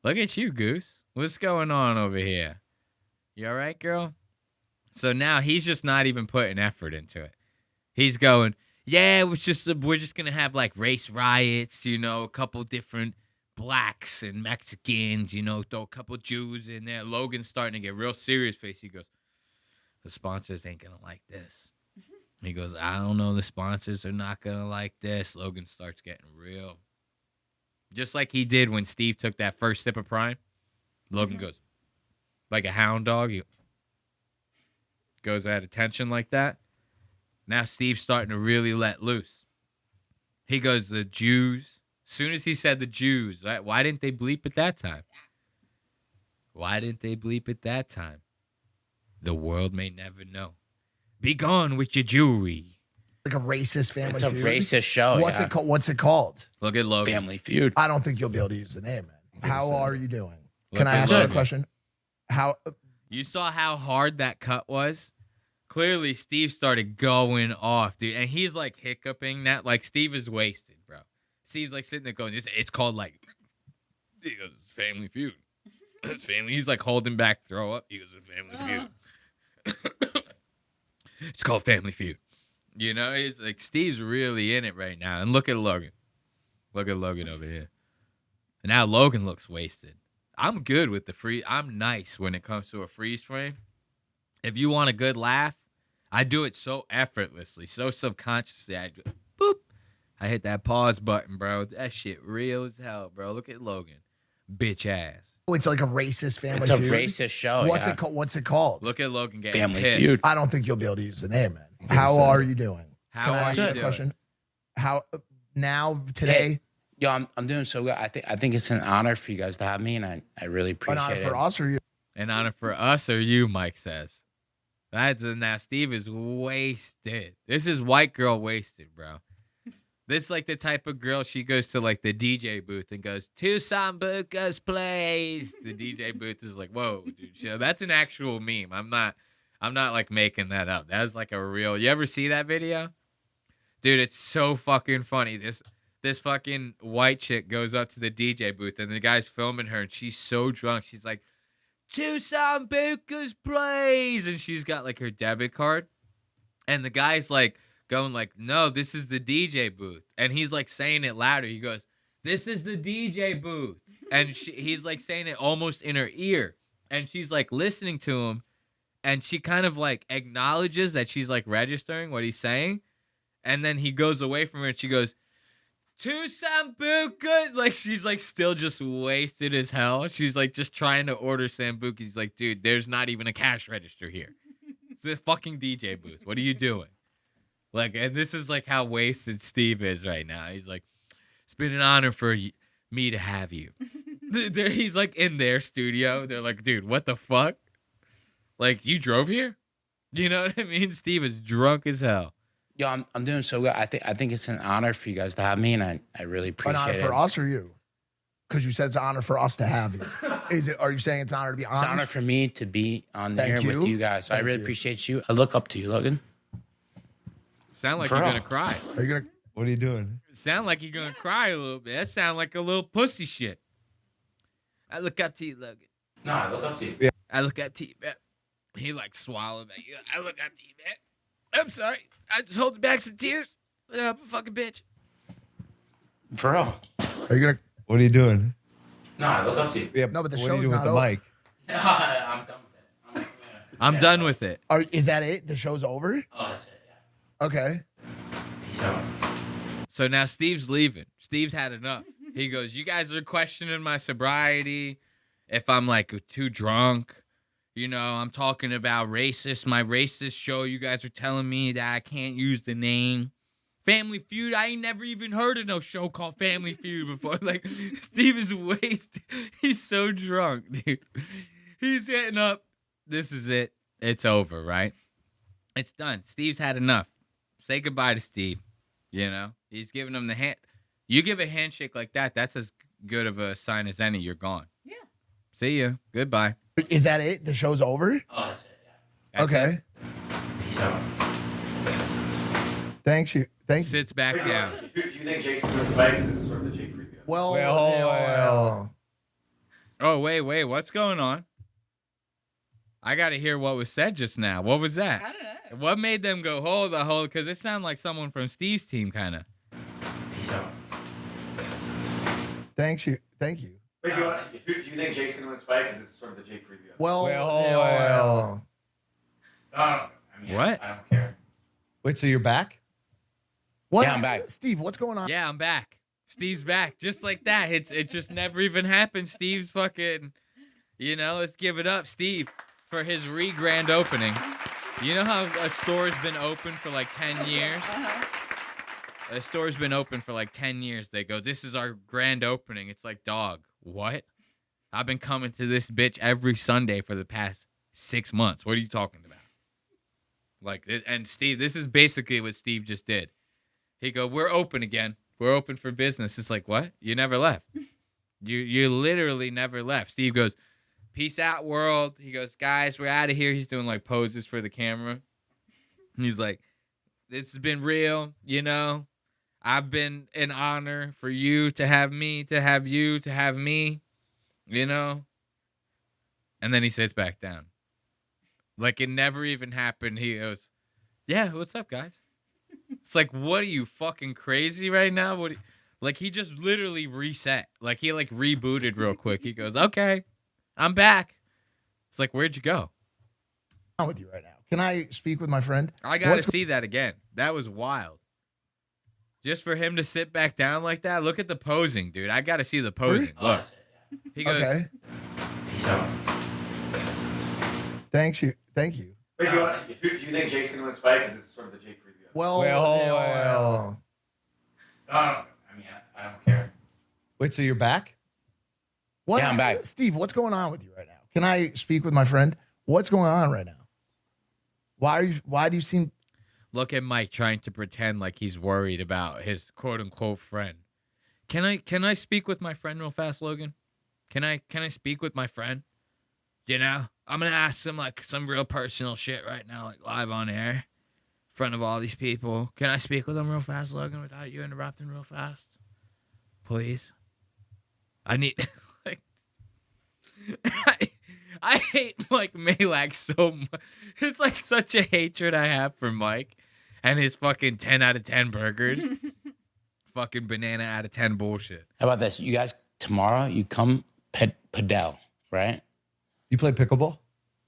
Look at you, Goose. What's going on over here? You all right, girl? So now he's just not even putting effort into it. He's going, yeah, we're just gonna have like race riots, you know, a couple different blacks and Mexicans, you know, throw a couple Jews in there. Logan's starting to get real serious face. He goes, the sponsors ain't gonna like this. He goes, I don't know, the sponsors are not gonna like this. Logan starts getting real. Just like he did when Steve took that first sip of Prime. Logan goes, like a hound dog. He goes at attention like that. Now Steve's starting to really let loose. He goes, the Jews. As soon as he said the Jews, why didn't they bleep at that time? Why didn't they bleep at that time? The world may never know. Be gone with your jewelry. Like a racist Family Feud. It's a Feud? racist show. What's it called? Look at Logan. Family Feud. I don't think you'll be able to use the name, man. How are you doing? Look Can I at ask you a Logan. question? How? You saw how hard that cut was? Clearly, Steve started going off, dude. And he's like hiccuping that. Like, Steve is wasted, bro. Steve's like sitting there going, it's called like, he goes, it's Family Feud. It's family. He's like holding back throw up. He goes, it's Family Feud. It's called Family Feud. You know, it's like Steve's really in it right now. And look at Logan. Look at Logan over here. And now Logan looks wasted. I'm good with the free. I'm nice when it comes to a freeze frame. If you want a good laugh, I do it so effortlessly, so subconsciously. I do boop. I hit that pause button, bro. That shit real as hell, bro. Look at Logan. Bitch ass. Oh, it's like a racist Family It's a Feud. racist show. What's yeah. it called? What's it called? Look at Logan getting Family pissed. Feud. I don't think you'll be able to use the name, man. How are you doing? How Can I are ask you you a doing? question? How now today? Yo, I'm doing so good. I think it's an honor for you guys to have me, and I really An appreciate honor it. for us or you? An honor for us or you, Mike says. Now Steve is wasted. This is white girl wasted, bro. This is like the type of girl, she goes to like the DJ booth and goes, "Two Sambucas, please." The DJ booth is like, whoa, dude. Chill. That's an actual meme. I'm not like making that up. That is like a real. You ever see that video? Dude, it's so fucking funny. This fucking white chick goes up to the DJ booth and the guy's filming her and she's so drunk. She's like, "Two Sambucas, please." And she's got like her debit card. And the guy's like going like, "No, this is the DJ booth." And he's like saying it louder. He goes, "This is the DJ booth." And he's like saying it almost in her ear. And she's like listening to him. And she kind of like acknowledges that she's like registering what he's saying. And then he goes away from her and she goes, "Two Sambucas." Like she's like still just wasted as hell. She's like just trying to order Sambucas. He's like, "Dude, there's not even a cash register here. It's the fucking DJ booth. What are you doing?" Like, and this is like how wasted Steve is right now. He's like, "It's been an honor for me to have you." He's like in their studio. They're like, "Dude, what the fuck? Like, you drove here?" You know what I mean? Steve is drunk as hell. Yo, I'm doing so good. I think it's an honor for you guys to have me, and I really appreciate An honor it. for us or you? Because you said it's an honor for us to have you. Is it? Are you saying it's an honor to be on? It's an honor for me to be on there Thank with you. you guys. So I Thank really you. appreciate you. I look up to you, Logan. Sound like For you're real. gonna cry. Are you gonna? What are you doing? Sound like you're gonna cry a little bit. That sound like a little pussy shit. I look up to you, Logan. No, I look up to you. Yeah. I look up to you, man. He like swallowed that. I look up to you, man. I'm sorry. I just holding back some tears. I'm a fucking bitch. For real. Are you gonna? What are you doing? No, I look up to you. Yeah, No, but the what are you show's doing with not the over. mic? No, I'm done with it. I'm done with it. Is that it? The show's over? Oh, that's it. Yeah. Okay. Peace out. So now Steve's leaving. Steve's had enough. He goes, "You guys are questioning my sobriety. If I'm like too drunk, you know, I'm talking about my racist show. You guys are telling me that I can't use the name Family Feud. I ain't never even heard of no show called Family Feud before." Like, Steve is wasted. He's so drunk, dude. He's getting up. This is it. It's over, right? It's done. Steve's had enough. Say goodbye to Steve. You know, he's giving him the hand. You give a handshake like that, that's as good of a sign as any. You're gone. Yeah. See ya. Goodbye. Is that it? The show's over? Oh, that's it. Yeah. That's Okay. it. Peace out. Thanks you. Thank you. Sits back down. Do you think Jake's going to spike? This is sort of the Jake preview. Well, Oh, wait. What's going on? I got to hear what was said just now. What was that? I don't know. What made them go, hold on? Because it sounded like someone from Steve's team, kind of. Peace out. Thank you. Thank you. Wait, do you think Jake's going to win spike? Because this is sort of the Jake preview. Well, I mean, What? I don't care. Wait, so you're back? What? Yeah, I'm back. Steve, what's going on? Yeah, I'm back. Steve's back. Just like that. It just never even happened. Steve's fucking, let's give it up, Steve, for his grand opening. You know how a store's been open for like 10 years? A store's been open for like 10 years. They go, "This is our grand opening." It's like, dog, what? I've been coming to this bitch every Sunday for the past 6 months. What are you talking about? Like, and Steve, this is basically what Steve just did. He go, "We're open again. We're open for business." It's like, what? You never left. You literally never left. Steve goes, peace out, world. He goes, guys, we're out of here. He's doing like poses for the camera. He's like, this has been real, you know. I've been an honor for you to have me, to have you, to have me, you know. And then he sits back down. Like it never even happened. He goes, yeah, what's up, guys? It's like, what are you, fucking crazy right now? Like he just literally reset. Like he like rebooted real quick. He goes, okay, I'm back. It's like, where'd you go? I'm with you right now. Can I speak with my friend? I got to see that again. That was wild. Just for him to sit back down like that. Look at the posing, dude. I got to see the posing. Look. He goes, okay. Peace out. Thank you. Wait, do you think Jake's going to win this fight? Because this is sort of the Jake preview. Well, I mean, I don't care. Wait, so you're back? What, Yeah, I'm back. Steve, what's going on with you right now? Can I speak with my friend? What's going on right now? Why do you seem... Look at Mike trying to pretend like he's worried about his quote unquote friend. Can I speak with my friend real fast, Logan? Can I speak with my friend? You know, I'm gonna ask him like some real personal shit right now, like live on air, in front of all these people. Can I speak with him real fast, Logan, without you interrupting real fast? Please. I need like I hate Mike Malak so much. It's like such a hatred I have for Mike and his fucking 10 out of 10 burgers. Fucking banana out of 10 bullshit. How about this? You guys, tomorrow, you come padel, right? You play pickleball?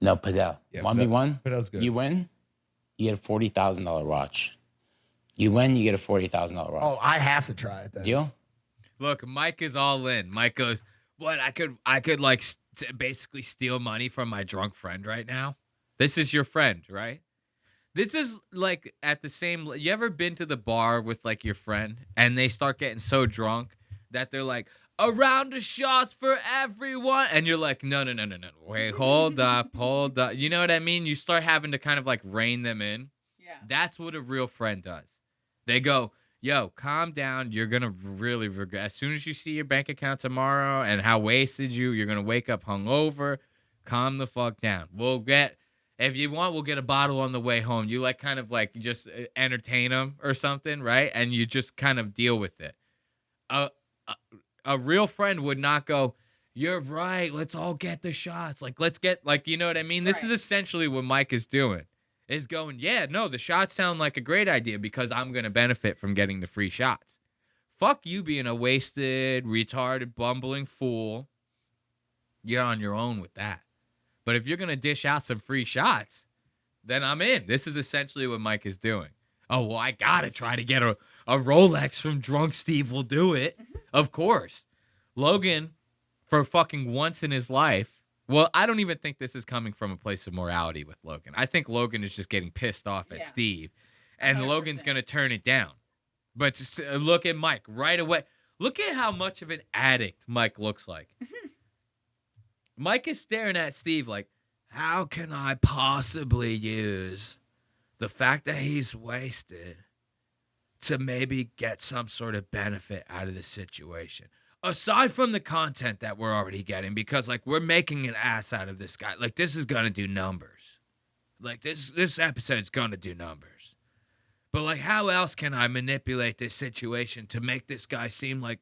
No, padel. Yeah, 1v1. Padel's good. You win, you get a $40,000 watch. You win, you get a $40,000 watch. Oh, I have to try it then. Deal? Look, Mike is all in. Mike goes, what? I could like basically steal money from my drunk friend right now. This is your friend, right? This is like at the same. You ever been to the bar with like your friend and they start getting so drunk that they're like, a round of shots for everyone, and you're like, no. Wait, hold up. You know what I mean? You start having to kind of like rein them in. Yeah. That's what a real friend does. They go, yo, calm down. You're going to really regret. As soon as you see your bank account tomorrow and how wasted you're going to wake up hungover. Calm the fuck down. If you want, we'll get a bottle on the way home. You like kind of like just entertain them or something, right? And you just kind of deal with it. A real friend would not go, you're right, let's all get the shots. Like, let's get, like, you know what I mean? This is essentially what Mike is doing. Is going, yeah, no, the shots sound like a great idea because I'm going to benefit from getting the free shots. Fuck you being a wasted, retarded, bumbling fool. You're on your own with that. But if you're going to dish out some free shots, then I'm in. This is essentially what Mike is doing. Oh, well, I got to try to get a Rolex from Drunk Steve will do it. Of course. Logan, for fucking once in his life, well, I don't even think this is coming from a place of morality with Logan. I think Logan is just getting pissed off at Steve, and 100%. Logan's going to turn it down. But just look at Mike right away. Look at how much of an addict Mike looks like. Mike is staring at Steve like, how can I possibly use the fact that he's wasted to maybe get some sort of benefit out of the situation? Aside from the content that we're already getting, because like we're making an ass out of this guy. Like this is gonna do numbers. Like this episode's gonna do numbers. But like how else can I manipulate this situation to make this guy seem like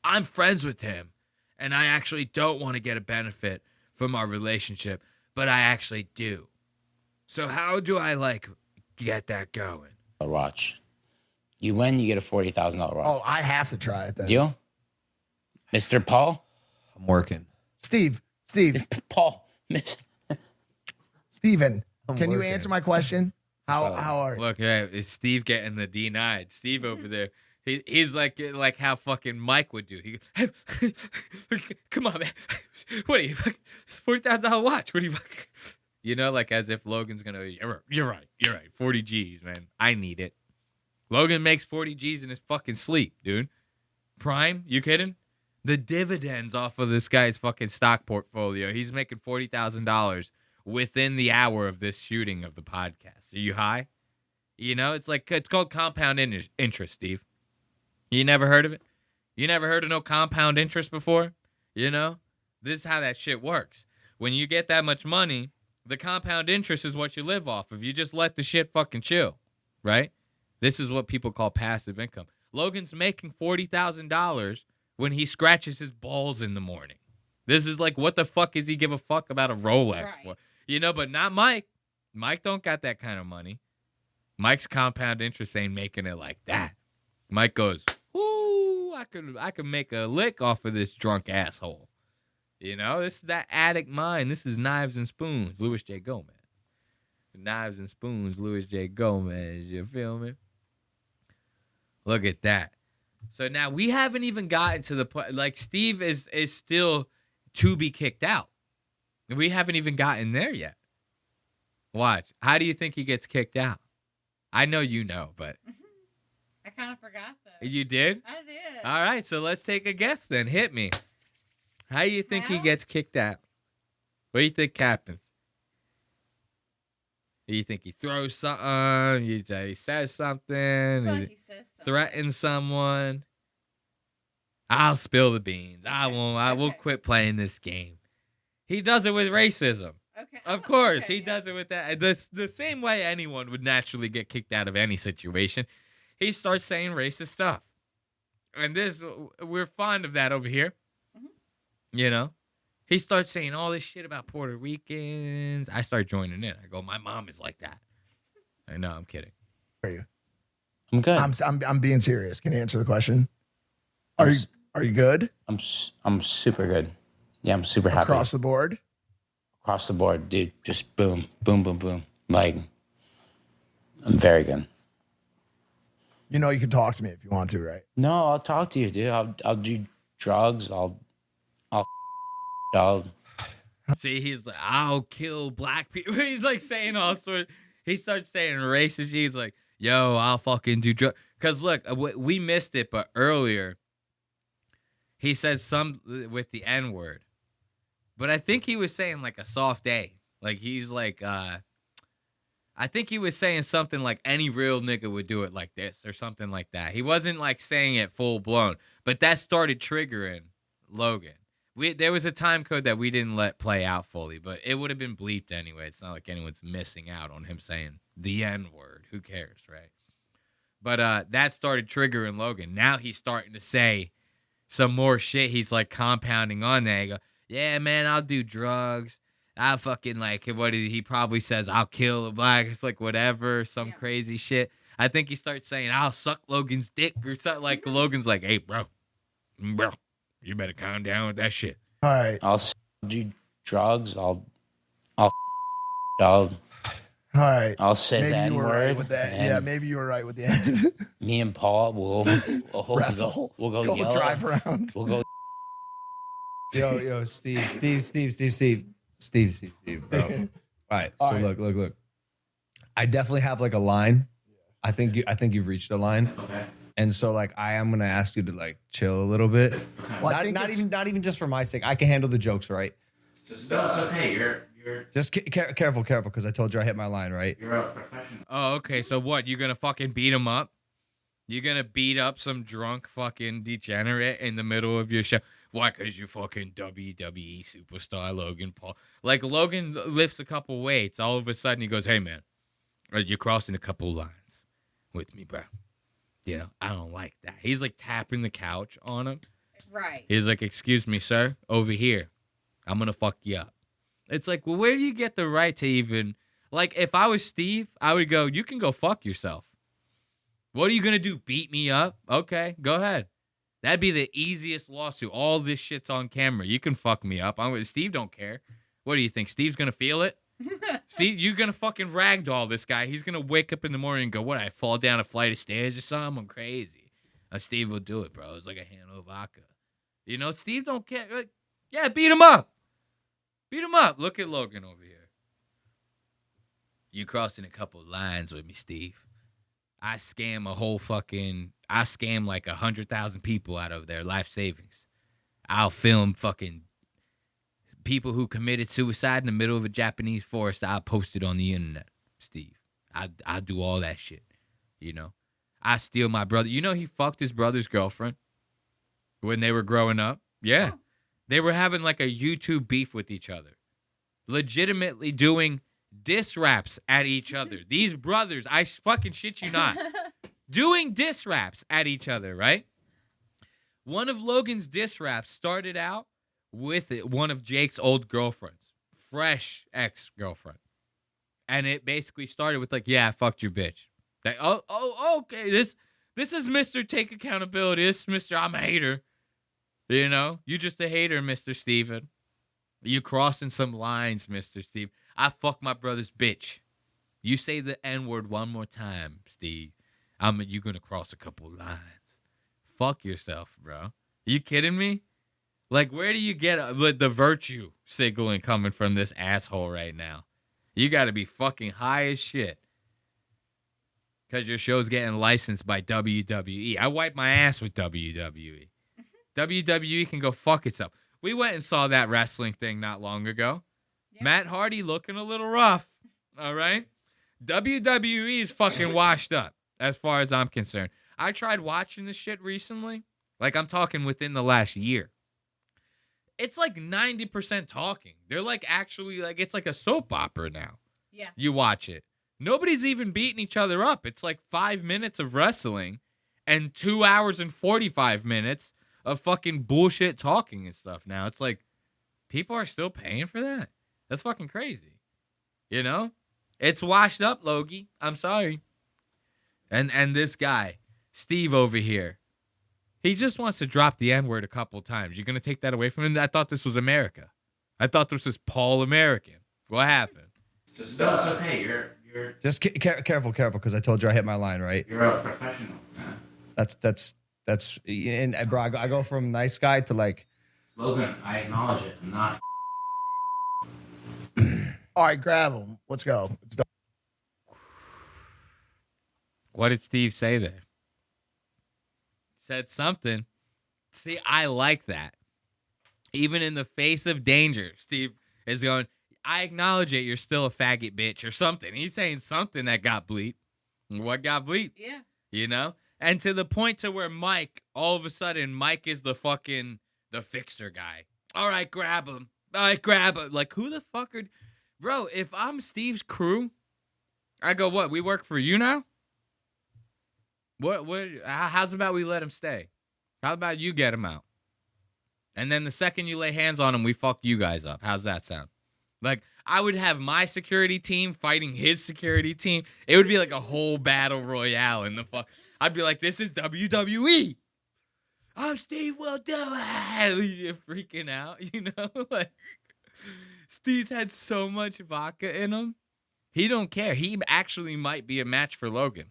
I'm friends with him and I actually don't want to get a benefit from our relationship, but I actually do. So how do I like get that going? A watch. You win, you get a $40,000 watch. Oh, I have to try it then. Deal? Mr. Paul? I'm working. Steve. Paul. Steven, can you answer my question? How are you? Look, is Steve getting the denied? Steve over there, he's like how fucking Mike would do. He goes, come on, man. What are you, $40,000 watch? What are you, you know, like as if Logan's gonna, you're right. 40 G's, man. I need it. Logan makes 40 G's in his fucking sleep, dude. Prime? You kidding? The dividends off of this guy's fucking stock portfolio. He's making $40,000 within the hour of this shooting of the podcast. Are you high? You know, it's called compound interest, Steve. You never heard of it? You never heard of no compound interest before? You know, this is how that shit works. When you get that much money, the compound interest is what you live off of. You just let the shit fucking chill, right? This is what people call passive income. Logan's making $40,000 when he scratches his balls in the morning. This is like, what the fuck is he give a fuck about a Rolex for? You know, but not Mike. Mike don't got that kind of money. Mike's compound interest ain't making it like that. Mike goes, ooh, I could make a lick off of this drunk asshole. You know, this is that addict mind. This is Knives and Spoons, Louis J. Gomez. Knives and Spoons, Louis J. Gomez. You feel me? Look at that. So now we haven't even gotten to the point. Like, Steve is still to be kicked out. We haven't even gotten there yet. Watch. How do you think he gets kicked out? I know you know, but I kind of forgot that. you did? I did. All right, so let's take a guess then. Hit me. How do you think he gets kicked out? What do you think happens? Do you think he throws something? He says something? Like he says something. Threatens someone? I'll spill the beans. I won't. I will quit playing this game. He does it with racism. Okay. Of course, he does it with that. The same way anyone would naturally get kicked out of any situation. He starts saying racist stuff. And we're fond of that over here. You know? He starts saying all this shit about Puerto Ricans. I start joining in. I go, my mom is like that. I know, I'm kidding. Are you? I'm good. I'm being serious. Can you answer the question? Are you good? I'm super good. Yeah, I'm super happy. Across the board? Across the board, dude. Just boom, boom, boom, boom. Like, I'm very good. You know you can talk to me if you want to, right? No, I'll talk to you, dude. I'll do drugs. I'll See, he's like, I'll kill black people. He's like saying all sorts. He starts saying racist. He's like, yo, I'll fucking do drugs. Because look, we missed it, but earlier, he says some with the N-word. But I think he was saying like a soft A. Like he's like, I think he was saying something like any real nigga would do it like this or something like that. He wasn't like saying it full blown. But that started triggering Logan. There was a time code that we didn't let play out fully, but it would have been bleeped anyway. It's not like anyone's missing out on him saying the N-word. Who cares, right? But that started triggering Logan. Now he's starting to say some more shit. He's like compounding on that. He go, yeah, man, I'll do drugs. I'll fucking like, he probably says, I'll kill a black. It's like whatever, some crazy shit. I think he starts saying, I'll suck Logan's dick or something. Like Logan's like, hey, bro, you better calm down with that shit. All right. I'll do drugs. I'll All right. I'll say maybe that you were right with that. Yeah, maybe you were right with the end. Me and Paul will Wrestle. We'll go yell. Drive around. We'll go. Yo, Steve, bro. All right. So look. I definitely have like a line. I think you've reached a line. Okay. And so like I am gonna ask you to like chill a little bit. Well, not even just for my sake. I can handle the jokes, right? Just no, it's okay. You're just careful, because I told you I hit my line, right? You're a professional. Oh, okay. So what? You gonna fucking beat him up? You gonna beat up some drunk fucking degenerate in the middle of your show? Why? Because you fucking WWE superstar Logan Paul. Like Logan lifts a couple weights. All of a sudden he goes, hey man, you're crossing a couple lines with me, bro. You know, I don't like that. He's like tapping the couch on him. Right. He's like, excuse me, sir, over here. I'm going to fuck you up. It's like, well, where do you get the right to even, like, if I was Steve, I would go, you can go fuck yourself. What are you going to do? Beat me up? Okay, go ahead. That'd be the easiest lawsuit. All this shit's on camera. You can fuck me up. Steve don't care. What do you think? Steve's going to feel it? Steve, you're going to fucking ragdoll this guy. He's going to wake up in the morning and go, what, I fall down a flight of stairs or something? I'm crazy. Steve will do it, bro. It's like a handle of vodka. You know, Steve don't care. Like, yeah, beat him up. Beat him up. Look at Logan over here. You crossing a couple lines with me, Steve. I scam like 100,000 people out of their life savings. I'll film fucking people who committed suicide in the middle of a Japanese forest. I'll post it on the internet, Steve. I do all that shit, you know. I steal my brother. You know he fucked his brother's girlfriend when they were growing up? Yeah. They were having like a YouTube beef with each other. Legitimately doing diss raps at each other. These brothers, I fucking shit you not, doing diss raps at each other, right? One of Logan's diss raps started out with one of Jake's old girlfriends, fresh ex-girlfriend. And it basically started with like, yeah, I fucked your bitch. Like, okay, this is Mr. Take Accountability. This is Mr. I'm a hater. You know, you just a hater, Mr. Steven. You crossing some lines, Mr. Steve. I fuck my brother's bitch. You say the N-word one more time, Steve. You gonna cross a couple lines. Fuck yourself, bro. You kidding me? Like, where do you get the virtue signaling coming from this asshole right now? You gotta be fucking high as shit. Because your show's getting licensed by WWE. I wipe my ass with WWE. WWE can go fuck itself. We went and saw that wrestling thing not long ago. Yeah. Matt Hardy looking a little rough. All right? WWE is fucking washed up as far as I'm concerned. I tried watching this shit recently. Like, I'm talking within the last year. It's like 90% talking. They're like actually like, it's like a soap opera now. Yeah. You watch it. Nobody's even beating each other up. It's like 5 minutes of wrestling and 2 hours and 45 minutes of fucking bullshit talking and stuff now. It's like, people are still paying for that? That's fucking crazy. You know? It's washed up, Logie. I'm sorry. And this guy, Steve over here, he just wants to drop the N-word a couple times. You're going to take that away from him? I thought this was America. I thought this was Paul American. What happened? Just, no, it's okay. You're Just careful, because I told you I hit my line, right? You're a professional, man. That's and bro, I go from nice guy to like. Logan, I acknowledge it. I'm not. All right, grab him. Let's go. It's done. What did Steve say there? Said something. See, I like that. Even in the face of danger, Steve is going, I acknowledge it. You're still a faggot bitch or something. He's saying something that got bleeped. What got bleeped? Yeah. You know? And to the point to where Mike, all of a sudden, Mike is the fixer guy. All right, grab him. All right, grab him. Like, who the fuck are... Bro, if I'm Steve's crew, I go, what, we work for you now? What? How's about we let him stay? How about you get him out? And then the second you lay hands on him, we fuck you guys up. How's that sound? Like, I would have my security team fighting his security team. It would be like a whole battle royale in the fuck. I'd be like, this is WWE. I'm Steve Will Do It. You're freaking out, you know? Like, Steve's had so much vodka in him. He don't care. He actually might be a match for Logan.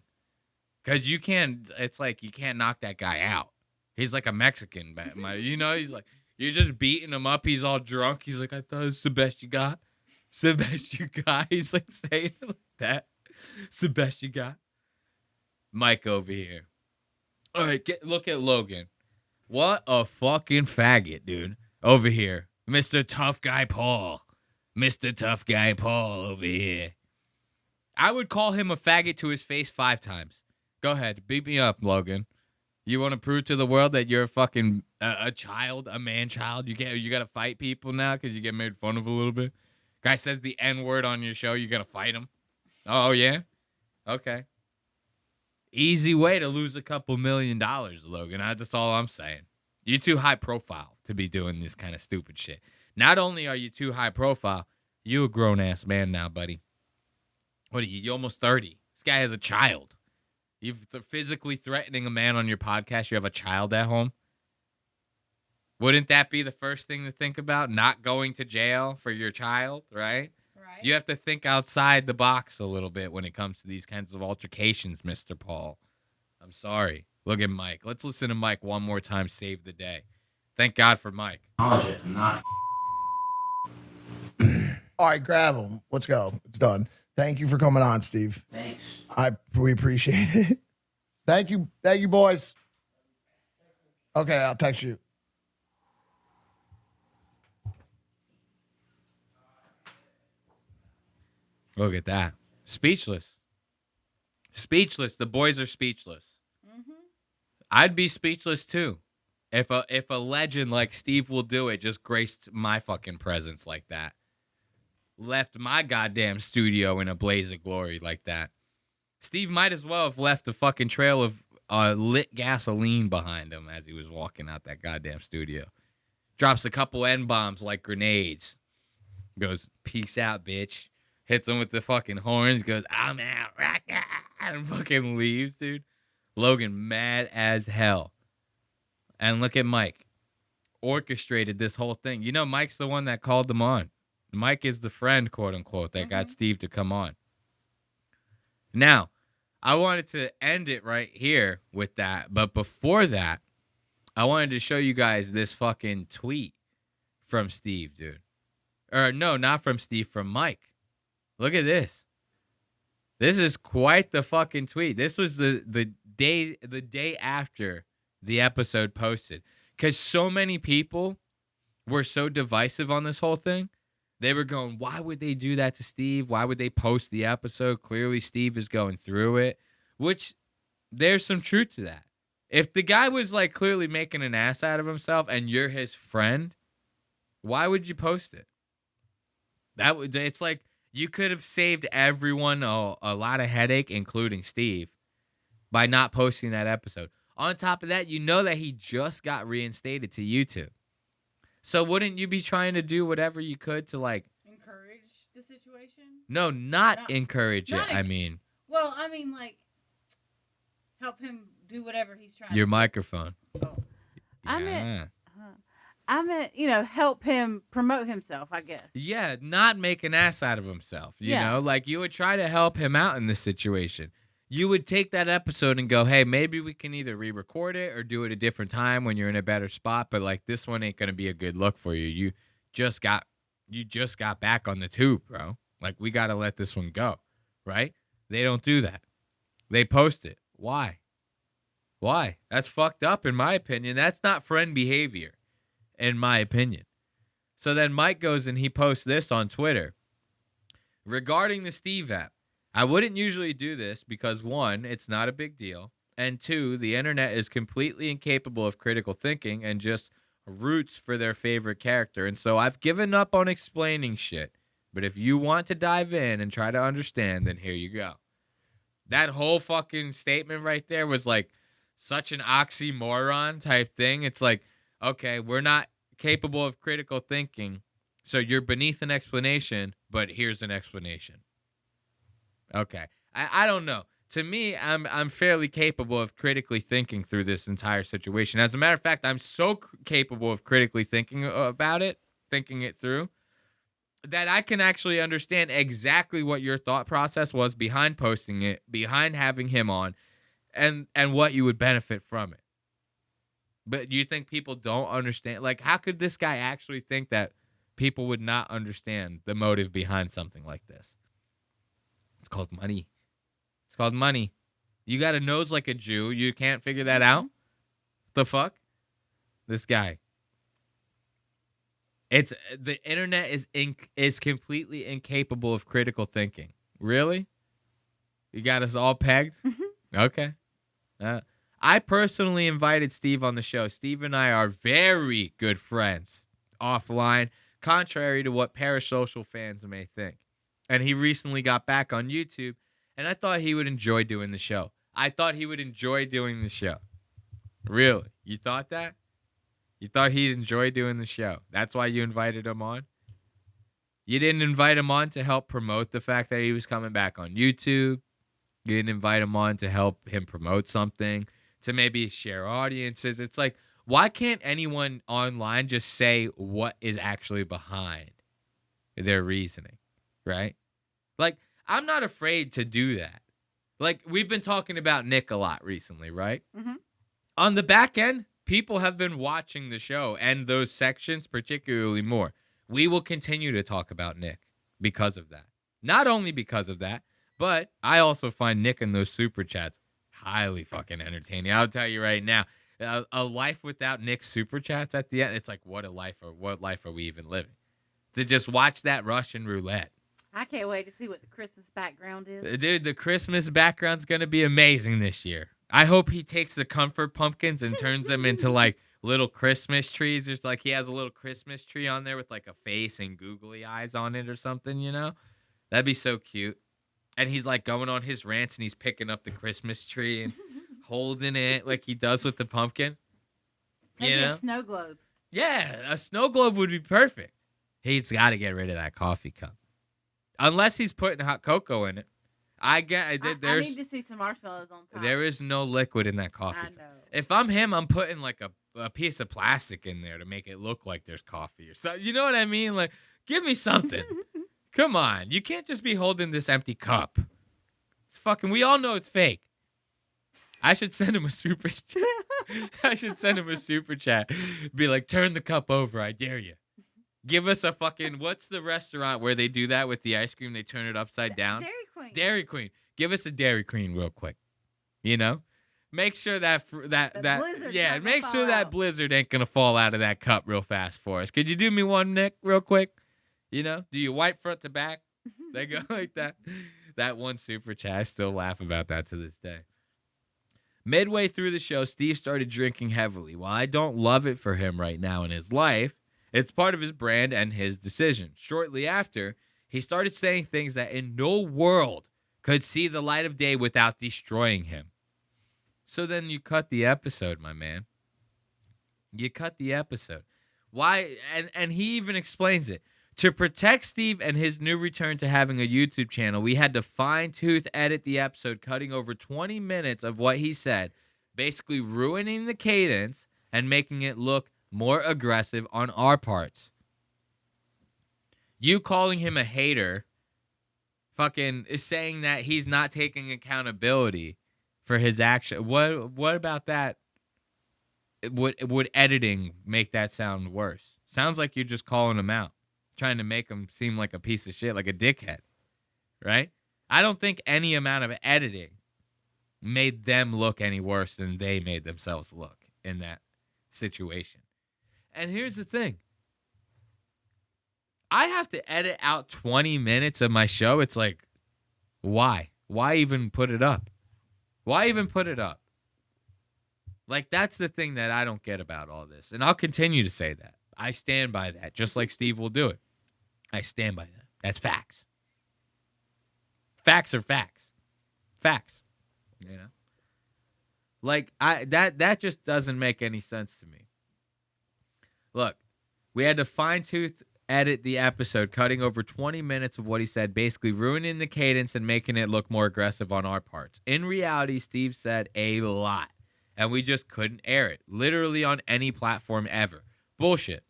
Because it's like you can't knock that guy out. He's like a Mexican, you know? He's like, you're just beating him up. He's all drunk. He's like, I thought it was the best you got. It's the best you got. He's like saying it like that. It's the best you got. Mike over here. All right, look at Logan. What a fucking faggot, dude. Over here. Mr. Tough Guy Paul. Mr. Tough Guy Paul over here. I would call him a faggot to his face 5 times. Go ahead. Beat me up, Logan. You want to prove to the world that you're a fucking a child, a man-child? You got to fight people now because you get made fun of a little bit? Guy says the N-word on your show, you got to fight him? Oh, yeah? Okay. Easy way to lose a couple $1 million, Logan. That's all I'm saying. You're too high profile to be doing this kind of stupid shit. Not only are you too high profile, you a grown-ass man now, buddy. What are you? You're almost 30. This guy has a child. You're physically threatening a man on your podcast. You have a child at home. Wouldn't that be the first thing to think about? Not going to jail for your child, right? Right. You have to think outside the box a little bit when it comes to these kinds of altercations, Mr. Paul. I'm sorry. Look at Mike. Let's listen to Mike one more time. Save the day. Thank God for Mike. Acknowledge it. I'm not. All right, grab him. Let's go. It's done. Thank you for coming on, Steve. Thanks. We appreciate it. Thank you, boys. Okay, I'll text you. Look at that. Speechless. Speechless. The boys are speechless. Mm-hmm. I'd be speechless too. If a legend like Steve will do it, just graced my fucking presence like that. Left my goddamn studio in a blaze of glory like that. Steve might as well have left a fucking trail of lit gasoline behind him as he was walking out that goddamn studio. Drops a couple N-bombs like grenades. Goes, peace out, bitch. Hits him with the fucking horns. Goes, I'm out. And fucking leaves, dude. Logan mad as hell. And look at Mike. Orchestrated this whole thing. You know, Mike's the one that called them on. Mike is the friend, quote unquote, that got Steve to come on. Now, I wanted to end it right here with that. But before that, I wanted to show you guys this fucking tweet from Steve, dude. Or no, not from Steve, from Mike. Look at this. This is quite the fucking tweet. This was the day after the episode posted. Because so many people were so divisive on this whole thing. They were going, why would they do that to Steve? Why would they post the episode? Clearly, Steve is going through it. Which, there's some truth to that. If the guy was like clearly making an ass out of himself and you're his friend, why would you post it? It's like you could have saved everyone a lot of headache, including Steve, by not posting that episode. On top of that, you know that he just got reinstated to YouTube. So wouldn't you be trying to do whatever you could to like encourage the situation? No, not encourage it. Well, I mean like help him do whatever he's trying. Your to microphone. do. I meant, help him promote himself, I guess. Yeah, not make an ass out of himself. You know, like you would try to help him out in this situation. You would take that episode and go, hey, maybe we can either re-record it or do it a different time when you're in a better spot. But like this one ain't gonna be a good look for you. You just got back on the tube, bro. Like we gotta let this one go, right? They don't do that. They post it. Why? Why? That's fucked up in my opinion. That's not friend behavior, in my opinion. So then Mike goes and he posts this on Twitter regarding the Steve app. I wouldn't usually do this because, one, it's not a big deal, and two, the internet is completely incapable of critical thinking and just roots for their favorite character. And so I've given up on explaining shit. But if you want to dive in and try to understand, then here you go. That whole fucking statement right there was like such an oxymoron type thing. It's like, okay, we're not capable of critical thinking, so you're beneath an explanation, but here's an explanation. Okay. I don't know. To me, I'm fairly capable of critically thinking through this entire situation. As a matter of fact, I'm so capable of critically thinking about it, thinking it through, that I can actually understand exactly what your thought process was behind posting it, behind having him on, and what you would benefit from it. But you think people don't understand? Like, how could this guy actually think that people would not understand the motive behind something like this? It's called money. It's called money. You got a nose like a Jew. You can't figure that out? The fuck? This guy. The internet is completely incapable of critical thinking. Really? You got us all pegged? Okay. I personally invited Steve on the show. Steve and I are very good friends offline, contrary to what parasocial fans may think. And he recently got back on YouTube, and I thought he would enjoy doing the show. Really? You thought that? You thought he'd enjoy doing the show. That's why you invited him on? You didn't invite him on to help promote the fact that he was coming back on YouTube. You didn't invite him on to help him promote something, to maybe share audiences. It's like, why can't anyone online just say what is actually behind their reasoning, right? Like, I'm not afraid to do that. Like, we've been talking about Nick a lot recently, right? Mm-hmm. On the back end, people have been watching the show and those sections particularly more. We will continue to talk about Nick because of that. Not only because of that, but I also find Nick in those super chats highly fucking entertaining. I'll tell you right now, a life without Nick's super chats at the end, it's like, what life are we even living? To just watch that Russian roulette. I can't wait to see what the Christmas background is. Dude, the Christmas background's going to be amazing this year. I hope he takes the comfort pumpkins and turns them into like little Christmas trees. There's like he has a little Christmas tree on there with like a face and googly eyes on it or something, you know? That'd be so cute. And he's like going on his rants and he's picking up the Christmas tree and holding it like he does with the pumpkin. Maybe You know? a snow globe. Yeah, a snow globe would be perfect. He's got to get rid of that coffee cup. Unless he's putting hot cocoa in it. I need to see some marshmallows on top. There is no liquid in that coffee cup. If I'm him, I'm putting like a piece of plastic in there to make it look like there's coffee or something. You know what I mean? Like, give me something. Come on. You can't just be holding this empty cup. It's fucking, we all know it's fake. I should send him a super chat. I should send him a super chat. Be like, turn the cup over. I dare you. Give us a fucking, what's the restaurant where they do that with the ice cream? They turn it upside down? Dairy Queen. Dairy Queen. Give us a Dairy Queen real quick. You know? Make sure that make sure that blizzard ain't going to fall out of that cup real fast for us. Could you do me one, Nick, real quick? You know? Do you wipe front to back? They go like that. That one super chat. I still laugh about that to this day. Midway through the show, Steve started drinking heavily. While I don't love it for him right now in his life, it's part of his brand and his decision. Shortly after, he started saying things that in no world could see the light of day without destroying him. So then you cut the episode, my man. You cut the episode. Why? And he even explains it. To protect Steve and his new return to having a YouTube channel, we had to fine-tooth edit the episode, cutting over 20 minutes of what he said, basically ruining the cadence and making it look more aggressive on our parts. You calling him a hater fucking is saying that he's not taking accountability for his action. What about that? Would editing make that sound worse? Sounds like you're just calling him out, trying to make him seem like a piece of shit, like a dickhead, right? I don't think any amount of editing made them look any worse than they made themselves look in that situation. And here's the thing. I have to edit out 20 minutes of my show. It's like, why? Why even put it up? Why even put it up? Like, that's the thing that I don't get about all this. And I'll continue to say that. I stand by that, just like Steve will do it. I stand by that. That's facts. Facts are facts. Facts. You know? Like, that just doesn't make any sense to me. Look, we had to fine-tooth edit the episode, cutting over 20 minutes of what he said, basically ruining the cadence and making it look more aggressive on our parts. In reality, Steve said a lot, and we just couldn't air it, literally on any platform ever. Bullshit.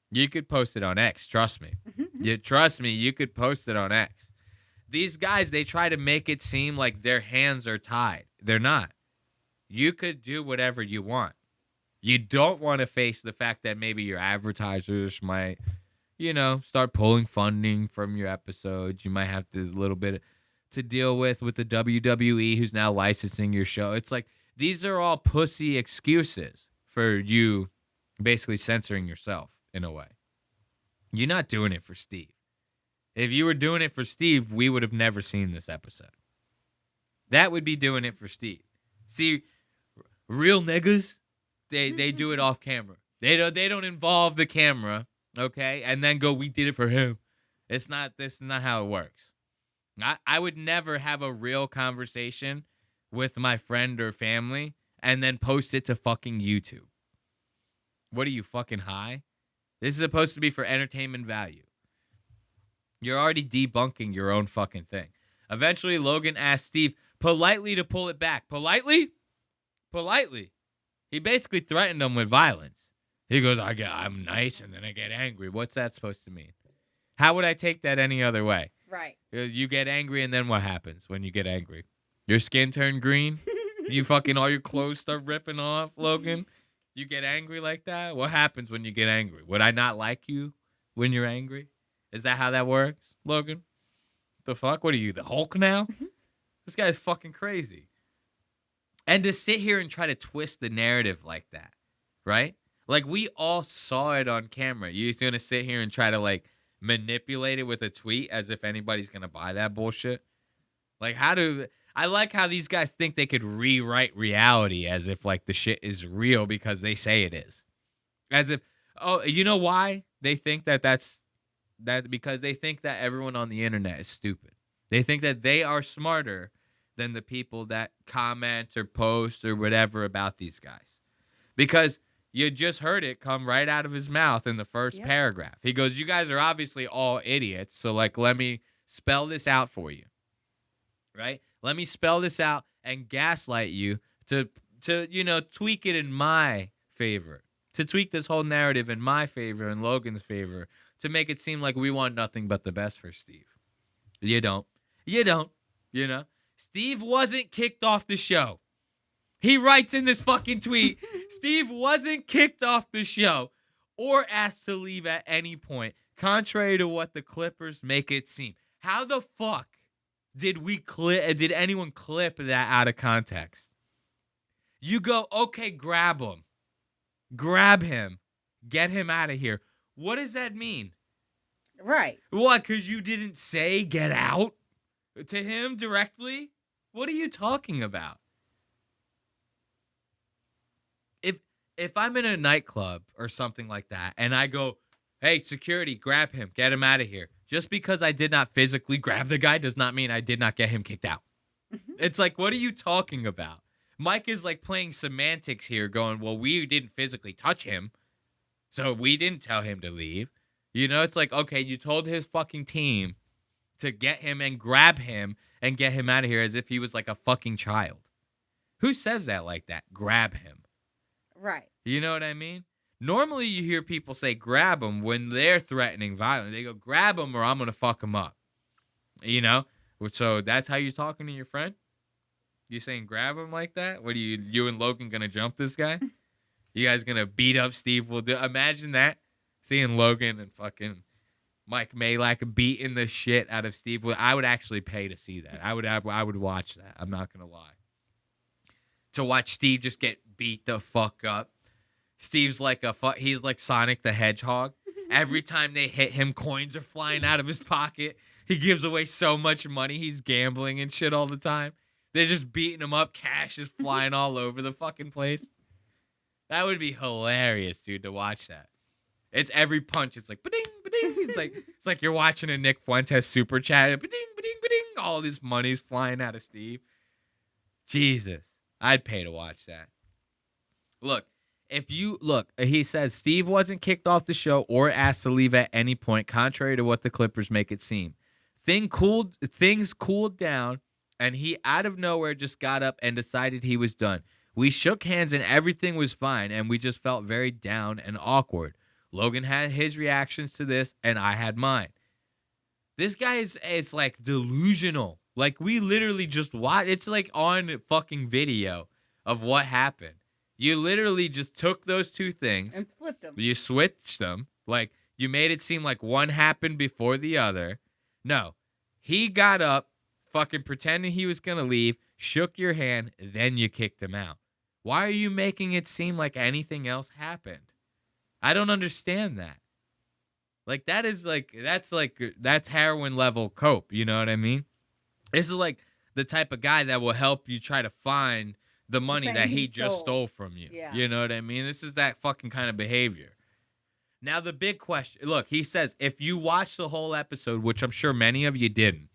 You could post it on X, trust me. Trust me, you could post it on X. These guys, they try to make it seem like their hands are tied. They're not. You could do whatever you want. You don't want to face the fact that maybe your advertisers might, start pulling funding from your episodes. You might have this little bit to deal with the WWE who's now licensing your show. It's like, these are all pussy excuses for you basically censoring yourself in a way. You're not doing it for Steve. If you were doing it for Steve, we would have never seen this episode. That would be doing it for Steve. See, real niggas, they do it off camera. They don't involve the camera, okay? And then go, we did it for him. This is not how it works. I would never have a real conversation with my friend or family and then post it to fucking YouTube. What are you, fucking high? This is supposed to be for entertainment value. You're already debunking your own fucking thing. Eventually, Logan asked Steve politely to pull it back. Politely? Politely. He basically threatened him with violence. He goes, I'm nice and then I get angry. What's that supposed to mean? How would I take that any other way? Right. You get angry and then what happens when you get angry? Your skin turned green? You fucking, all your clothes start ripping off, Logan? You get angry like that? What happens when you get angry? Would I not like you when you're angry? Is that how that works, Logan? The fuck? What are you, the Hulk now? This guy's fucking crazy. And to sit here and try to twist the narrative like that, right? Like, we all saw it on camera. You're just going to sit here and try to, like, manipulate it with a tweet as if anybody's going to buy that bullshit? Like, I like how these guys think they could rewrite reality as if, like, the shit is real because they say it is. As if, oh, you know why they think that's because they think that everyone on the internet is stupid. They think that they are smarter than the people that comment or post or whatever about these guys. Because you just heard it come right out of his mouth in the first paragraph. He goes, you guys are obviously all idiots, so like let me spell this out for you. Right? Let me spell this out and gaslight you to tweak it in my favor. To tweak this whole narrative in my favor and Logan's favor to make it seem like we want nothing but the best for Steve. You don't. Steve wasn't kicked off the show. He writes in this fucking tweet, Steve wasn't kicked off the show or asked to leave at any point, contrary to what the Clippers make it seem. How the fuck did anyone clip that out of context? You go, okay, grab him. Grab him. Get him out of here. What does that mean? Right. What, because you didn't say get out to him directly? What are you talking about? If I'm in a nightclub or something like that and I go, hey, security, grab him, get him out of here. Just because I did not physically grab the guy does not mean I did not get him kicked out. It's like, what are you talking about? Mike is like playing semantics here going, well, we didn't physically touch him, so we didn't tell him to leave. It's like, okay, you told his fucking team to get him and grab him and get him out of here as if he was like a fucking child. Who says that like that? Grab him. Right. You know what I mean? Normally you hear people say grab him when they're threatening violence. They go, grab him or I'm going to fuck him up. So that's how you're talking to your friend? You saying grab him like that? What are you and Logan going to jump this guy? You guys going to beat up Steve? Imagine that. Seeing Logan and fucking Mike Malak beating the shit out of Steve. I would actually pay to see that. I would watch that. I'm not going to lie. To watch Steve just get beat the fuck up. Steve's like he's like Sonic the Hedgehog. Every time they hit him, coins are flying out of his pocket. He gives away so much money. He's gambling and shit all the time. They're just beating him up. Cash is flying all over the fucking place. That would be hilarious, dude, to watch that. It's every punch. It's like, ba-ding, ba-ding. It's like you're watching a Nick Fuentes super chat. Ba-ding, ba-ding, ba-ding. All this money's flying out of Steve. Jesus. I'd pay to watch that. Look, he says Steve wasn't kicked off the show or asked to leave at any point, contrary to what the Clippers make it seem. Things cooled down, and he out of nowhere just got up and decided he was done. We shook hands and everything was fine, and we just felt very down and awkward. Logan had his reactions to this, and I had mine. This guy is like delusional. Like, we literally just watched. It's like on fucking video of what happened. You literally just took those two things. And flipped them. You switched them. Like, you made it seem like one happened before the other. No. He got up, fucking pretending he was going to leave, shook your hand, then you kicked him out. Why are you making it seem like anything else happened? I don't understand that. Like, that's heroin level cope. You know what I mean? This is like the type of guy that will help you try to find the money that he just stole from you. Yeah. You know what I mean? This is that fucking kind of behavior. Now, the big question, look, he says, if you watch the whole episode, which I'm sure many of you didn't,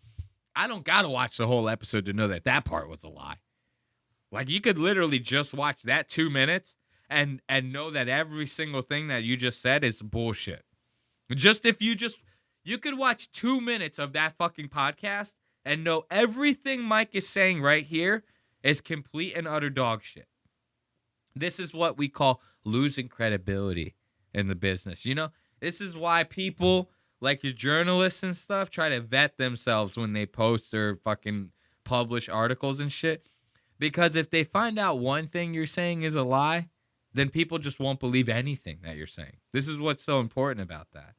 I don't got to watch the whole episode to know that part was a lie. Like, you could literally just watch that 2 minutes and know that every single thing that you just said is bullshit. You could watch 2 minutes of that fucking podcast and know everything Mike is saying right here is complete and utter dog shit. This is what we call losing credibility in the business. This is why people like your journalists and stuff try to vet themselves when they post or fucking publish articles and shit. Because if they find out one thing you're saying is a lie, then people just won't believe anything that you're saying. This is what's so important about that.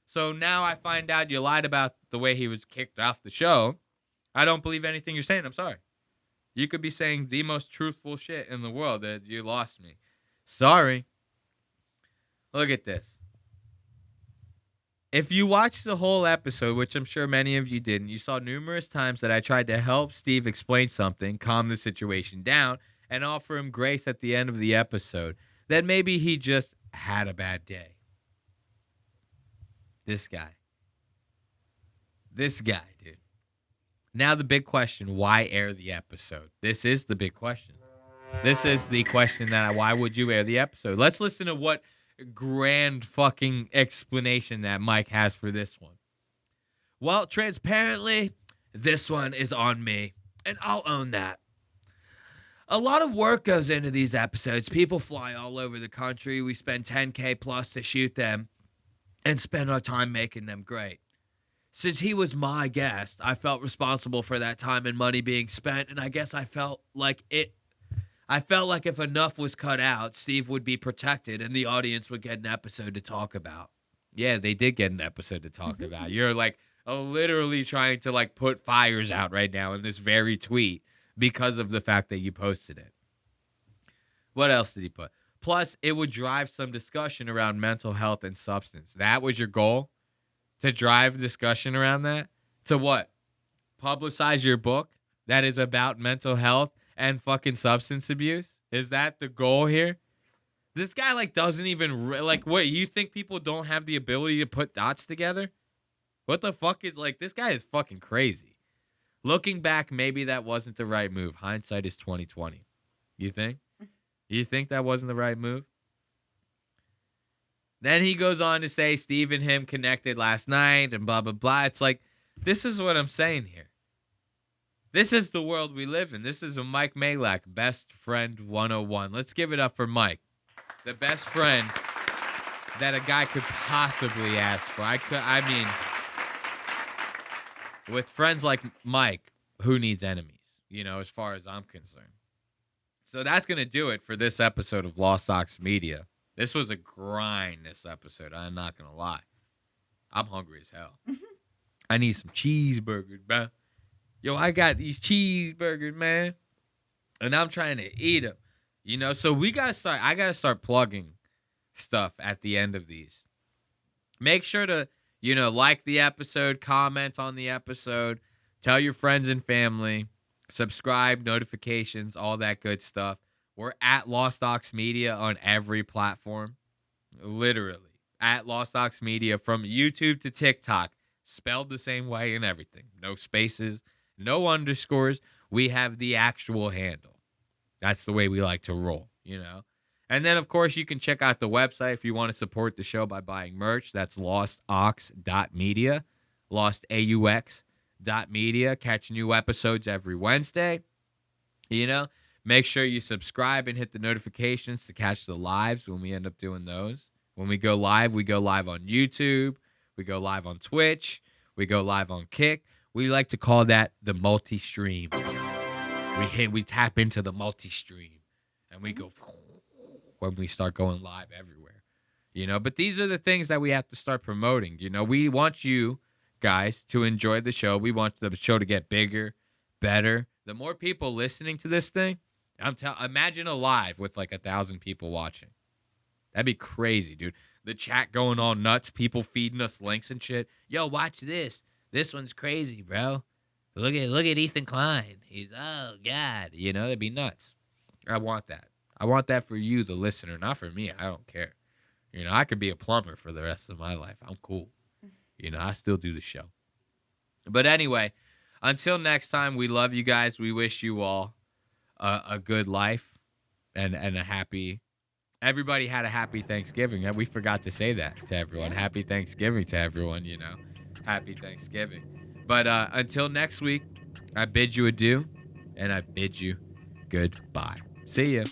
So now I find out you lied about the way he was kicked off the show. I don't believe anything you're saying. I'm sorry. You could be saying the most truthful shit in the world that you lost me. Sorry. Look at this. If you watched the whole episode, which I'm sure many of you didn't, you saw numerous times that I tried to help Steve explain something, calm the situation down, and offer him grace at the end of the episode. That maybe he just had a bad day. This guy, dude. Now the big question, why air the episode? This is the big question. This is the question why would you air the episode? Let's listen to what grand fucking explanation that Mike has for this one. Well, transparently, this one is on me, and I'll own that. A lot of work goes into these episodes. People fly all over the country. We spend $10K plus to shoot them and spend our time making them great. Since he was my guest, I felt responsible for that time and money being spent, and I guess I felt like if enough was cut out, Steve would be protected and the audience would get an episode to talk about. Yeah, they did get an episode to talk about. You're like literally trying to like put fires out right now in this very tweet because of the fact that you posted it. What else did he put? Plus, it would drive some discussion around mental health and substance. That was your goal? To drive discussion around that? To what? Publicize your book that is about mental health and fucking substance abuse? Is that the goal here? This guy like doesn't even like what? You think people don't have the ability to put dots together? What the fuck is like this guy is fucking crazy. Looking back, maybe that wasn't the right move. Hindsight is 20/20. You think? You think that wasn't the right move? Then he goes on to say Steve and him connected last night and blah, blah, blah. It's like, this is what I'm saying here. This is the world we live in. This is a Mike Malak, Best Friend 101. Let's give it up for Mike. The best friend that a guy could possibly ask for. I mean, with friends like Mike, who needs enemies? You know, as far as I'm concerned. So that's going to do it for this episode of Lost Ox Media. This was a grind, this episode. I'm not going to lie. I'm hungry as hell. I need some cheeseburgers, bro. Yo, I got these cheeseburgers, man. And I'm trying to eat them. You know, so I got to start plugging stuff at the end of these. Make sure to, like the episode, comment on the episode, tell your friends and family, subscribe, notifications, all that good stuff. We're at Lost Ox Media on every platform. Literally. At Lost Ox Media from YouTube to TikTok. Spelled the same way and everything. No spaces, no underscores. We have the actual handle. That's the way we like to roll, And then, of course, you can check out the website if you want to support the show by buying merch. That's lostox.media. Lostaux.media. Catch new episodes every Wednesday. Make sure you subscribe and hit the notifications to catch the lives when we end up doing those. When we go live on YouTube. We go live on Twitch. We go live on Kick. We like to call that the multi-stream. We tap into the multi-stream. And we go when we start going live everywhere. But these are the things that we have to start promoting. We want you guys to enjoy the show. We want the show to get bigger, better. The more people listening to this thing, imagine a live with like 1,000 people watching. That'd be crazy, dude. The chat going all nuts, people feeding us links and shit. Yo, watch this. This one's crazy, bro. Look at Ethan Klein. He's, oh, God. That'd be nuts. I want that. I want that for you, the listener, not for me. I don't care. I could be a plumber for the rest of my life. I'm cool. I still do the show. But anyway, until next time, we love you guys. We wish you all a good life and a happy... Everybody had a happy Thanksgiving. We forgot to say that to everyone. Happy Thanksgiving to everyone, Happy Thanksgiving. But until next week, I bid you adieu, and I bid you goodbye. See ya.